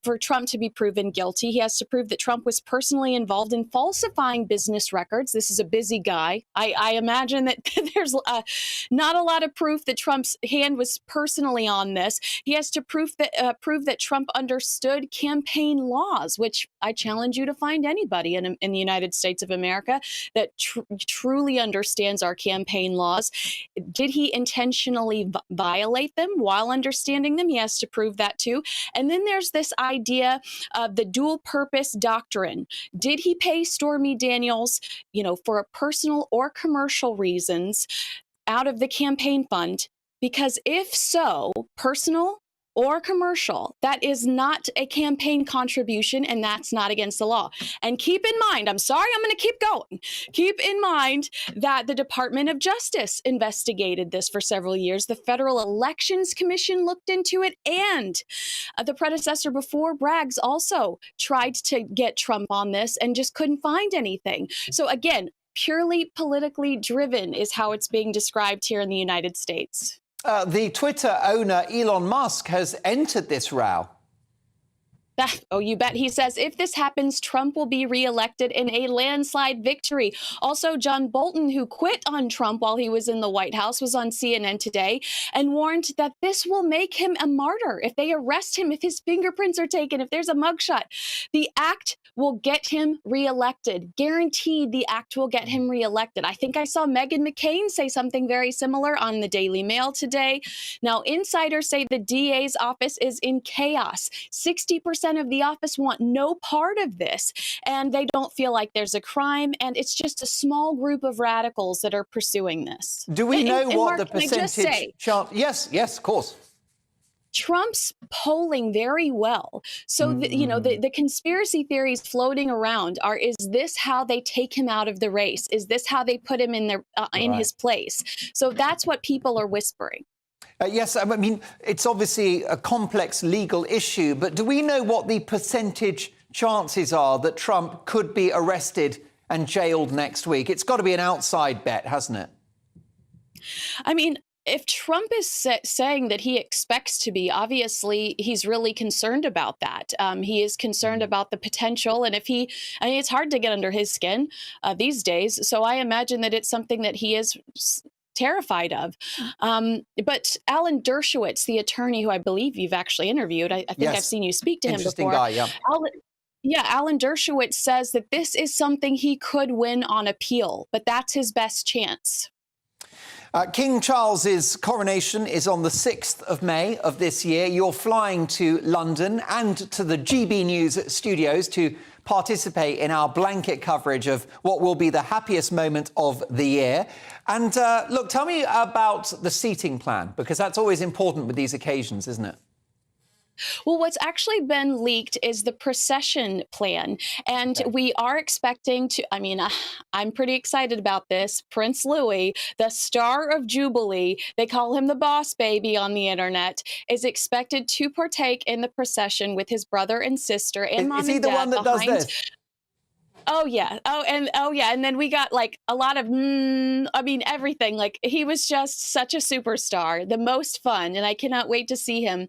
for Trump to be proven guilty. He has to prove that Trump was personally involved in falsifying business records. This is a busy guy. I imagine that there's not a lot of proof that Trump's hand was personally on this. He has to prove that Trump understood campaign laws, which I challenge you to find anybody in the United States of America that truly understands our campaign laws. Did he intentionally violate them while understanding them? He has to prove that too. And then there's this idea of the dual purpose doctrine. Did he pay Stormy Daniels, for a personal or commercial reasons out of the campaign fund? Because if so, personal or commercial, that is not a campaign contribution, and that's not against the law. And keep in mind, I'm sorry, I'm going to keep going. Keep in mind that the Department of Justice investigated this for several years. The Federal Elections Commission looked into it, and the predecessor before, Braggs, also tried to get Trump on this and just couldn't find anything. So again, purely politically driven is how it's being described here in the United States. The Twitter owner, Elon Musk, has entered this row. Oh, you bet. He says if this happens, Trump will be reelected in a landslide victory. Also, John Bolton, who quit on Trump while he was in the White House, was on CNN today and warned that this will make him a martyr. If they arrest him, if his fingerprints are taken, if there's a mugshot, the act will get him reelected. Guaranteed the act will get him reelected. I think I saw Meghan McCain say something very similar on the Daily Mail today. Now, insiders say the DA's office is in chaos. 60% of the office want no part of this, and they don't feel like there's a crime, and it's just a small group of radicals that are pursuing this. Do we know what Mark, the percentage chance? Yes, of course. Trump's polling very well. So, the conspiracy theories floating around are, is this how they take him out of the race? Is this how they put him in his place? So that's what people are whispering. Yes, I mean, it's obviously a complex legal issue, but do we know what the percentage chances are that Trump could be arrested and jailed next week? It's got to be an outside bet, hasn't it? I mean, if Trump is saying that he expects to be, obviously he's really concerned about that. He is concerned about the potential, and it's hard to get under his skin these days. So I imagine that it's something that he is terrified of. But Alan Dershowitz, the attorney who I believe you've actually interviewed, I think I've seen you speak to him before. Interesting guy, yeah. Alan Dershowitz says that this is something he could win on appeal, but that's his best chance. King Charles's coronation is on the 6th of May of this year. You're flying to London and to the GB News studios to participate in our blanket coverage of what will be the happiest moment of the year. And look, tell me about the seating plan, because that's always important with these occasions, isn't it? Well, what's actually been leaked is the procession plan. And we are expecting to, I'm pretty excited about this. Prince Louis, the star of Jubilee, they call him the boss baby on the internet, is expected to partake in the procession with his brother and sister and mom and dad. Is he the one that does this? Oh, yeah. And then we got like a lot of, everything. Like, he was just such a superstar, the most fun, and I cannot wait to see him.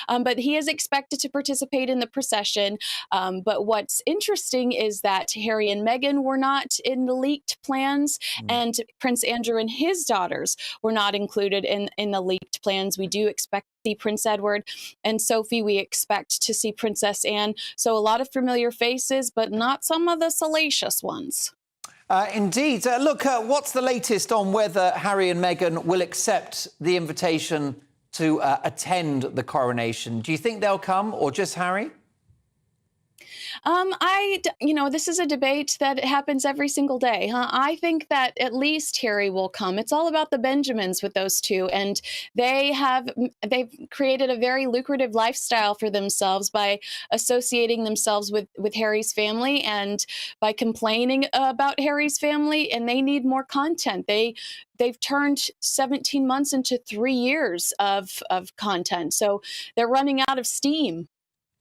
But he is expected to participate in the procession. But what's interesting is that Harry and Meghan were not in the leaked plans, and Prince Andrew and his daughters were not included in the leaked plans. We do expect see Prince Edward and Sophie. We expect to see Princess Anne. So a lot of familiar faces, but not some of the salacious ones. Indeed. Look, what's the latest on whether Harry and Meghan will accept the invitation to attend the coronation? Do you think they'll come, or just Harry? This is a debate that happens every single day. I think that at least Harry will come. It's all about the Benjamins with those two, and they've created a very lucrative lifestyle for themselves by associating themselves with Harry's family and by complaining about Harry's family, and they need more content. They've turned 17 months into 3 years of content, so they're running out of steam.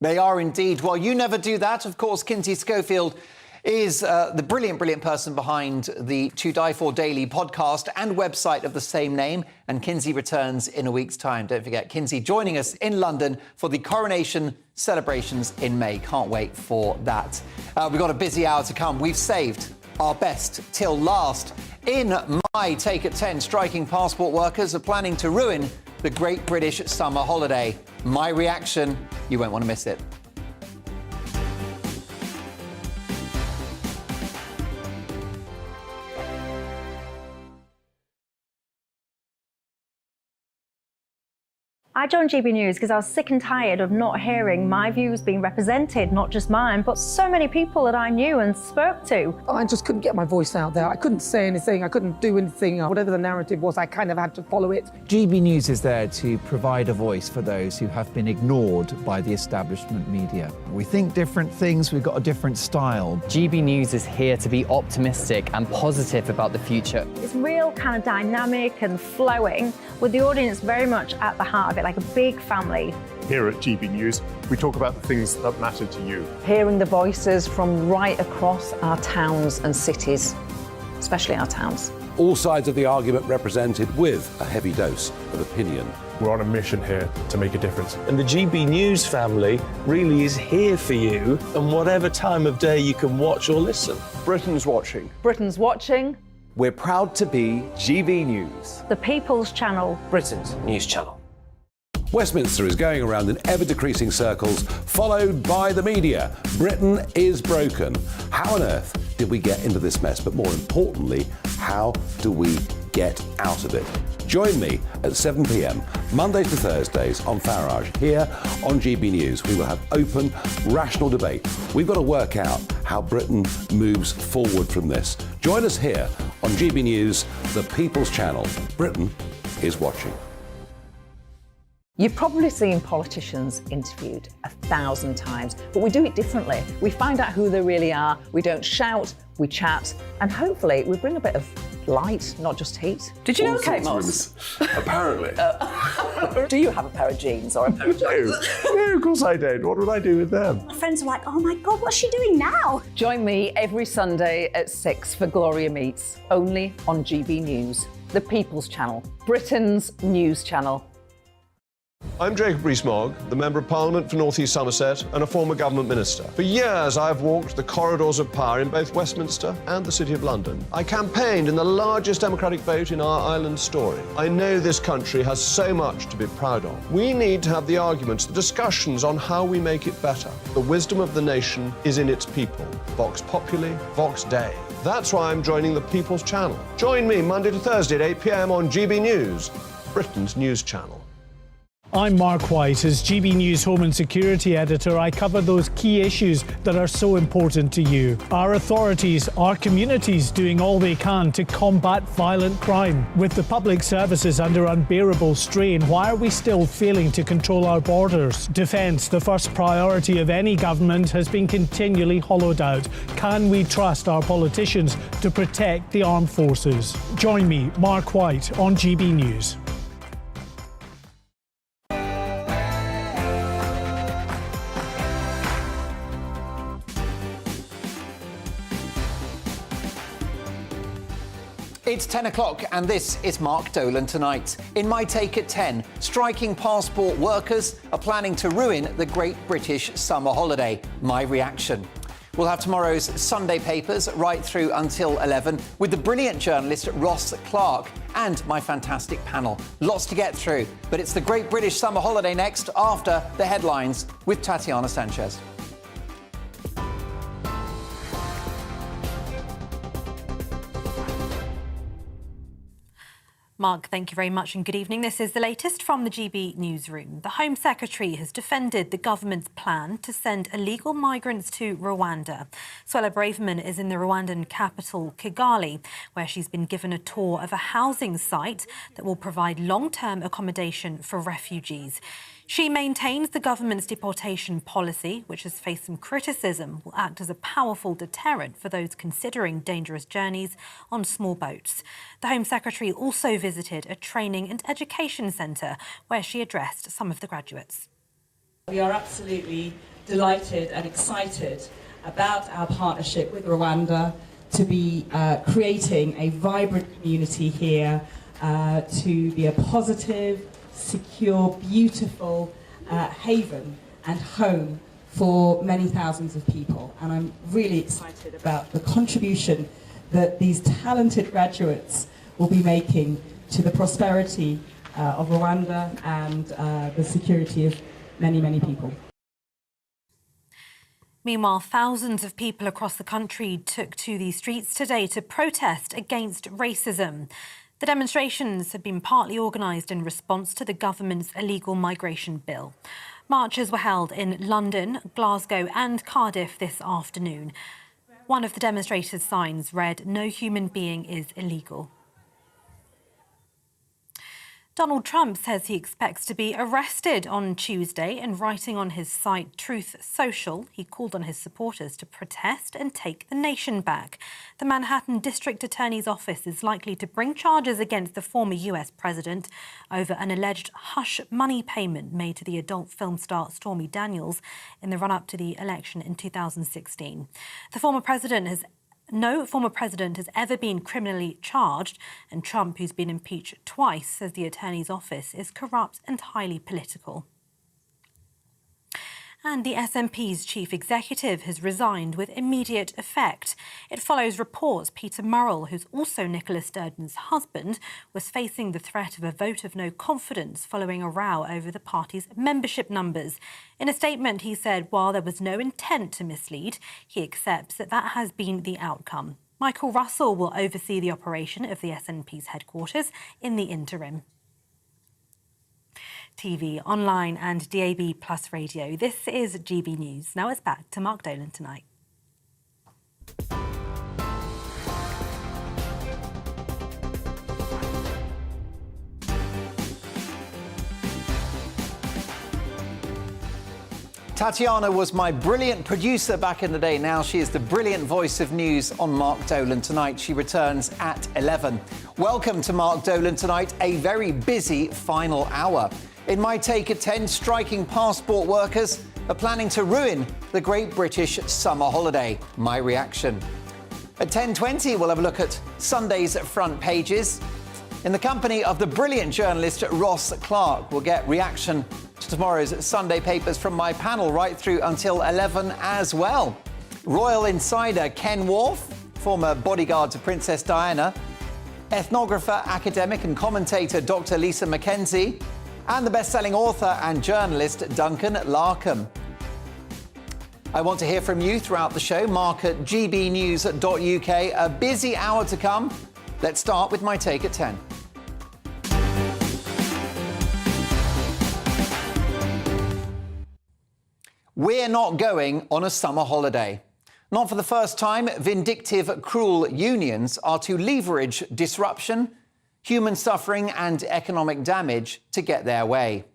They are indeed. Well, you never do that. Of course, Kinsey Schofield is the brilliant person behind the To Die For Daily podcast and website of the same name. And Kinsey returns in a week's time. Don't forget, Kinsey joining us in London for the coronation celebrations in May. Can't wait for that. We've got a busy hour to come. We've saved our best till last. In my Take at 10, striking passport workers are planning to ruin the Great British Summer Holiday. My reaction, you won't want to miss it. I joined GB News because I was sick and tired of not hearing my views being represented, not just mine, but so many people that I knew and spoke to. I just couldn't get my voice out there. I couldn't say anything. I couldn't do anything. Whatever the narrative was, I kind of had to follow it. GB News is there to provide a voice for those who have been ignored by the establishment media. We think different things, we've got a different style. GB News is here to be optimistic and positive about the future. It's real kind of dynamic and flowing, with the audience very much at the heart of it, like a big family. Here at GB News, we talk about the things that matter to you. Hearing the voices from right across our towns and cities, especially our towns. All sides of the argument represented with a heavy dose of opinion. We're on a mission here to make a difference. And the GB News family really is here for you, and whatever time of day you can watch or listen. Britain's watching. Britain's watching. We're proud to be GB News. The People's Channel. Britain's news channel. Westminster is going around in ever-decreasing circles, followed by the media. Britain is broken. How on earth did we get into this mess? But more importantly, how do we get out of it? Join me at 7 p.m, Mondays to Thursdays on Farage, here on GB News. We will have open, rational debate. We've got to work out how Britain moves forward from this. Join us here on GB News, the People's Channel. Britain is watching. You've probably seen politicians interviewed 1,000 times, but we do it differently. We find out who they really are, we don't shout, we chat, and hopefully we bring a bit of light, not just heat. Did you know Kate Moss? Apparently. Do you have a pair of jeans or a pair of jeans? No, of course I don't. What would I do with them? My friends are like, oh my God, what's she doing now? Join me every Sunday at 6 for Gloria Meets, only on GB News, the People's Channel, Britain's news channel. I'm Jacob Rees-Mogg, the Member of Parliament for North East Somerset and a former government minister. For years, I've walked the corridors of power in both Westminster and the City of London. I campaigned in the largest democratic vote in our island story. I know this country has so much to be proud of. We need to have the arguments, the discussions on how we make it better. The wisdom of the nation is in its people. Vox Populi, Vox Dei. That's why I'm joining the People's Channel. Join me Monday to Thursday at 8 p.m. on GB News, Britain's news channel. I'm Mark White. As GB News Home and Security Editor, I cover those key issues that are so important to you. Our authorities, our communities doing all they can to combat violent crime. With the public services under unbearable strain, why are we still failing to control our borders? Defence, the first priority of any government, has been continually hollowed out. Can we trust our politicians to protect the armed forces? Join me, Mark White, on GB News. It's 10 o'clock and this is Mark Dolan Tonight. In my Take at 10, striking passport workers are planning to ruin the Great British Summer Holiday. My reaction. We'll have tomorrow's Sunday papers right through until 11 with the brilliant journalist Ross Clark and my fantastic panel. Lots to get through, but it's the Great British Summer Holiday next after the headlines with Tatiana Sanchez. Mark, thank you very much and good evening. This is the latest from the GB Newsroom. The Home Secretary has defended the government's plan to send illegal migrants to Rwanda. Suella Braverman is in the Rwandan capital, Kigali, where she's been given a tour of a housing site that will provide long-term accommodation for refugees. She maintains the government's deportation policy, which has faced some criticism, will act as a powerful deterrent for those considering dangerous journeys on small boats. The Home Secretary also visited a training and education centre where she addressed some of the graduates. We are absolutely delighted and excited about our partnership with Rwanda to be creating a vibrant community here, to be a positive, secure, beautiful haven and home for many thousands of people. And I'm really excited about the contribution that these talented graduates will be making to the prosperity of Rwanda and the security of many, many people. Meanwhile, thousands of people across the country took to the streets today to protest against racism. The demonstrations have been partly organised in response to the government's illegal migration bill. Marches were held in London, Glasgow and Cardiff this afternoon. One of the demonstrators' signs read, "No human being is illegal." Donald Trump says he expects to be arrested on Tuesday. In writing on his site Truth Social, he called on his supporters to protest and take the nation back. The Manhattan District Attorney's Office is likely to bring charges against the former US president over an alleged hush money payment made to the adult film star Stormy Daniels in the run-up to the election in 2016. No former president has ever been criminally charged, and Trump, who's been impeached twice, says the attorney's office is corrupt and highly political. And the SNP's chief executive has resigned with immediate effect. It follows reports Peter Murrell, who's also Nicola Sturgeon's husband, was facing the threat of a vote of no confidence following a row over the party's membership numbers. In a statement, he said while there was no intent to mislead, he accepts that that has been the outcome. Michael Russell will oversee the operation of the SNP's headquarters in the interim. TV, online and DAB Plus radio. This is GB News. Now it's back to Mark Dolan tonight. Tatiana was my brilliant producer back in the day. Now she is the brilliant voice of news on Mark Dolan Tonight. She returns at 11. Welcome to Mark Dolan Tonight, a very busy final hour. In my take at 10, striking passport workers are planning to ruin the Great British summer holiday. My reaction. At 10:20, we'll have a look at Sunday's front pages. In the company of the brilliant journalist Ross Clark, we'll get reaction to tomorrow's Sunday papers from my panel right through until 11 as well. Royal insider Ken Worth, former bodyguard to Princess Diana, ethnographer, academic and commentator Dr. Lisa Mackenzie, and the best-selling author and journalist Duncan Larkham. I want to hear from you throughout the show. Mark at gbnews.uk. A busy hour to come. Let's start with my take at 10. We're not going on a summer holiday. Not for the first time, vindictive, cruel unions are to leverage disruption, human suffering and economic damage to get their way.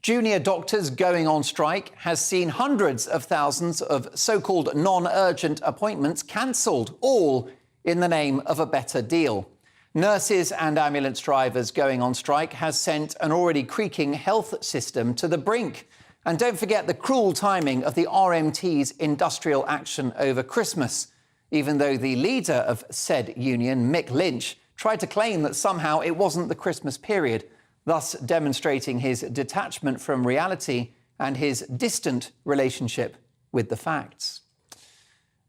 Junior doctors going on strike has seen hundreds of thousands of so-called non-urgent appointments cancelled, all in the name of a better deal. Nurses and ambulance drivers going on strike has sent an already creaking health system to the brink. And don't forget the cruel timing of the RMT's industrial action over Christmas, even though the leader of said union, Mick Lynch, tried to claim that somehow it wasn't the Christmas period, thus demonstrating his detachment from reality and his distant relationship with the facts.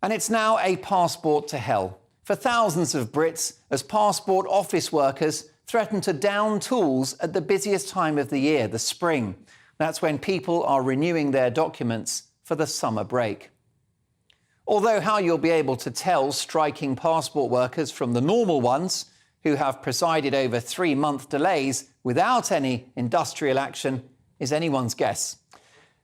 And it's now a passport to hell for thousands of Brits as passport office workers threaten to down tools at the busiest time of the year, the spring. That's when people are renewing their documents for the summer break. Although how you'll be able to tell striking passport workers from the normal ones who have presided over 3-month delays without any industrial action is anyone's guess.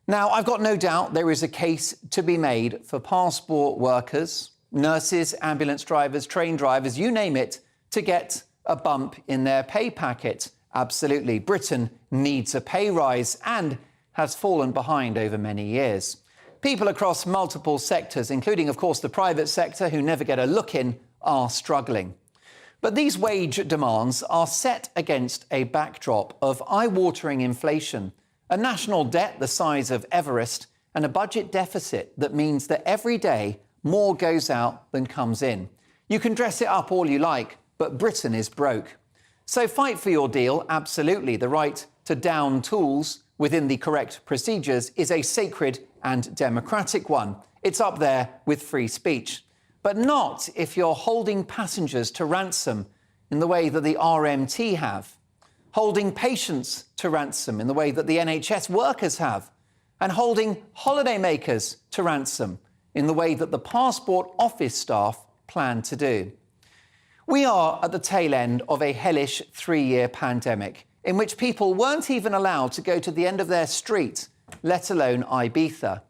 Now, I've got no doubt there is a case to be made for passport workers, nurses, ambulance drivers, train drivers, you name it, to get a bump in their pay packet. Absolutely. Britain needs a pay rise and has fallen behind over many years. People across multiple sectors, including, of course, the private sector, who never get a look in, are struggling. But these wage demands are set against a backdrop of eye-watering inflation, a national debt the size of Everest, and a budget deficit that means that every day more goes out than comes in. You can dress it up all you like, but Britain is broke. So fight for your deal, absolutely. The right to down tools within the correct procedures is a sacred and democratic one. It's up there with free speech. But not if you're holding passengers to ransom in the way that the RMT have, holding patients to ransom in the way that the NHS workers have, and holding holidaymakers to ransom in the way that the Passport Office staff plan to do. We are at the tail end of a hellish 3-year pandemic in which people weren't even allowed to go to the end of their street, let alone Ibiza.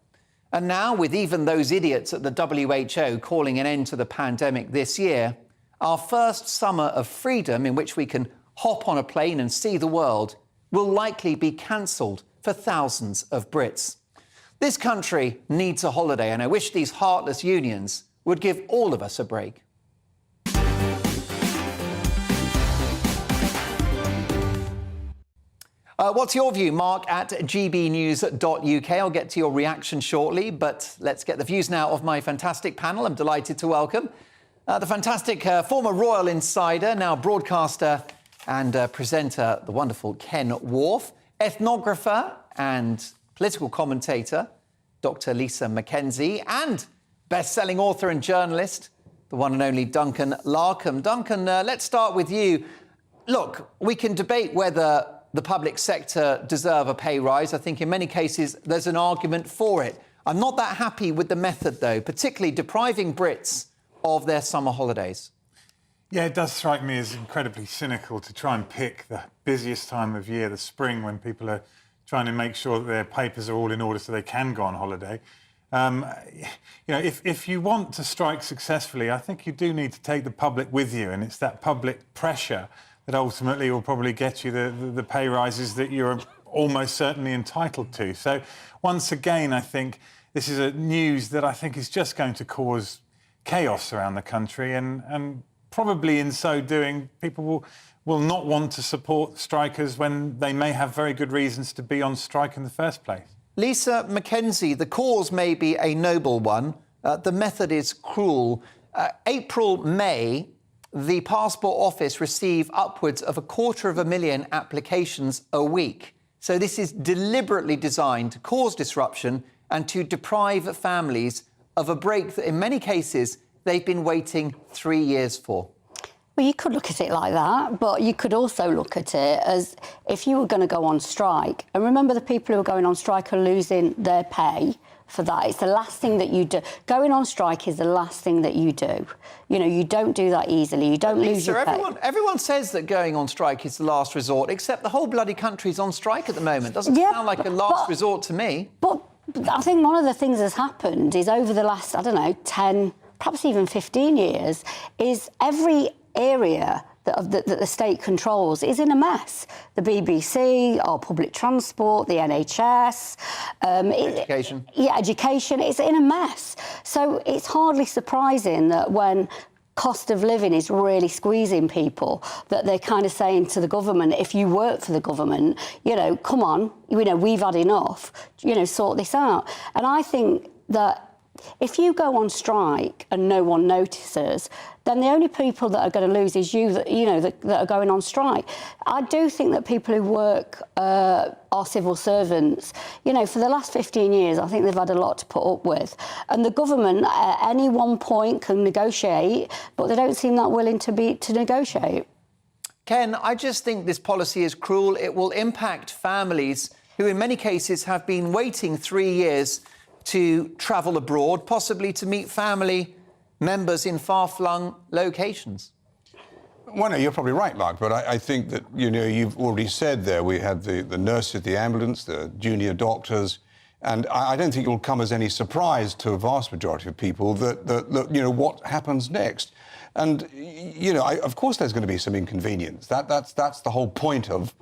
And now, with even those idiots at the WHO calling an end to the pandemic this year, our first summer of freedom in which we can hop on a plane and see the world will likely be cancelled for thousands of Brits. This country needs a holiday, and I wish these heartless unions would give all of us a break. What's your view? Mark at gbnews.uk. I'll get to your reaction shortly, but let's get the views now of my fantastic panel. I'm delighted to welcome the fantastic former royal insider, now broadcaster and presenter, the wonderful Ken Wharf, ethnographer and political commentator, Dr. Lisa Mackenzie, and best-selling author and journalist, the one and only Duncan Larkham. Duncan, let's start with you. Look, we can debate whether the public sector deserve a pay rise. I think in many cases there's an argument for it. I'm not that happy with the method, though, particularly depriving Brits of their summer holidays. Yeah, it does strike me as incredibly cynical to try and pick the busiest time of year, the spring, when people are trying to make sure that their papers are all in order so they can go on holiday. If you want to strike successfully, I think you do need to take the public with you, and it's that public pressure that ultimately will probably get you the pay rises that you're almost certainly entitled to. So once again, I think this is a news that I think is just going to cause chaos around the country, and probably in so doing, people will not want to support strikers when they may have very good reasons to be on strike in the first place. Lisa Mackenzie, the cause may be a noble one. The method is cruel. April, May, the Passport Office receive upwards of 250,000 applications a week. So this is deliberately designed to cause disruption and to deprive families of a break that in many cases they've been waiting 3 years for. Well, you could look at it like that, but you could also look at it as if you were going to go on strike. And remember, the people who are going on strike are losing their pay for that. It's the last thing that you do. Going on strike is the last thing that you do. You know, you don't do that easily. You don't lose your pay. Everyone says that going on strike is the last resort, except the whole bloody country's on strike at the moment. Doesn't sound like a last resort to me. But I think one of the things that's happened is over the last, 10, perhaps even 15 years, is every area that the state controls is in a mess. The BBC, our public transport, the NHS. Education. Education. It's in a mess. So it's hardly surprising that when cost of living is really squeezing people, that they're kind of saying to the government, if you work for the government, come on, we've had enough, sort this out. And I think that if you go on strike and no one notices, then the only people that are going to lose is you, that are going on strike. I do think that people who work are civil servants. For the last 15 years, I think they've had a lot to put up with. And the government at any one point can negotiate, but they don't seem that willing to negotiate. Ken, I just think this policy is cruel. It will impact families who in many cases have been waiting 3 years to travel abroad, possibly to meet family members in far-flung locations. Well, no, you're probably right, Mark, but I think that, you've already said there, we had the nurses, the ambulance, the junior doctors, and I don't think it will come as any surprise to a vast majority of people that what happens next. And, of course there's going to be some inconvenience. That's the whole point of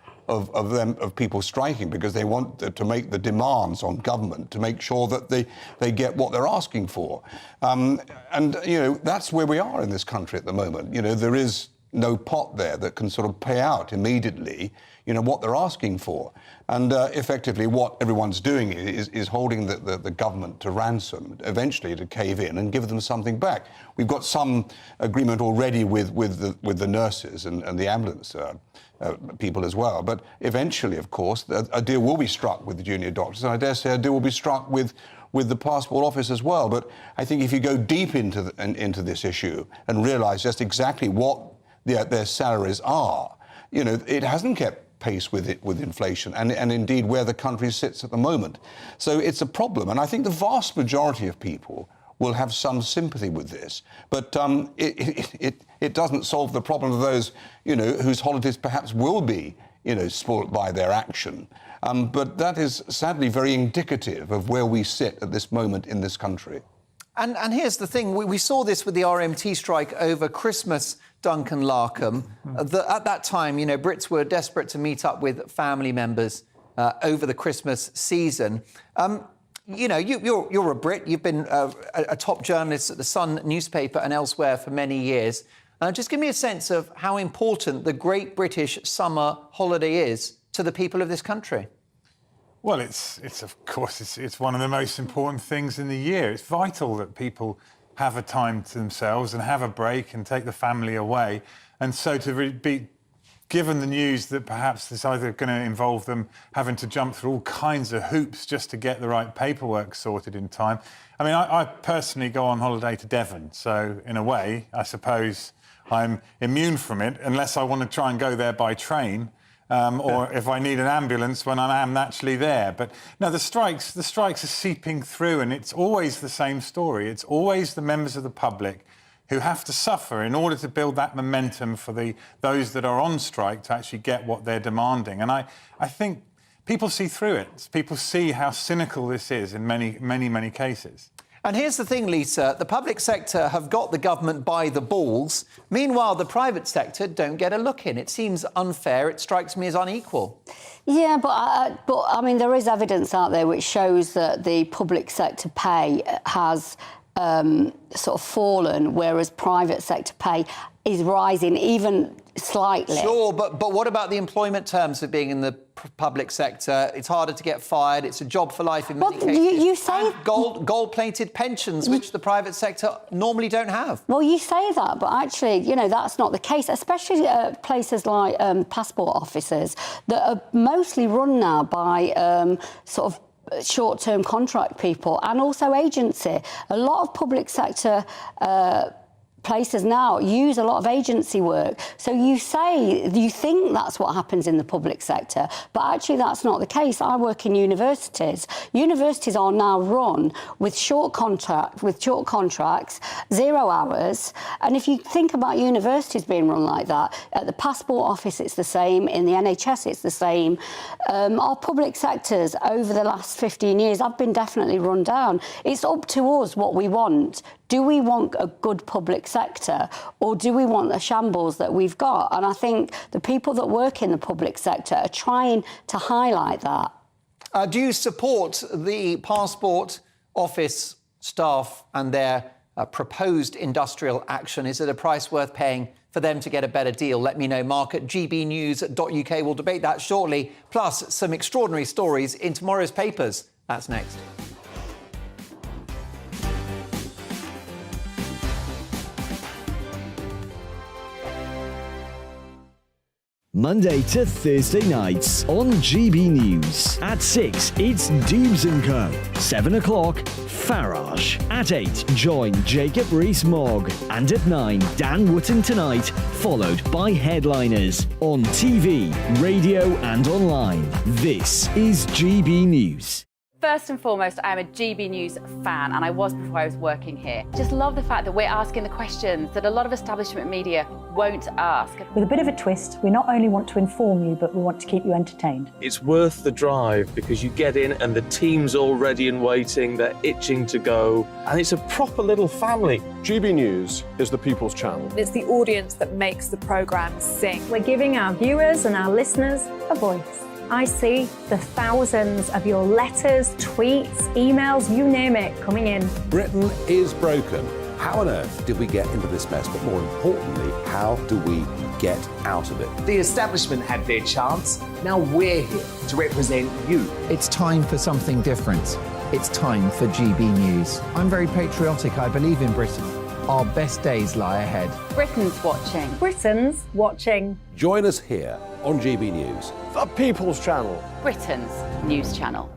people striking, because they want to make the demands on government to make sure that they get what they're asking for. That's where we are in this country at the moment. There is no pot there that can sort of pay out immediately, what they're asking for. And effectively what everyone's doing is holding the government to ransom, eventually to cave in and give them something back. We've got some agreement already with the nurses and the ambulance people as well. But eventually, of course, a deal will be struck with the junior doctors, and I dare say a deal will be struck with the passport office as well. But I think if you go deep into this issue and realise just exactly what their salaries are, it hasn't kept pace with inflation and indeed where the country sits at the moment. So it's a problem, and I think the vast majority of people will have some sympathy with this, but it doesn't solve the problem of those whose holidays perhaps will be spoilt by their action. But that is sadly very indicative of where we sit at this moment in this country. And here's the thing, we saw this with the RMT strike over Christmas, Duncan Larkham. At that time, Brits were desperate to meet up with family members over the Christmas season. You're a Brit, you've been a top journalist at the Sun newspaper and elsewhere for many years. Just give me a sense of how important the Great British Summer Holiday is to the people of this country. Well, it's of course, it's one of the most important things in the year. It's vital that people have a time to themselves and have a break and take the family away. And so to be given the news that perhaps it's either going to involve them having to jump through all kinds of hoops just to get the right paperwork sorted in time. I mean, I personally go on holiday to Devon, so in a way, I suppose I'm immune from it, unless I want to try and go there by train. Or if I need an ambulance when I am actually there. But no, the strikes are seeping through, and it's always the same story. It's always the members of the public who have to suffer in order to build that momentum for those that are on strike to actually get what they're demanding. And I think people see through it. People see how cynical this is in many cases. And here's the thing, Lisa, the public sector have got the government by the balls. Meanwhile, the private sector don't get a look in. It seems unfair. It strikes me as unequal. Yeah, but I mean, there is evidence out there which shows that the public sector pay has sort of fallen, whereas private sector pay is rising even slightly. Sure, but what about the employment terms of being in the public sector? It's harder to get fired. It's a job for life in many cases. You say gold-plated pensions, which the private sector normally don't have. Well, you say that, but actually, that's not the case, especially at places like passport offices that are mostly run now by sort of short-term contract people and also agency. A lot of public sector places now use a lot of agency work. So you think that's what happens in the public sector, but actually that's not the case. I work in universities. Universities are now run with short contracts, 0 hours. And if you think about universities being run like that, at the passport office it's the same, in the NHS it's the same. Our public sectors over the last 15 years have been definitely run down. It's up to us what we want. Do we want a good public sector, or do we want the shambles that we've got? And I think the people that work in the public sector are trying to highlight that. Do you support the passport office staff and their proposed industrial action? Is it a price worth paying for them to get a better deal? Let me know. Mark at gbnews.uk. We'll debate that shortly, plus some extraordinary stories in tomorrow's papers. That's next. Monday to Thursday nights on GB News. At 6, it's Dubes & Co. 7 o'clock, Farage. At 8, join Jacob Rees-Mogg. And at 9, Dan Wootton Tonight, followed by Headliners. On TV, radio and online. This is GB News. First and foremost, I am a GB News fan, and I was before I was working here. Just love the fact that we're asking the questions that a lot of establishment media won't ask. With a bit of a twist, we not only want to inform you, but we want to keep you entertained. It's worth the drive because you get in and the team's all ready and waiting, they're itching to go, and it's a proper little family. GB News is the people's channel. It's the audience that makes the programme sing. We're giving our viewers and our listeners a voice. I see the thousands of your letters, tweets, emails, you name it, coming in. Britain is broken. How on earth did we get into this mess? But more importantly, how do we get out of it? The establishment had their chance. Now we're here to represent you. It's time for something different. It's time for GB News. I'm very patriotic. I believe in Britain. Our best days lie ahead. Britain's watching. Britain's watching. Join us here on GB News. The People's Channel. Britain's news channel.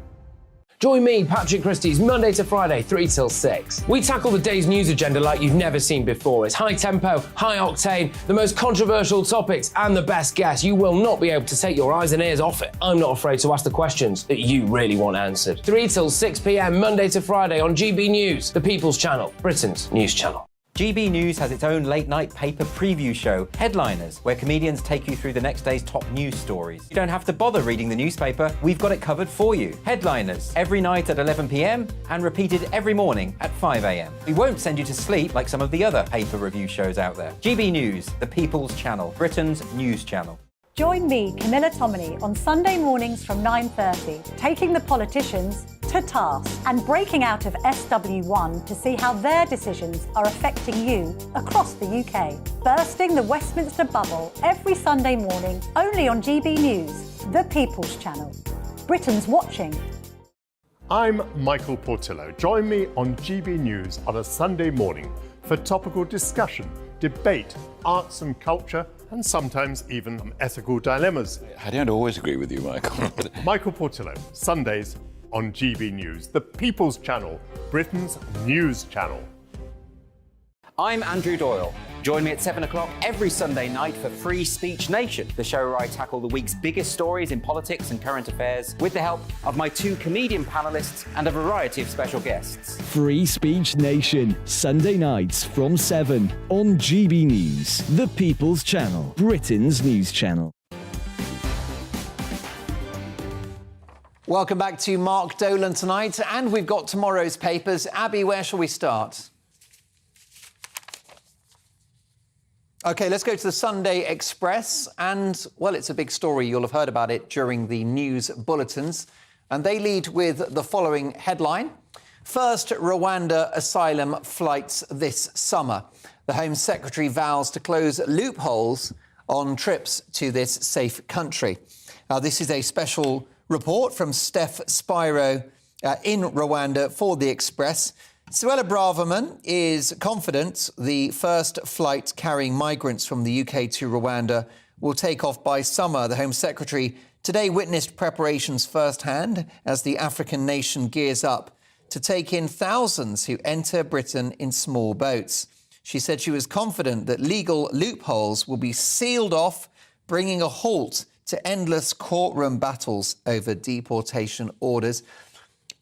Join me, Patrick Christie's Monday to Friday, 3 till 6. We tackle the day's news agenda like you've never seen before. It's high tempo, high octane, the most controversial topics and the best guests. You will not be able to take your eyes and ears off it. I'm not afraid to ask the questions that you really want answered. 3 till 6 p.m, Monday to Friday on GB News, the People's Channel, Britain's news channel. GB News has its own late-night paper preview show, Headliners, where comedians take you through the next day's top news stories. You don't have to bother reading the newspaper, we've got it covered for you. Headliners, every night at 11 p.m, and repeated every morning at 5 a.m. We won't send you to sleep like some of the other paper review shows out there. GB News, the People's Channel, Britain's news channel. Join me, Camilla Tominey, on Sunday mornings from 9:30, taking the politicians to task and breaking out of SW1 to see how their decisions are affecting you across the UK. Bursting the Westminster bubble every Sunday morning, only on GB News, the People's Channel. Britain's watching. I'm Michael Portillo. Join me on GB News on a Sunday morning for topical discussion, debate, arts and culture, and sometimes even ethical dilemmas. I don't always agree with you, Michael. Michael Portillo, Sundays on GB News, the People's Channel, Britain's news channel. I'm Andrew Doyle. Join me at 7 o'clock every Sunday night for Free Speech Nation, the show where I tackle the week's biggest stories in politics and current affairs with the help of my 2 comedian panellists and a variety of special guests. Free Speech Nation, Sunday nights from 7 on GB News, the People's Channel, Britain's news channel. Welcome back to Mark Dolan tonight, and we've got tomorrow's papers. Abby, where shall we start? OK, let's go to the Sunday Express. And, well, it's a big story. You'll have heard about it during the news bulletins. And they lead with the following headline. First Rwanda asylum flights this summer. The Home Secretary vows to close loopholes on trips to this safe country. Now, this is a special report from Steph Spiro in Rwanda for the Express. Suella Braverman is confident the first flight carrying migrants from the UK to Rwanda will take off by summer. The Home Secretary today witnessed preparations firsthand as the African nation gears up to take in thousands who enter Britain in small boats. She said she was confident that legal loopholes will be sealed off, bringing a halt to endless courtroom battles over deportation orders.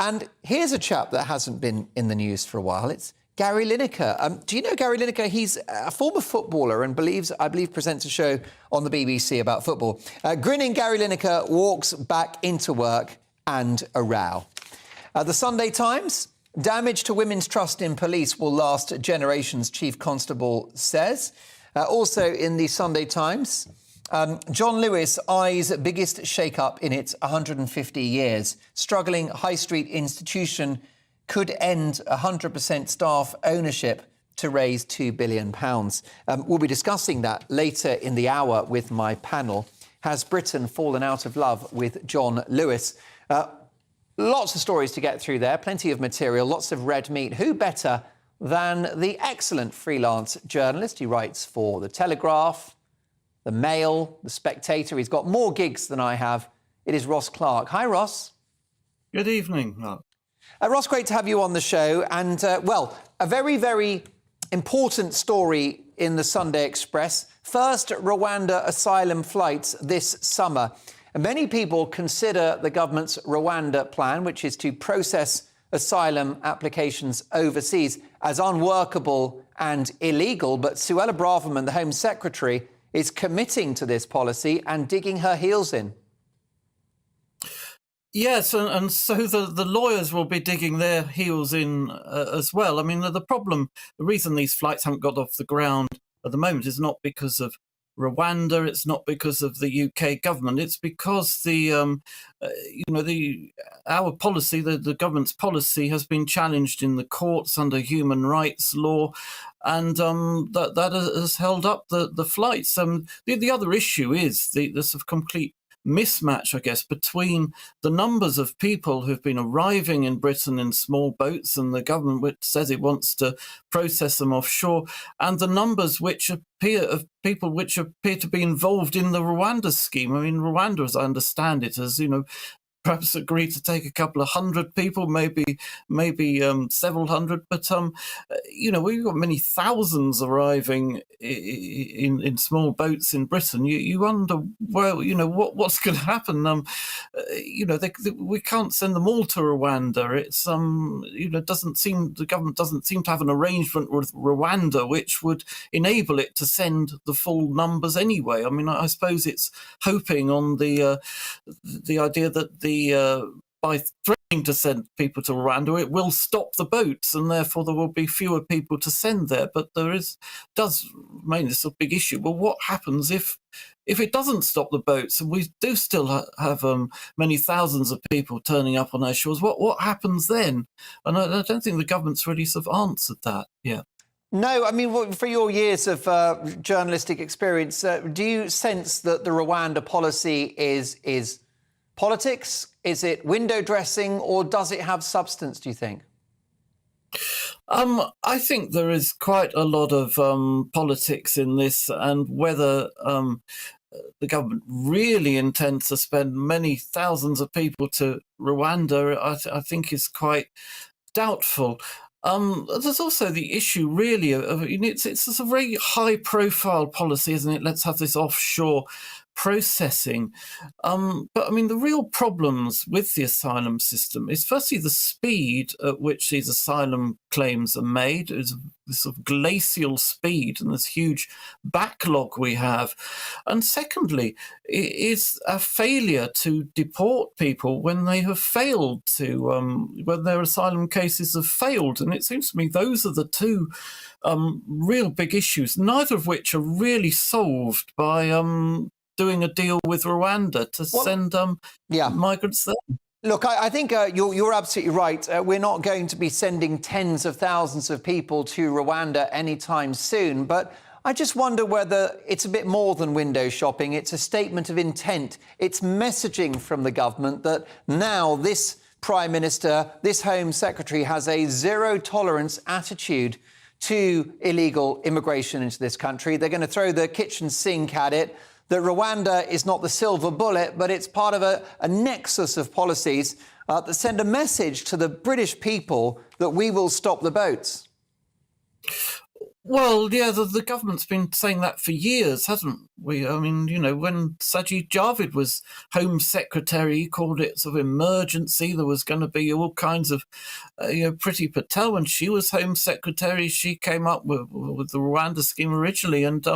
And here's a chap that hasn't been in the news for a while. It's Gary Lineker. Do you know Gary Lineker? He's a former footballer and I believe presents a show on the BBC about football. Grinning Gary Lineker walks back into work and a row. The Sunday Times, damage to women's trust in police will last generations, Chief Constable says. Also in the Sunday Times, John Lewis eyes biggest shake-up in its 150 years. Struggling high street institution could end 100% staff ownership to raise £2 billion. We'll be discussing that later in the hour with my panel. Has Britain fallen out of love with John Lewis? Lots of stories to get through there, plenty of material, lots of red meat. Who better than the excellent freelance journalist? He writes for The Telegraph, The Mail, The Spectator. He's got more gigs than I have. It is Ross Clark. Hi, Ross. Good evening, Mark. Ross, great to have you on the show. And, well, a very, very important story in the Sunday Express. First Rwanda asylum flights this summer. And many people consider the government's Rwanda plan, which is to process asylum applications overseas, as unworkable and illegal. But Suella Braverman, the Home Secretary, is committing to this policy and digging her heels in. Yes, and so the lawyers will be digging their heels in as well. I mean, the reason these flights haven't got off the ground at the moment is not because of Rwanda, it's not because of the UK government, it's because our policy, the government's policy, has been challenged in the courts under human rights law, and that has held up the flights. The other issue is the sort of complete mismatch, I guess, between the numbers of people who've been arriving in Britain in small boats, and the government which says it wants to process them offshore, and the numbers which appear of people which appear to be involved in the Rwanda scheme. I mean, Rwanda, as I understand it, has, perhaps agreed to take a couple of hundred people, maybe several hundred, but we've got many thousands arriving in small boats in Britain. You wonder, well, what's going to happen? We can't send them all to Rwanda. It's the government doesn't seem to have an arrangement with Rwanda which would enable it to send the full numbers anyway. I mean, I suppose it's hoping on the idea that by threatening to send people to Rwanda, it will stop the boats, and therefore there will be fewer people to send there. But does remain this a big issue. Well, what happens if it doesn't stop the boats, and we do still have many thousands of people turning up on our shores? What happens then? And I don't think the government's really sort of answered that yet. No, I mean, for your years of journalistic experience, do you sense that the Rwanda policy is politics? Is it window dressing, or does it have substance, do you think? I think there is quite a lot of politics in this, and whether the government really intends to spend many thousands of people to Rwanda, I think is quite doubtful. There's also the issue, really, of it's a very high-profile policy, isn't it? Let's have this offshore processing. But I mean, the real problems with the asylum system is firstly the speed at which these asylum claims are made. Is this sort of glacial speed and this huge backlog we have. And secondly, it is a failure to deport people when they have failed to, when their asylum cases have failed. And it seems to me those are the two real big issues, neither of which are really solved by doing a deal with Rwanda to send migrants there. Look, I think you're absolutely right. We're not going to be sending tens of thousands of people to Rwanda anytime soon. But I just wonder whether it's a bit more than window shopping. It's a statement of intent. It's messaging from the government that now this Prime Minister, this Home Secretary has a zero-tolerance attitude to illegal immigration into this country. They're going to throw the kitchen sink at it. That Rwanda is not the silver bullet, but it's part of a nexus of policies that send a message to the British people that we will stop the boats. Well, yeah, the government's been saying that for years, hasn't we? I mean, when Sajid Javid was Home Secretary, he called it sort of emergency. There was going to be all kinds of, Priti Patel, when she was Home Secretary, she came up with the Rwanda scheme originally, and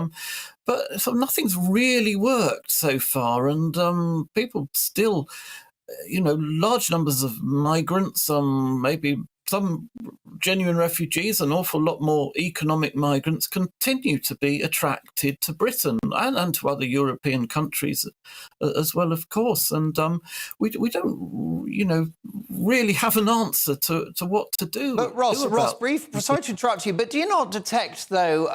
but so nothing's really worked so far, and people still, large numbers of migrants, maybe some genuine refugees, an awful lot more economic migrants continue to be attracted to Britain and to other European countries as well, of course. And we don't, really have an answer to what to do. But Ross, sorry to interrupt you, but do you not detect, though,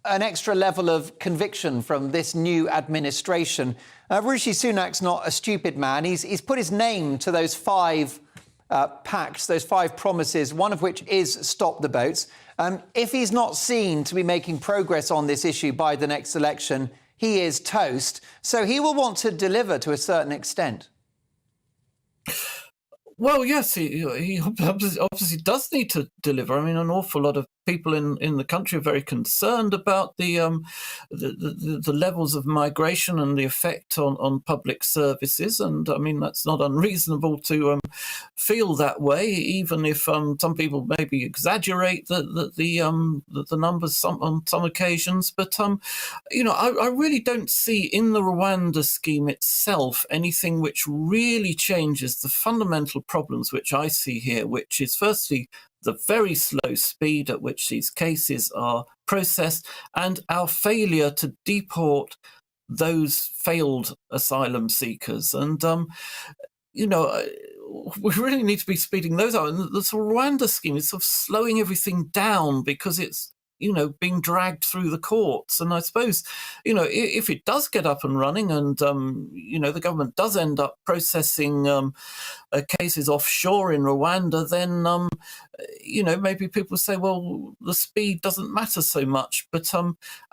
an extra level of conviction from this new administration? Rishi Sunak's not a stupid man. He's put his name to those five pacts, those five promises, one of which is stop the boats. If he's not seen to be making progress on this issue by the next election, he is toast. So he will want to deliver to a certain extent. Well, yes, he obviously does need to deliver. I mean, an awful lot of people in the country are very concerned about the levels of migration and the effect on public services. And I mean, that's not unreasonable to feel that way, even if some people maybe exaggerate the numbers on some occasions. But I really don't see in the Rwanda scheme itself anything which really changes the fundamental problems which I see here, which is firstly the very slow speed at which these cases are processed and our failure to deport those failed asylum seekers. And, we really need to be speeding those up. And the Rwanda scheme is sort of slowing everything down because it's being dragged through the courts. And I suppose, if it does get up and running and, the government does end up processing cases offshore in Rwanda, then, maybe people say, well, the speed doesn't matter so much. But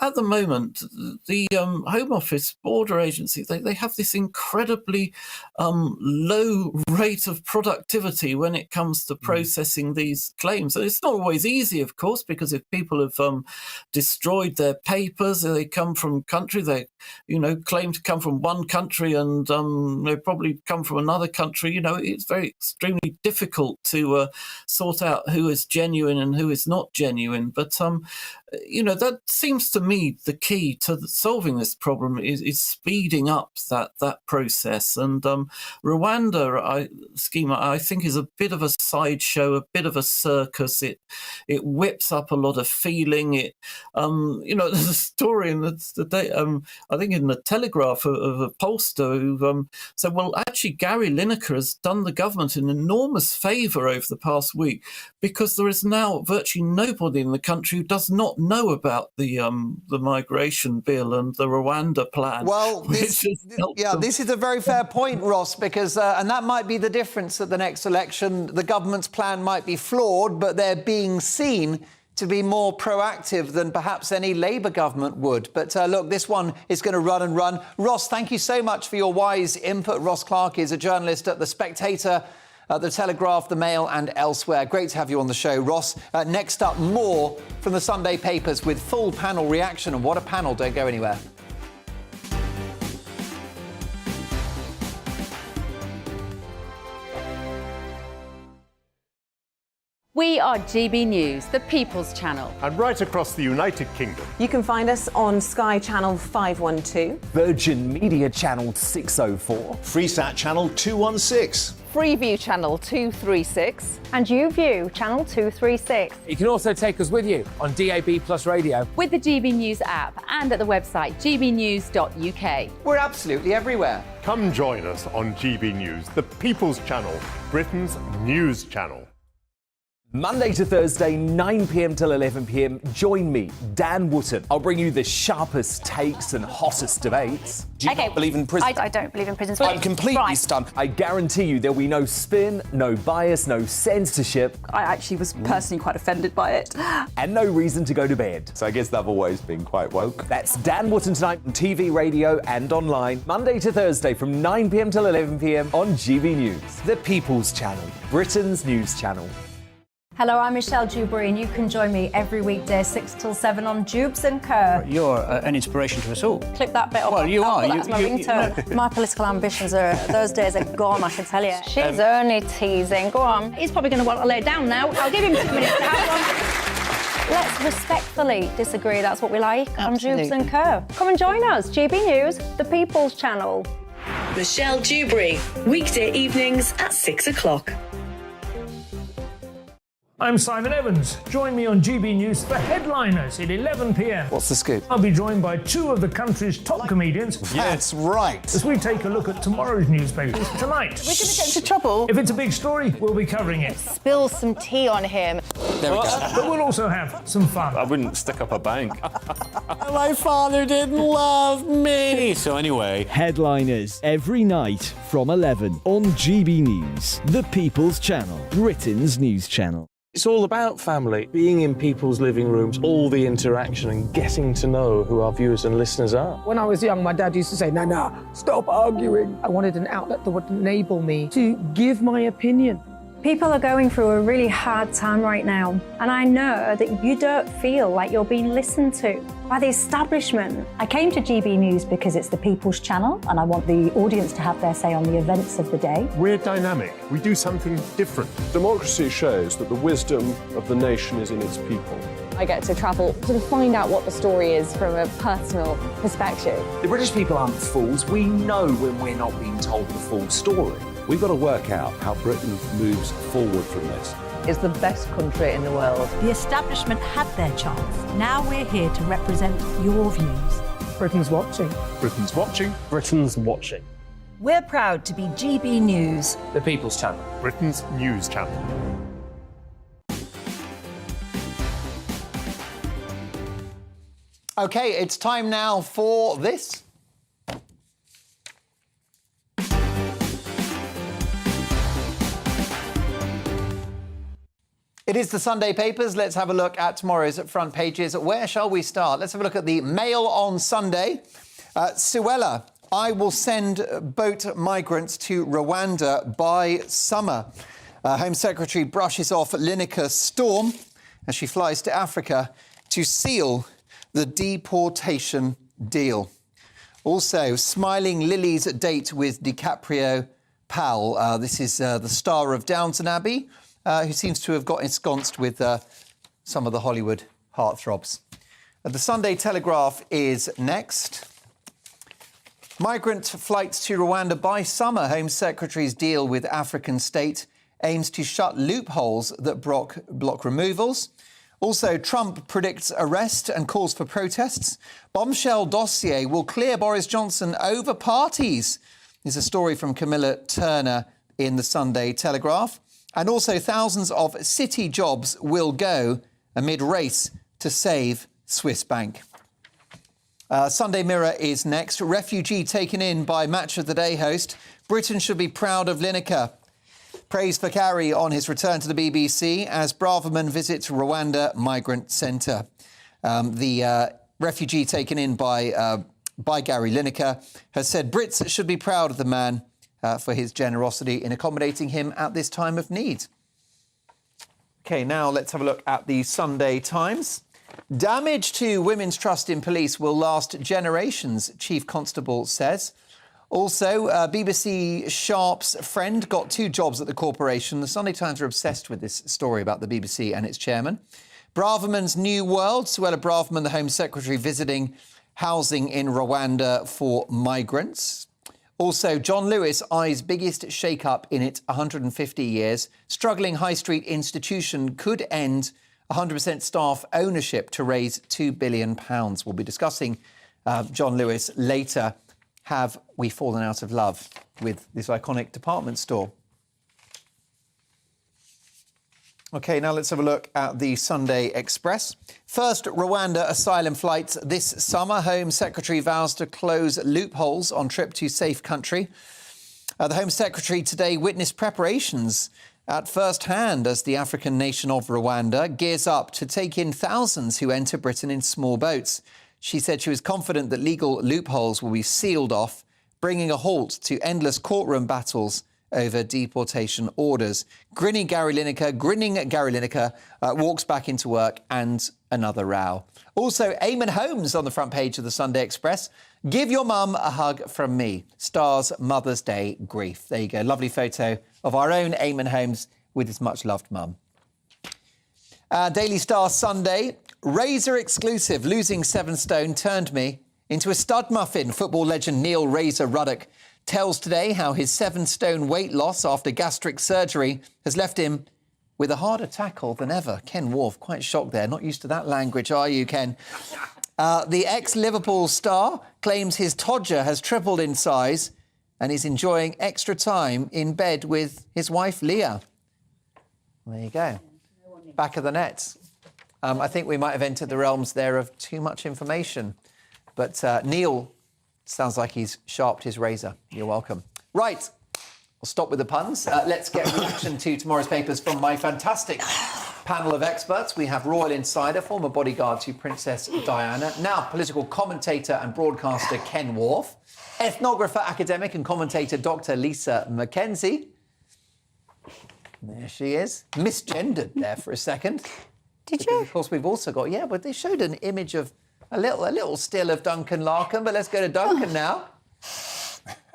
at the moment, the Home Office, border agency, they have this incredibly low rate of productivity when it comes to processing these claims. And it's not always easy, of course, because if people have destroyed their papers, they come from country, they claim to come from one country and they probably come from another country, it's very extremely difficult to sort out who is genuine and who is not genuine. But that seems to me the key to solving this problem is speeding up that process. And Rwanda scheme, I think, is a bit of a sideshow, a bit of a circus. It whips up a lot of feeling. There's a story in the day, I think in the Telegraph, of a pollster who said, well, actually, Gary Lineker has done the government an enormous favour over the past week because there is now virtually nobody in the country who does not know about the migration bill and the Rwanda plan. Well, this is a very fair point, Ross, because and that might be the difference at the next election. The government's plan might be flawed, but they're being seen to be more proactive than perhaps any Labour government would. But look, this one is going to run and run. Ross, thank you so much for your wise input. Ross Clark is a journalist at The Spectator, The Telegraph, The Mail and elsewhere. Great to have you on the show, Ross. Next up, more from the Sunday papers with full panel reaction. And what a panel, don't go anywhere. We are GB News, the People's Channel. And right across the United Kingdom. You can find us on Sky Channel 512. Virgin Media Channel 604. Freesat Channel 216. Freeview Channel 236. And YouView Channel 236. You can also take us with you on DAB Plus Radio. With the GB News app and at the website gbnews.uk. We're absolutely everywhere. Come join us on GB News, the People's Channel, Britain's news channel. Monday to Thursday, 9 p.m. till 11 p.m. Join me, Dan Wootton. I'll bring you the sharpest takes and hottest debates. Do you not believe in prison? I don't believe in prison. I'm completely stunned. I guarantee you there'll be no spin, no bias, no censorship. I actually was personally quite offended by it. And no reason to go to bed. So I guess they've always been quite woke. That's Dan Wootton tonight on TV, radio and online. Monday to Thursday from 9 p.m. till 11 p.m. on GB News. The People's Channel, Britain's news channel. Hello, I'm Michelle Dewberry, and you can join me every weekday 6 till 7 on Jubes and Kerr. You're an inspiration to us all. Clip that bit off. Well, you are. That's my ringtone. My political ambitions those days are gone, I can tell you. She's only teasing. Go on. He's probably going to want to lay down now. I'll give him 2 minutes to have one. Let's respectfully disagree. That's what we like on Jubes and Kerr. Come and join us. GB News, the People's Channel. Michelle Dewberry, weekday evenings at 6 o'clock. I'm Simon Evans. Join me on GB News for Headliners at 11 p.m. What's the scoop? I'll be joined by two of the country's top comedians. That's right. As we take a look at tomorrow's newspapers tonight. We're going to get into trouble. If it's a big story, we'll be covering it. Spill some tea on him. There we go. But we'll also have some fun. I wouldn't stick up a bank. My father didn't love me. So anyway. Headliners every night from 11 on GB News, the People's Channel, Britain's news channel. It's all about family, being in people's living rooms, all the interaction and getting to know who our viewers and listeners are. When I was young, my dad used to say, no, stop arguing. I wanted an outlet that would enable me to give my opinion. People are going through a really hard time right now, and I know that you don't feel like you're being listened to by the establishment. I came to GB News because it's the People's Channel, and I want the audience to have their say on the events of the day. We're dynamic. We do something different. Democracy shows that the wisdom of the nation is in its people. I get to travel to find out what the story is from a personal perspective. The British people aren't fools. We know when we're not being told the full story. We've got to work out how Britain moves forward from this. It's the best country in the world. The establishment had their chance. Now we're here to represent your views. Britain's watching. Britain's watching. Britain's watching. We're proud to be GB News, The People's Channel. Britain's news channel. OK, it's time now for this. It is the Sunday papers. Let's have a look at tomorrow's front pages. Where shall we start? Let's have a look at the Mail on Sunday. Suella, I will send boat migrants to Rwanda by summer. Home Secretary brushes off Lineker's storm as she flies to Africa to seal the deportation deal. Also, smiling Lily's date with DiCaprio Powell. This is the star of Downton Abbey, who seems to have got ensconced with some of the Hollywood heartthrobs. The Sunday Telegraph is next. Migrant flights to Rwanda by summer. Home Secretary's deal with African state aims to shut loopholes that block removals. Also, Trump predicts arrest and calls for protests. Bombshell dossier will clear Boris Johnson over parties. There's a story from Camilla Turner in the Sunday Telegraph. And also, thousands of city jobs will go amid race to save Swiss Bank. Sunday Mirror is next. Refugee taken in by Match of the Day host. Britain should be proud of Lineker. Praise for Carrie on his return to the BBC as Braverman visits Rwanda Migrant Centre. The refugee taken in by Gary Lineker has said Brits should be proud of the man for his generosity in accommodating him at this time of need. OK, now let's have a look at the Sunday Times. Damage to women's trust in police will last generations, Chief Constable says. Also, BBC Sharp's friend got 2 jobs at the corporation. The Sunday Times are obsessed with this story about the BBC and its chairman. Braverman's new world. Suella Braverman, the Home Secretary, visiting housing in Rwanda for migrants. Also, John Lewis eyes biggest shake-up in its 150 years. Struggling high street institution could end 100% staff ownership to raise £2 billion. We'll be discussing John Lewis later. Have we fallen out of love with this iconic department store? OK, now let's have a look at the Sunday Express. First, Rwanda asylum flights this summer. Home Secretary vows to close loopholes on trip to safe country. The Home Secretary today witnessed preparations at first hand as the African nation of Rwanda gears up to take in thousands who enter Britain in small boats. She said she was confident that legal loopholes will be sealed off, bringing a halt to endless courtroom battles over deportation orders. Grinning Gary Lineker walks back into work and another row. Also, Eamon Holmes on the front page of the Sunday Express. Give your mum a hug from me. Stars Mother's Day grief. There you go. Lovely photo of our own Eamon Holmes with his much-loved mum. Daily Star Sunday. Razor exclusive. Losing 7 stone turned me into a stud muffin. Football legend Neil Razor Ruddock tells today how his 7-stone weight loss after gastric surgery has left him with a harder tackle than ever. Ken Worf, quite shocked there. Not used to that language, are you, Ken? The ex-Liverpool star claims his todger has tripled in size and is enjoying extra time in bed with his wife, Leah. There you go. Back of the net. I think we might have entered the realms there of too much information. But Neil sounds like he's sharpened his razor. You're welcome. Right. We'll stop with the puns. Let's get reaction to tomorrow's papers from my fantastic panel of experts. We have royal insider, former bodyguard to Princess Diana, now political commentator and broadcaster Ken Worf, ethnographer, academic and commentator Dr. Lisa Mackenzie, There she is. Misgendered there for a second. Did you? Of course, we've also got, but they showed an image of a little still of Duncan Larkham, but let's go to Duncan now.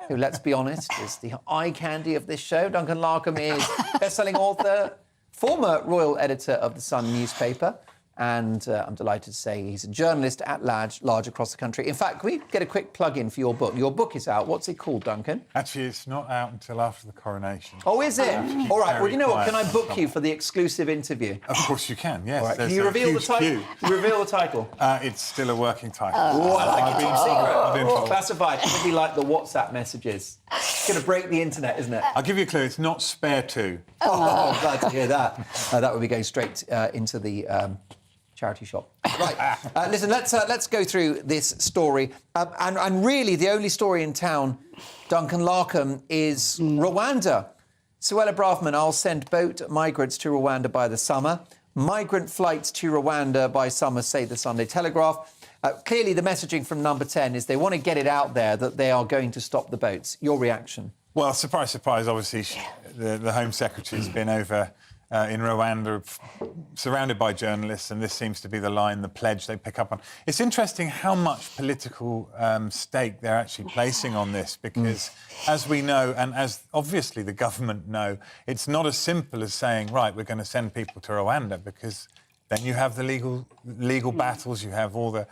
Who, let's be honest, is the eye candy of this show. Duncan Larkham is best-selling author, former royal editor of the Sun newspaper, and I'm delighted to say he's a journalist at large across the country. In fact, can we get a quick plug-in for your book? Your book is out. What's it called, Duncan? Actually, it's not out until after the coronation. Oh, is it? All right, well, you know what? Can I book you for the exclusive interview? Of course you can, yes. All right. Can you reveal the title? Reveal the title. It's still a working title. Oh, I like it. Top I've been secret. told. Classified. It would be like the WhatsApp messages. It's going to break the internet, isn't it? I'll give you a clue. It's not Spare 2. Oh, glad to hear that. That would be going straight into the charity shop. Right. Listen, let's go through this story. And really, the only story in town, Duncan Larkham, is Rwanda. Suella Braverman, I'll send boat migrants to Rwanda by the summer. Migrant flights to Rwanda by summer, say the Sunday Telegraph. Clearly, the messaging from Number 10 is they want to get it out there that they are going to stop the boats. Your reaction? Well, surprise, surprise, obviously, the Home Secretary's been over in Rwanda, surrounded by journalists, and this seems to be the line, the pledge they pick up on. It's interesting how much political stake they're actually placing on this, because as we know, and as obviously the government know, it's not as simple as saying, right, we're going to send people to Rwanda, because then you have the legal battles, you have all the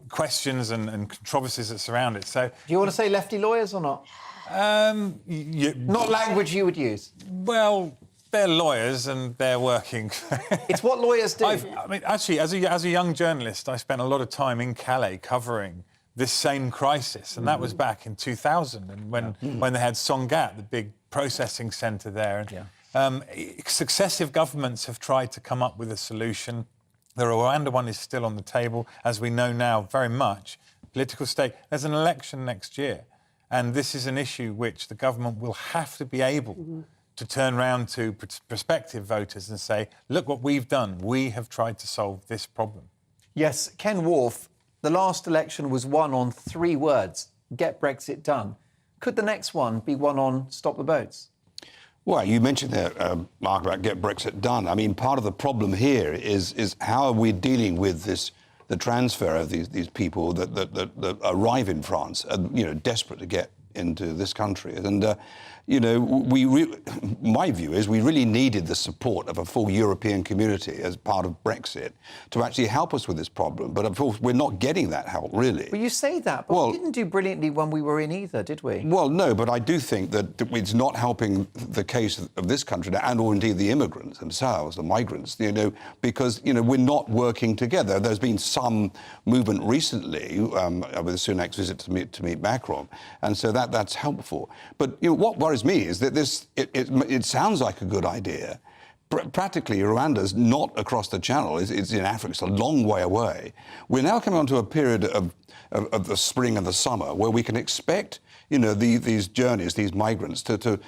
questions and controversies that surround it. So, do you want to say lefty lawyers or not? Not language you would use. Well, they're lawyers and they're working. It's what lawyers do. I mean, actually, as a young journalist, I spent a lot of time in Calais covering this same crisis, and that was back in 2000, and when they had Songat, the big processing centre there. And, successive governments have tried to come up with a solution. The Rwanda one is still on the table, as we know now very much. Political stake. There's an election next year, and this is an issue which the government will have to be able to turn round to prospective voters and say, look what we've done. We have tried to solve this problem. Yes, Ken Wharf, the last election was won on 3 words, get Brexit done. Could the next one be one on stop the boats? Well, you mentioned there, Mark, about get Brexit done. I mean, part of the problem here is how are we dealing with the transfer of these people that arrive in France, desperate to get into this country. And, my view is we really needed the support of a full European community as part of Brexit to actually help us with this problem. But, of course, we're not getting that help, really. Well, you say that, but we didn't do brilliantly when we were in either, did we? Well, no, but I do think that it's not helping the case of this country, and or indeed the immigrants themselves, the migrants, because, we're not working together. There's been some movement recently with Sunak's visit to meet Macron, and so that's helpful. But, what worries me is that it sounds like a good idea. Practically, Rwanda's not across the channel. It's in Africa. It's a long way away. We're now coming onto a period of the spring and the summer where we can expect, these journeys, these migrants to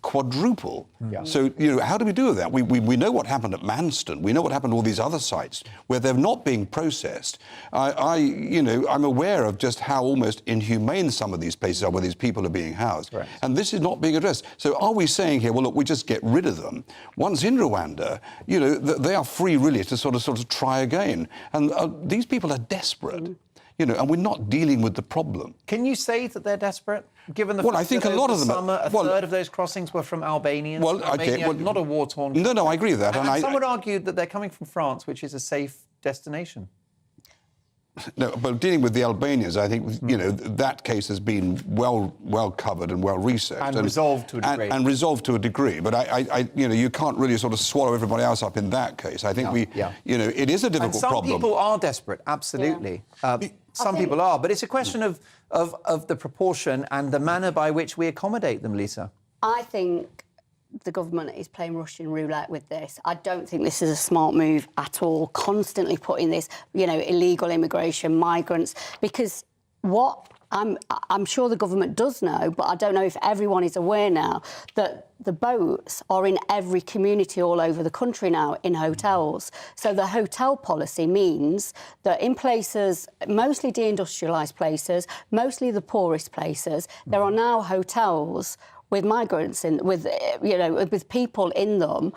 quadruple. Yeah. So, how do we do that? We know what happened at Manston. We know what happened to all these other sites where they're not being processed. I'm aware of just how almost inhumane some of these places are where these people are being housed. Right. And this is not being addressed. So are we saying here, well, look, we just get rid of them? Once in Rwanda, they are free really to sort of try again. And these people are desperate. And we're not dealing with the problem. Can you say that they're desperate, given the fact I think that a lot of them summer, a third of those crossings were from Albanians? Well, Albania, not a war-torn country. No, I agree with that. And some would argue that they're coming from France, which is a safe destination. No, but dealing with the Albanians, I think, that case has been well covered and well researched. And resolved to a degree. And resolved to a degree. But, you can't really sort of swallow everybody else up in that case. I think it is a difficult problem. And some people are desperate, absolutely. Yeah. Some people are, but it's a question of the proportion and the manner by which we accommodate them, Lisa. I think the government is playing Russian roulette with this. I don't think this is a smart move at all, constantly putting this, illegal immigration, migrants, because what I'm sure the government does know, but I don't know if everyone is aware now, that the boats are in every community all over the country now, in hotels. So the hotel policy means that in places, mostly deindustrialised places, mostly the poorest places, there are now hotels with migrants and with people in them.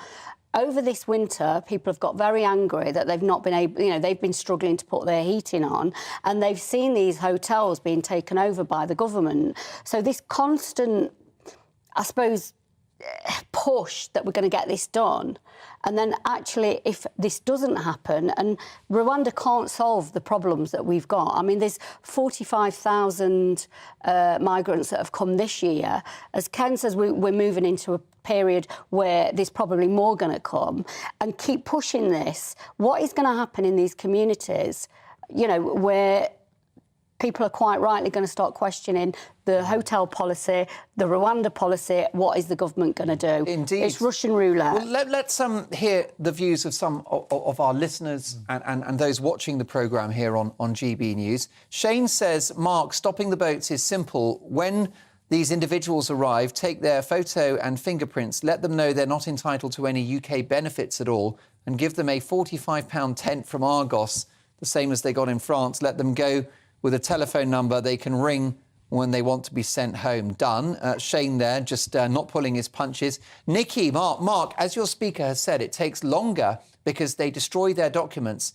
Over this winter, people have got very angry that they've not been able, they've been struggling to put their heating on, and they've seen these hotels being taken over by the government. So this constant, I suppose, push that we're going to get this done, and then actually if this doesn't happen, and Rwanda can't solve the problems that we've got. I mean, there's 45,000 migrants that have come this year. As Ken says, we're moving into a period where there's probably more going to come, and keep pushing this. What is going to happen in these communities, where people are quite rightly going to start questioning the hotel policy, the Rwanda policy. What is the government going to do? Indeed. It's Russian roulette. Well, let's hear the views of some of our listeners and those watching the programme here on GB News. Shane says, Mark, stopping the boats is simple. When these individuals arrive, take their photo and fingerprints, let them know they're not entitled to any UK benefits at all, and give them a £45 tent from Argos, the same as they got in France. Let them go with a telephone number they can ring when they want to be sent home. Done. Shane there, just not pulling his punches. Nikki, Mark, as your speaker has said, it takes longer because they destroy their documents.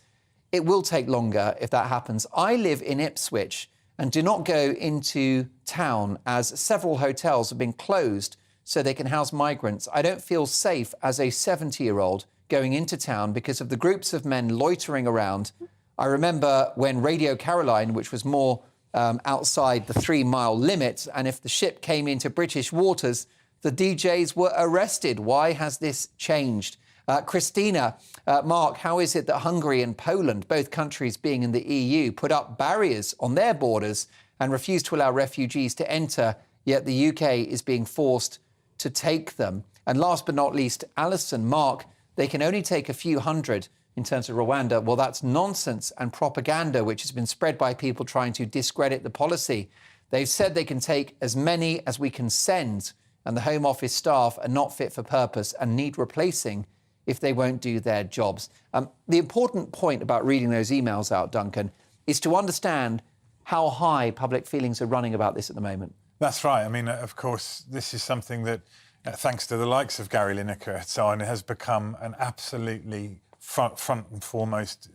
It will take longer if that happens. I live in Ipswich and do not go into town as several hotels have been closed so they can house migrants. I don't feel safe as a 70-year-old going into town because of the groups of men loitering around. I remember when Radio Caroline, which was more outside the 3-mile limit, and if the ship came into British waters, the DJs were arrested. Why has this changed? Christina, Mark, how is it that Hungary and Poland, both countries being in the EU, put up barriers on their borders and refuse to allow refugees to enter, yet the UK is being forced to take them? And last but not least, Alison, Mark, they can only take a few hundred in terms of Rwanda. Well, that's nonsense and propaganda, which has been spread by people trying to discredit the policy. They've said they can take as many as we can send, and the Home Office staff are not fit for purpose and need replacing if they won't do their jobs. The important point about reading those emails out, Duncan, is to understand how high public feelings are running about this at the moment. That's right. I mean, of course, this is something that, thanks to the likes of Gary Lineker and so on, it has become an absolutely front and foremost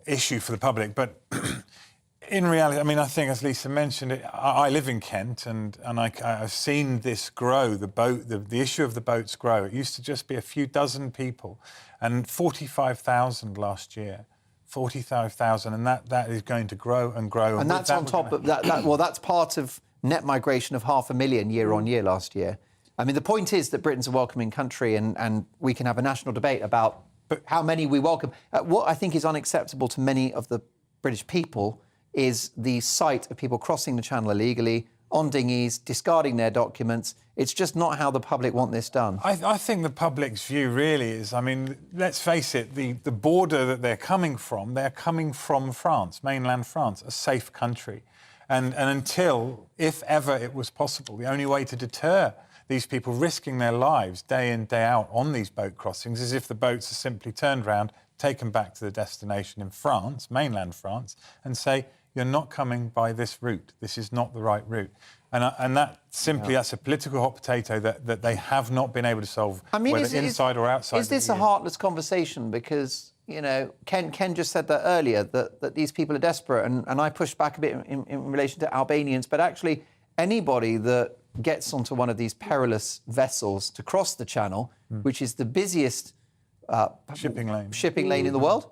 issue for the public. But in reality, I mean, I think, as Lisa mentioned, I live in Kent and I've seen this grow, the issue of the boats grow. It used to just be a few dozen people, and 45,000 last year. 45,000, and that is going to grow and grow. And that's on top of that. Well, that's part of net migration of 500,000 year on year last year. I mean, the point is that Britain's a welcoming country, and we can have a national debate about how many we welcome. What I think is unacceptable to many of the British people is the sight of people crossing the Channel illegally, on dinghies, discarding their documents. It's just not how the public want this done. I think the public's view really is, I mean, let's face it, the border that they're coming from France, mainland France, a safe country. And until, if ever it was possible, the only way to deter these people risking their lives day in, day out on these boat crossings is if the boats are simply turned around, taken back to the destination in France, mainland France, and say, you're not coming by this route. This is not the right route. And that simply, that's a political hot potato that they have not been able to solve, whether inside or outside. Is this a heartless conversation? Because, you know, Ken just said that earlier, that these people are desperate. And I pushed back a bit in relation to Albanians. But actually, anybody that gets onto one of these perilous vessels to cross the Channel, which is the busiest shipping lane in the world,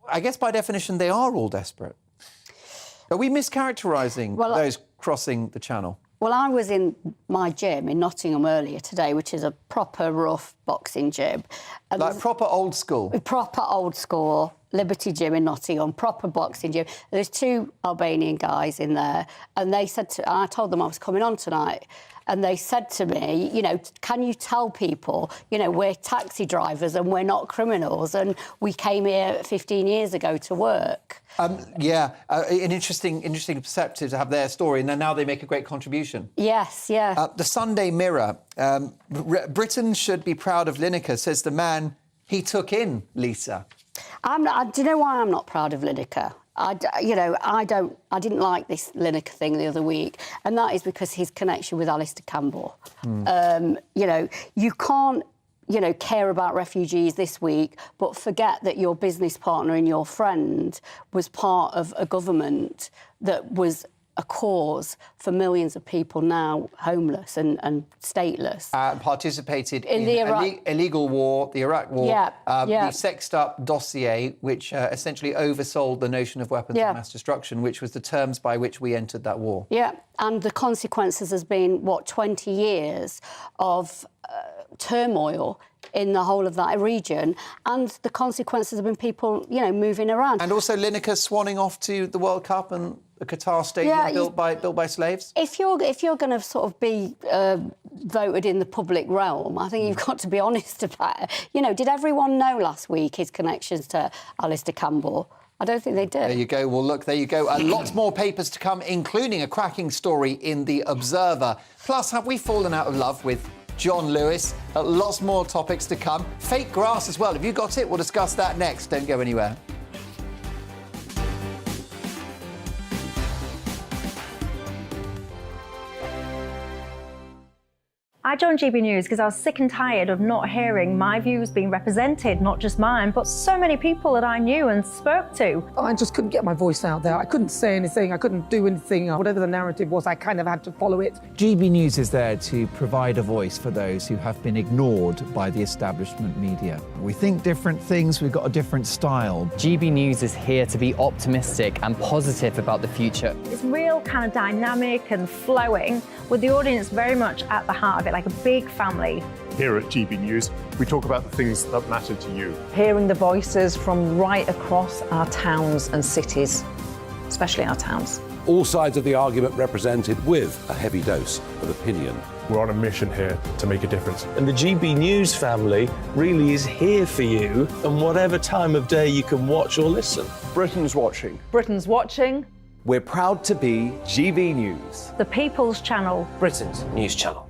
I guess by definition, they are all desperate. Are we mischaracterising those crossing the Channel? Well, I was in my gym in Nottingham earlier today, which is a proper rough boxing gym. And like proper old school? Proper old school, Liberty Gym in Nottingham, proper boxing gym. There's 2 Albanian guys in there, and they said I told them I was coming on tonight, and they said to me, you know, can you tell people, you know, we're taxi drivers and we're not criminals, and we came here 15 years ago to work. An interesting perspective to have their story, and then now they make a great contribution. Yes, yeah. The Sunday Mirror. Britain should be proud of Lineker, says the man he took in, Lisa. Do you know why I'm not proud of Lineker? I didn't like this Lineker thing the other week, and that is because his connection with Alistair Campbell. You can't, care about refugees this week, but forget that your business partner and your friend was part of a government that was a cause for millions of people now homeless and stateless. Participated in the illegal war, the Iraq war, the sexed-up dossier, which essentially oversold the notion of weapons of mass destruction, which was the terms by which we entered that war. Yeah, and the consequences has been, 20 years of turmoil in the whole of that region, and the consequences have been people, moving around. And also Lineker swanning off to the World Cup and the Qatar stadium built by slaves. If you're going to sort of be voted in the public realm, I think you've got to be honest about it. Did everyone know last week his connections to Alistair Campbell? I don't think they did. There you go. Well, look, there you go. Lots more papers to come, including a cracking story in The Observer. Plus, have we fallen out of love with John Lewis? Lots more topics to come. Fake grass as well. Have you got it? We'll discuss that next. Don't go anywhere. I joined GB News because I was sick and tired of not hearing my views being represented, not just mine, but so many people that I knew and spoke to. I just couldn't get my voice out there. I couldn't say anything. I couldn't do anything. Whatever the narrative was, I kind of had to follow it. GB News is there to provide a voice for those who have been ignored by the establishment media. We think different things, we've got a different style. GB News is here to be optimistic and positive about the future. It's real kind of dynamic and flowing, with the audience very much at the heart of it, like a big family. Here at GB News, we talk about the things that matter to you. Hearing the voices from right across our towns and cities, especially our towns. All sides of the argument represented with a heavy dose of opinion. We're on a mission here to make a difference. And the GB News family really is here for you, and whatever time of day you can watch or listen. Britain's watching. Britain's watching. We're proud to be GB News. The People's Channel. Britain's news channel.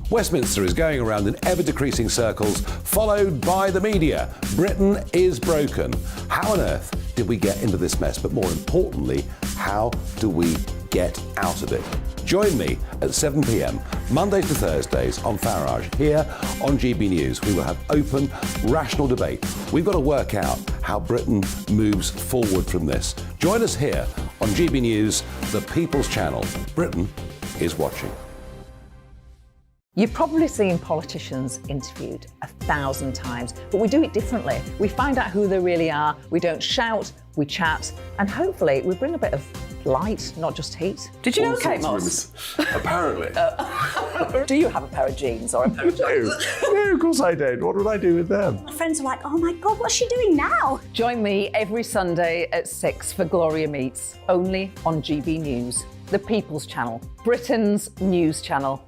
Westminster is going around in ever-decreasing circles, followed by the media. Britain is broken. How on earth did we get into this mess? But more importantly, how do we get out of it? Join me at 7 p.m, Mondays to Thursdays on Farage, here on GB News. We will have open, rational debate. We've got to work out how Britain moves forward from this. Join us here on GB News, the People's Channel. Britain is watching. You've probably seen politicians interviewed 1,000 times, but we do it differently. We find out who they really are, we don't shout, we chat, and hopefully we bring a bit of light, not just heat. Did you know Kate Moss? Apparently. Do you have a pair of jeans or a pair of jeans? No, of course I don't. What would I do with them? My friends are like, oh my God, what's she doing now? Join me every Sunday at 6 for Gloria Meets, only on GB News, the People's Channel, Britain's news channel.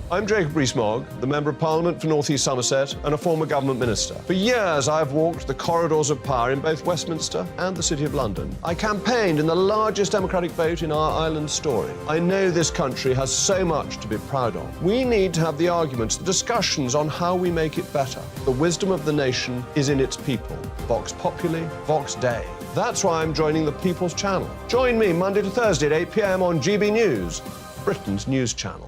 I'm Jacob Rees-Mogg, the Member of Parliament for North East Somerset and a former government minister. For years, I've walked the corridors of power in both Westminster and the City of London. I campaigned in the largest democratic vote in our island story. I know this country has so much to be proud of. We need to have the arguments, the discussions on how we make it better. The wisdom of the nation is in its people. Vox Populi, Vox Dei. That's why I'm joining the People's Channel. Join me Monday to Thursday at 8 p.m. on GB News, Britain's news channel.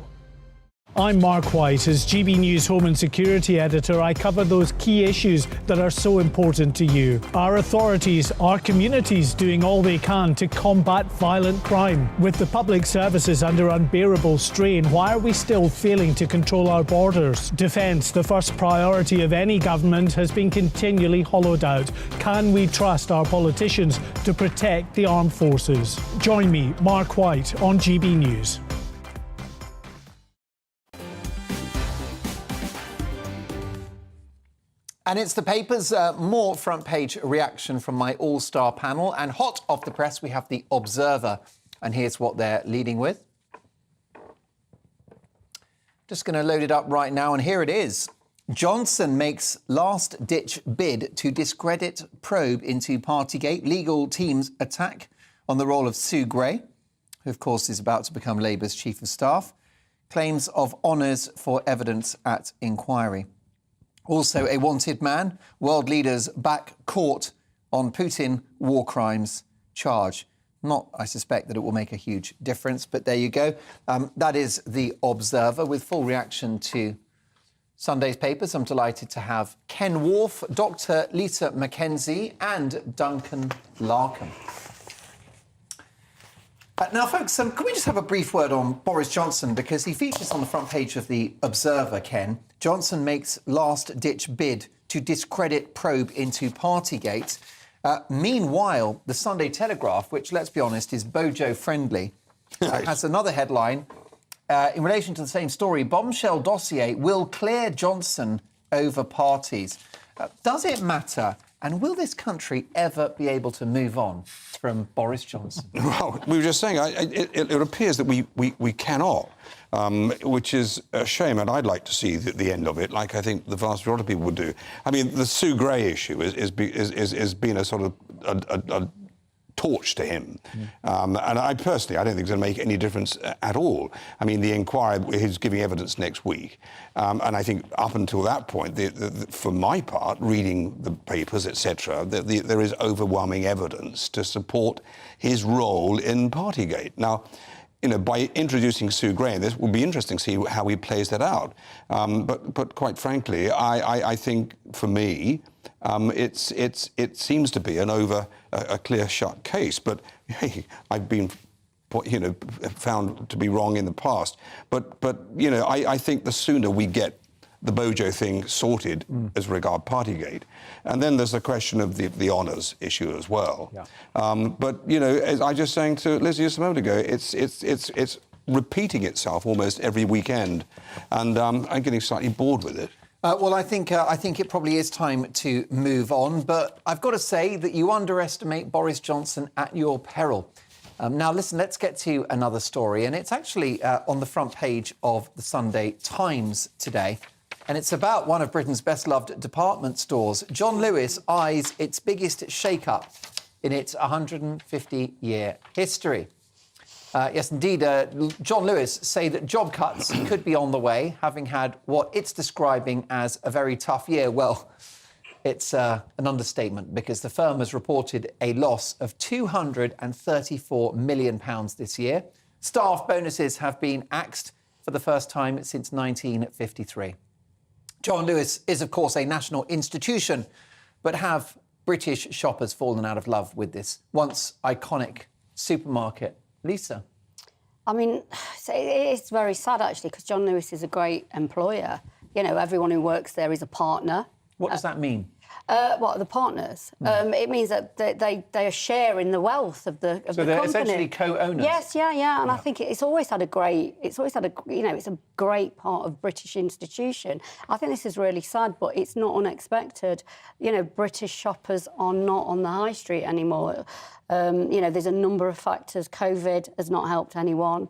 I'm Mark White. As GB News Home and Security Editor, I cover those key issues that are so important to you. Our authorities, our communities doing all they can to combat violent crime. With the public services under unbearable strain, why are we still failing to control our borders? Defence, the first priority of any government, has been continually hollowed out. Can we trust our politicians to protect the armed forces? Join me, Mark White, on GB News. And it's the papers, more front page reaction from my all-star panel. And hot off the press, we have The Observer. And here's what they're leading with. Just going to load it up right now, and here it is. Johnson makes last-ditch bid to discredit probe into Partygate. Legal teams attack on the role of Sue Gray, who, of course, is about to become Labour's Chief of Staff. Claims of honours for evidence at inquiry. Also, a wanted man. World leaders back court on Putin war crimes charge. Not, I suspect, that it will make a huge difference, but there you go. That is The Observer with full reaction to Sunday's papers. I'm delighted to have Ken Wharf, Dr. Lisa Mackenzie and Duncan Larkham. Now, folks, can we just have a brief word on Boris Johnson, because he features on the front page of The Observer, Ken. Johnson makes last-ditch bid to discredit probe into Partygate. Meanwhile, the Sunday Telegraph, which, let's be honest, is Bojo-friendly, has another headline in relation to the same story. Bombshell dossier will clear Johnson over parties. Does it matter? And will this country ever be able to move on from Boris Johnson? Well, we were just saying, it appears that we cannot, which is a shame, and I'd like to see the end of it, like I think the vast majority of people would do. I mean, the Sue Gray issue is been a sort of a torch to him. And I personally, I don't think it's going to make any difference at all. I mean, the inquiry, he's giving evidence next week. And I think up until that point, for my part, reading the papers, etc., there is overwhelming evidence to support his role in Partygate. Now, you know, by introducing Sue Gray, this will be interesting to see how he plays that out. But quite frankly, I think for me, it seems to be a clear-shut case. But hey, I've been, found to be wrong in the past. But I think the sooner we get the Bojo thing sorted as regard Partygate, and then there's the question of the honours issue as well. Yeah. But as I was just saying to Lizzie just a moment ago, it's repeating itself almost every weekend, and I'm getting slightly bored with it. Well, I think it probably is time to move on, but I've got to say that you underestimate Boris Johnson at your peril. Now, listen, let's get to another story, and it's actually on the front page of the Sunday Times today, and it's about one of Britain's best-loved department stores. John Lewis eyes its biggest shake-up in its 150-year history. Yes, indeed, John Lewis say that job cuts could be on the way, having had what it's describing as a very tough year. Well, it's an understatement, because the firm has reported a loss of £234 million this year. Staff bonuses have been axed for the first time since 1953. John Lewis is, of course, a national institution, but have British shoppers fallen out of love with this once iconic supermarket? Lisa? I mean, it's very sad, actually, because John Lewis is a great employer. Everyone who works there is a partner. What does that mean? What are the partners? It means that they are sharing the wealth of the company. So they're essentially co-owners. Yes, yeah. And I think it's always had a great it's a great part of British institution. I think this is really sad, but it's not unexpected. British shoppers are not on the high street anymore. There's a number of factors. COVID has not helped anyone.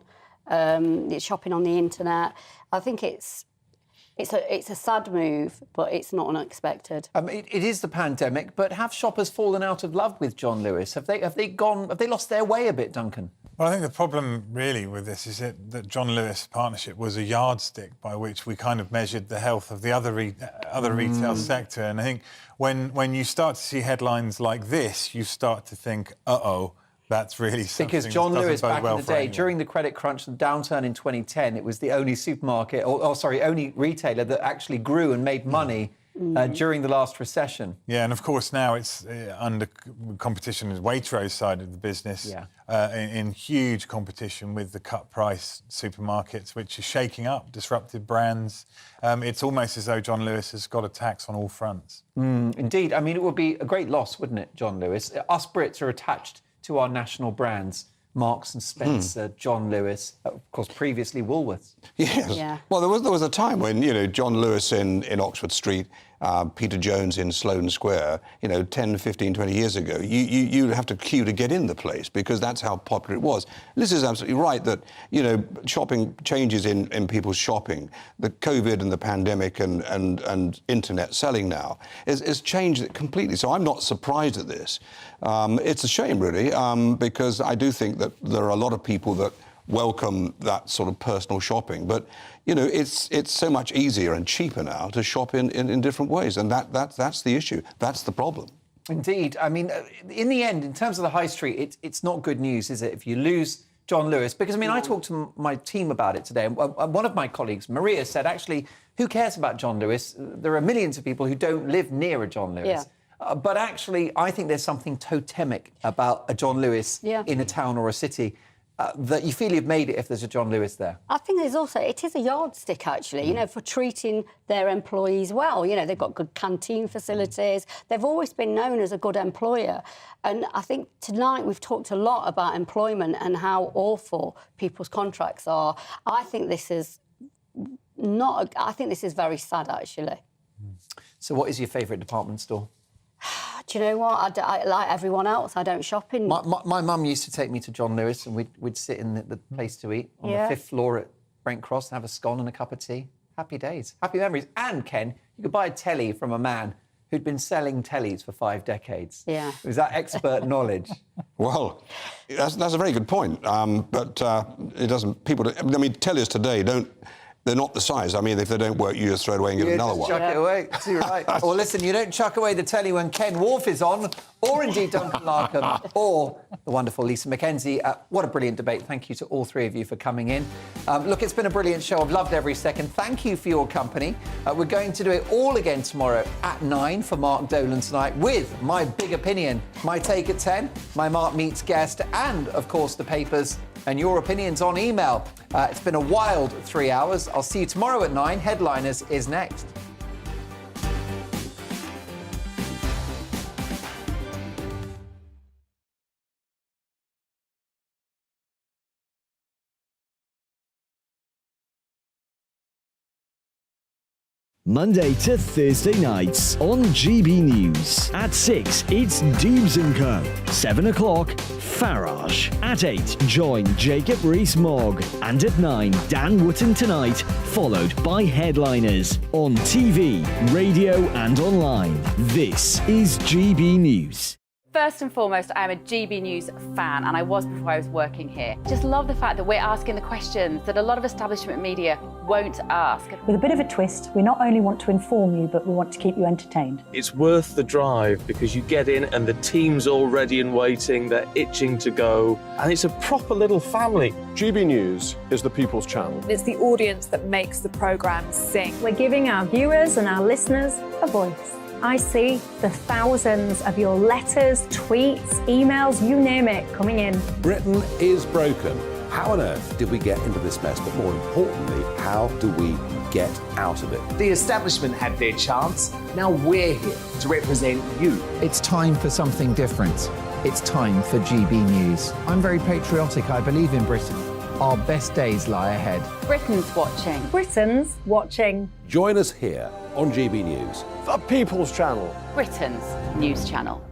It's shopping on the internet. I think it's a sad move, but it's not unexpected. It is the pandemic, but have shoppers fallen out of love with John Lewis? Have they lost their way a bit, Duncan? Well, I think the problem really with this is that John Lewis partnership was a yardstick by which we kind of measured the health of the other retail sector. And I think when you start to see headlines like this, you start to think, that's really something. Because John Lewis, back well in the day, during the credit crunch and downturn in 2010, it was the only supermarket, only retailer that actually grew and made money during the last recession. Yeah, and of course now it's under competition with Waitrose side of the business, in huge competition with the cut-price supermarkets, which is shaking up disruptive brands. It's almost as though John Lewis has got a tax on all fronts. Indeed. I mean, it would be a great loss, wouldn't it, John Lewis? Us Brits are attached to our national brands, Marks and Spencer, John Lewis, of course, previously Woolworths. Yes. Yeah. Well, there was a time when, John Lewis in Oxford Street, Peter Jones in Sloane Square, 10, 15, 20 years ago, you'd have to queue to get in the place because that's how popular it was. Liz is absolutely right that, shopping changes in people's shopping. The COVID and the pandemic and internet selling now has changed it completely. So I'm not surprised at this. It's a shame, really, because I do think that there are a lot of people that welcome that sort of personal shopping. But, it's so much easier and cheaper now to shop in different ways. And that's the issue. That's the problem. Indeed. I mean, in the end, in terms of the high street, it's not good news, is it, if you lose John Lewis? Because, I mean, I talked to my team about it today, and one of my colleagues, Maria, said, actually, who cares about John Lewis? There are millions of people who don't live near a John Lewis. Yeah. But actually, I think there's something totemic about a John Lewis in a town or a city. That you feel you've made it if there's a John Lewis there. I think there's also, it is a yardstick, actually, you know, for treating their employees well. You know, they've got good canteen facilities. They've always been known as a good employer. And I think tonight we've talked a lot about employment and how awful people's contracts are. I think this is I think this is very sad, actually. So what is your favourite department store? Do you know what? I like everyone else. I don't shop in... My mum used to take me to John Lewis and we'd sit in the place to eat on the 5th floor at Brent Cross and have a scone and a cup of tea. Happy days. Happy memories. And, Ken, you could buy a telly from a man who'd been selling tellies for 5 decades. Yeah. It was that expert knowledge. Well, that's a very good point. But it doesn't... People... I mean, tellies today don't... They're not the size. I mean, if they don't work, you just throw it away and get another one. Chuck it away. Too right. Or listen, you don't chuck away the telly when Ken Wharf is on, or indeed Duncan Larkham, or the wonderful Lisa McKenzie. What a brilliant debate. Thank you to all three of you for coming in. Look, it's been a brilliant show. I've loved every second. Thank you for your company. We're going to do it all again tomorrow at 9 for Mark Dolan tonight with my big opinion, my take at 10, my Mark Meets guest, and, of course, the papers and your opinions on email. It's been a wild 3 hours. I'll see you tomorrow at 9. Headliners is next. Monday to Thursday nights on GB News. At 6, it's Dubes & Co. 7 o'clock, Farage. At 8, join Jacob Rees-Mogg. And at 9, Dan Wootton Tonight, followed by Headliners. On TV, radio and online. This is GB News. First and foremost, I'm a GB News fan, and I was before I was working here. Just love the fact that we're asking the questions that a lot of establishment media won't ask. With a bit of a twist, we not only want to inform you, but we want to keep you entertained. It's worth the drive because you get in and the team's all ready and waiting, they're itching to go, and it's a proper little family. GB News is the people's channel. It's the audience that makes the programme sing. We're giving our viewers and our listeners a voice. I see the thousands of your letters, tweets, emails, you name it, coming in. Britain is broken. How on earth did we get into this mess? But more importantly, how do we get out of it? The establishment had their chance. Now we're here to represent you. It's time for something different. It's time for GB News. I'm very patriotic. I believe in Britain. Our best days lie ahead. Britain's watching. Britain's watching. Join us here on GB News. The People's Channel. Britain's news channel.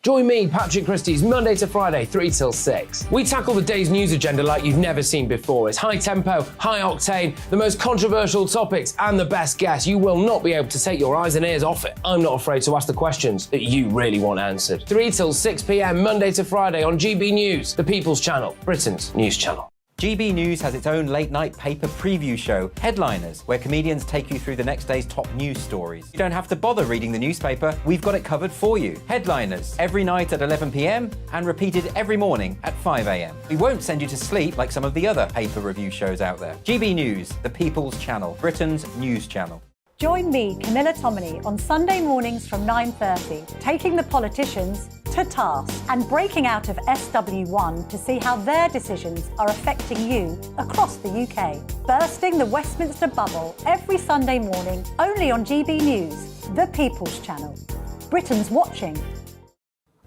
Join me, Patrick Christie's, Monday to Friday, 3 till 6. We tackle the day's news agenda like you've never seen before. It's high tempo, high octane, the most controversial topics, and the best guests. You will not be able to take your eyes and ears off it. I'm not afraid to ask the questions that you really want answered. 3 till 6 p.m, Monday to Friday on GB News, the People's Channel, Britain's news channel. GB News has its own late-night paper preview show, Headliners, where comedians take you through the next day's top news stories. You don't have to bother reading the newspaper, we've got it covered for you. Headliners, every night at 11 p.m, and repeated every morning at 5 a.m. We won't send you to sleep like some of the other paper review shows out there. GB News, the People's Channel, Britain's news channel. Join me, Camilla Tominey, on Sunday mornings from 9:30, taking the politicians to task and breaking out of SW1 to see how their decisions are affecting you across the UK. Bursting the Westminster bubble every Sunday morning, only on GB News, the People's Channel. Britain's watching.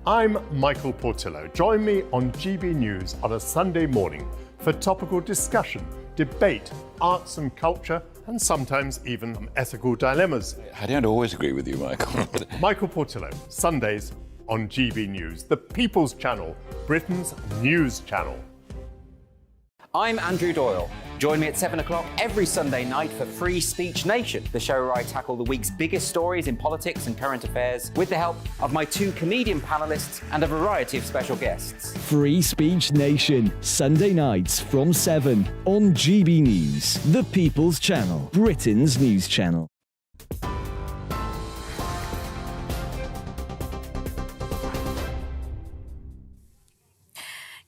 I'm Michael Portillo. Join me on GB News on a Sunday morning for topical discussion, debate, arts and culture, and sometimes even some ethical dilemmas. I don't always agree with you, Michael. Michael Portillo, Sundays on GB News, the People's Channel, Britain's news channel. I'm Andrew Doyle. Join me at 7 o'clock every Sunday night for Free Speech Nation, the show where I tackle the week's biggest stories in politics and current affairs with the help of my 2 comedian panellists and a variety of special guests. Free Speech Nation, Sunday nights from 7 on GB News, the People's Channel, Britain's news channel.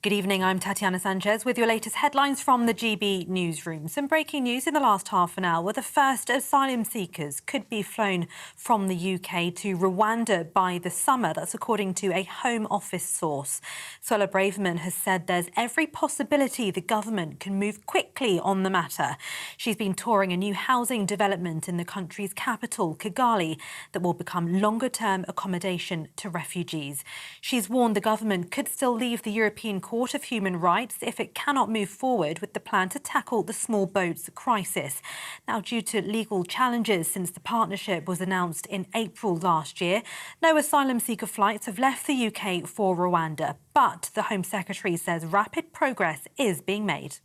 Good evening, I'm Tatiana Sanchez with your latest headlines from the GB Newsroom. Some breaking news in the last half an hour. The first asylum seekers could be flown from the UK to Rwanda by the summer. That's according to a Home Office source. Suella Braverman has said there's every possibility the government can move quickly on the matter. She's been touring a new housing development in the country's capital, Kigali, that will become longer-term accommodation to refugees. She's warned the government could still leave the European Court of Human Rights if it cannot move forward with the plan to tackle the small boats crisis. Now, due to legal challenges since the partnership was announced in April last year, no asylum seeker flights have left the UK for Rwanda. But the Home Secretary says rapid progress is being made.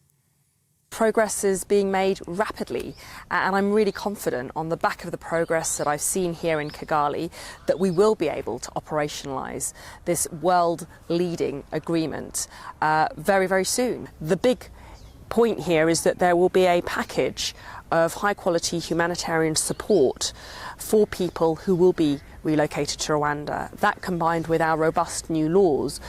Progress is being made rapidly, and I'm really confident on the back of the progress that I've seen here in Kigali that we will be able to operationalise this world-leading agreement very, very soon. The big point here is that there will be a package of high-quality humanitarian support for people who will be relocated to Rwanda. That, combined with our robust new laws,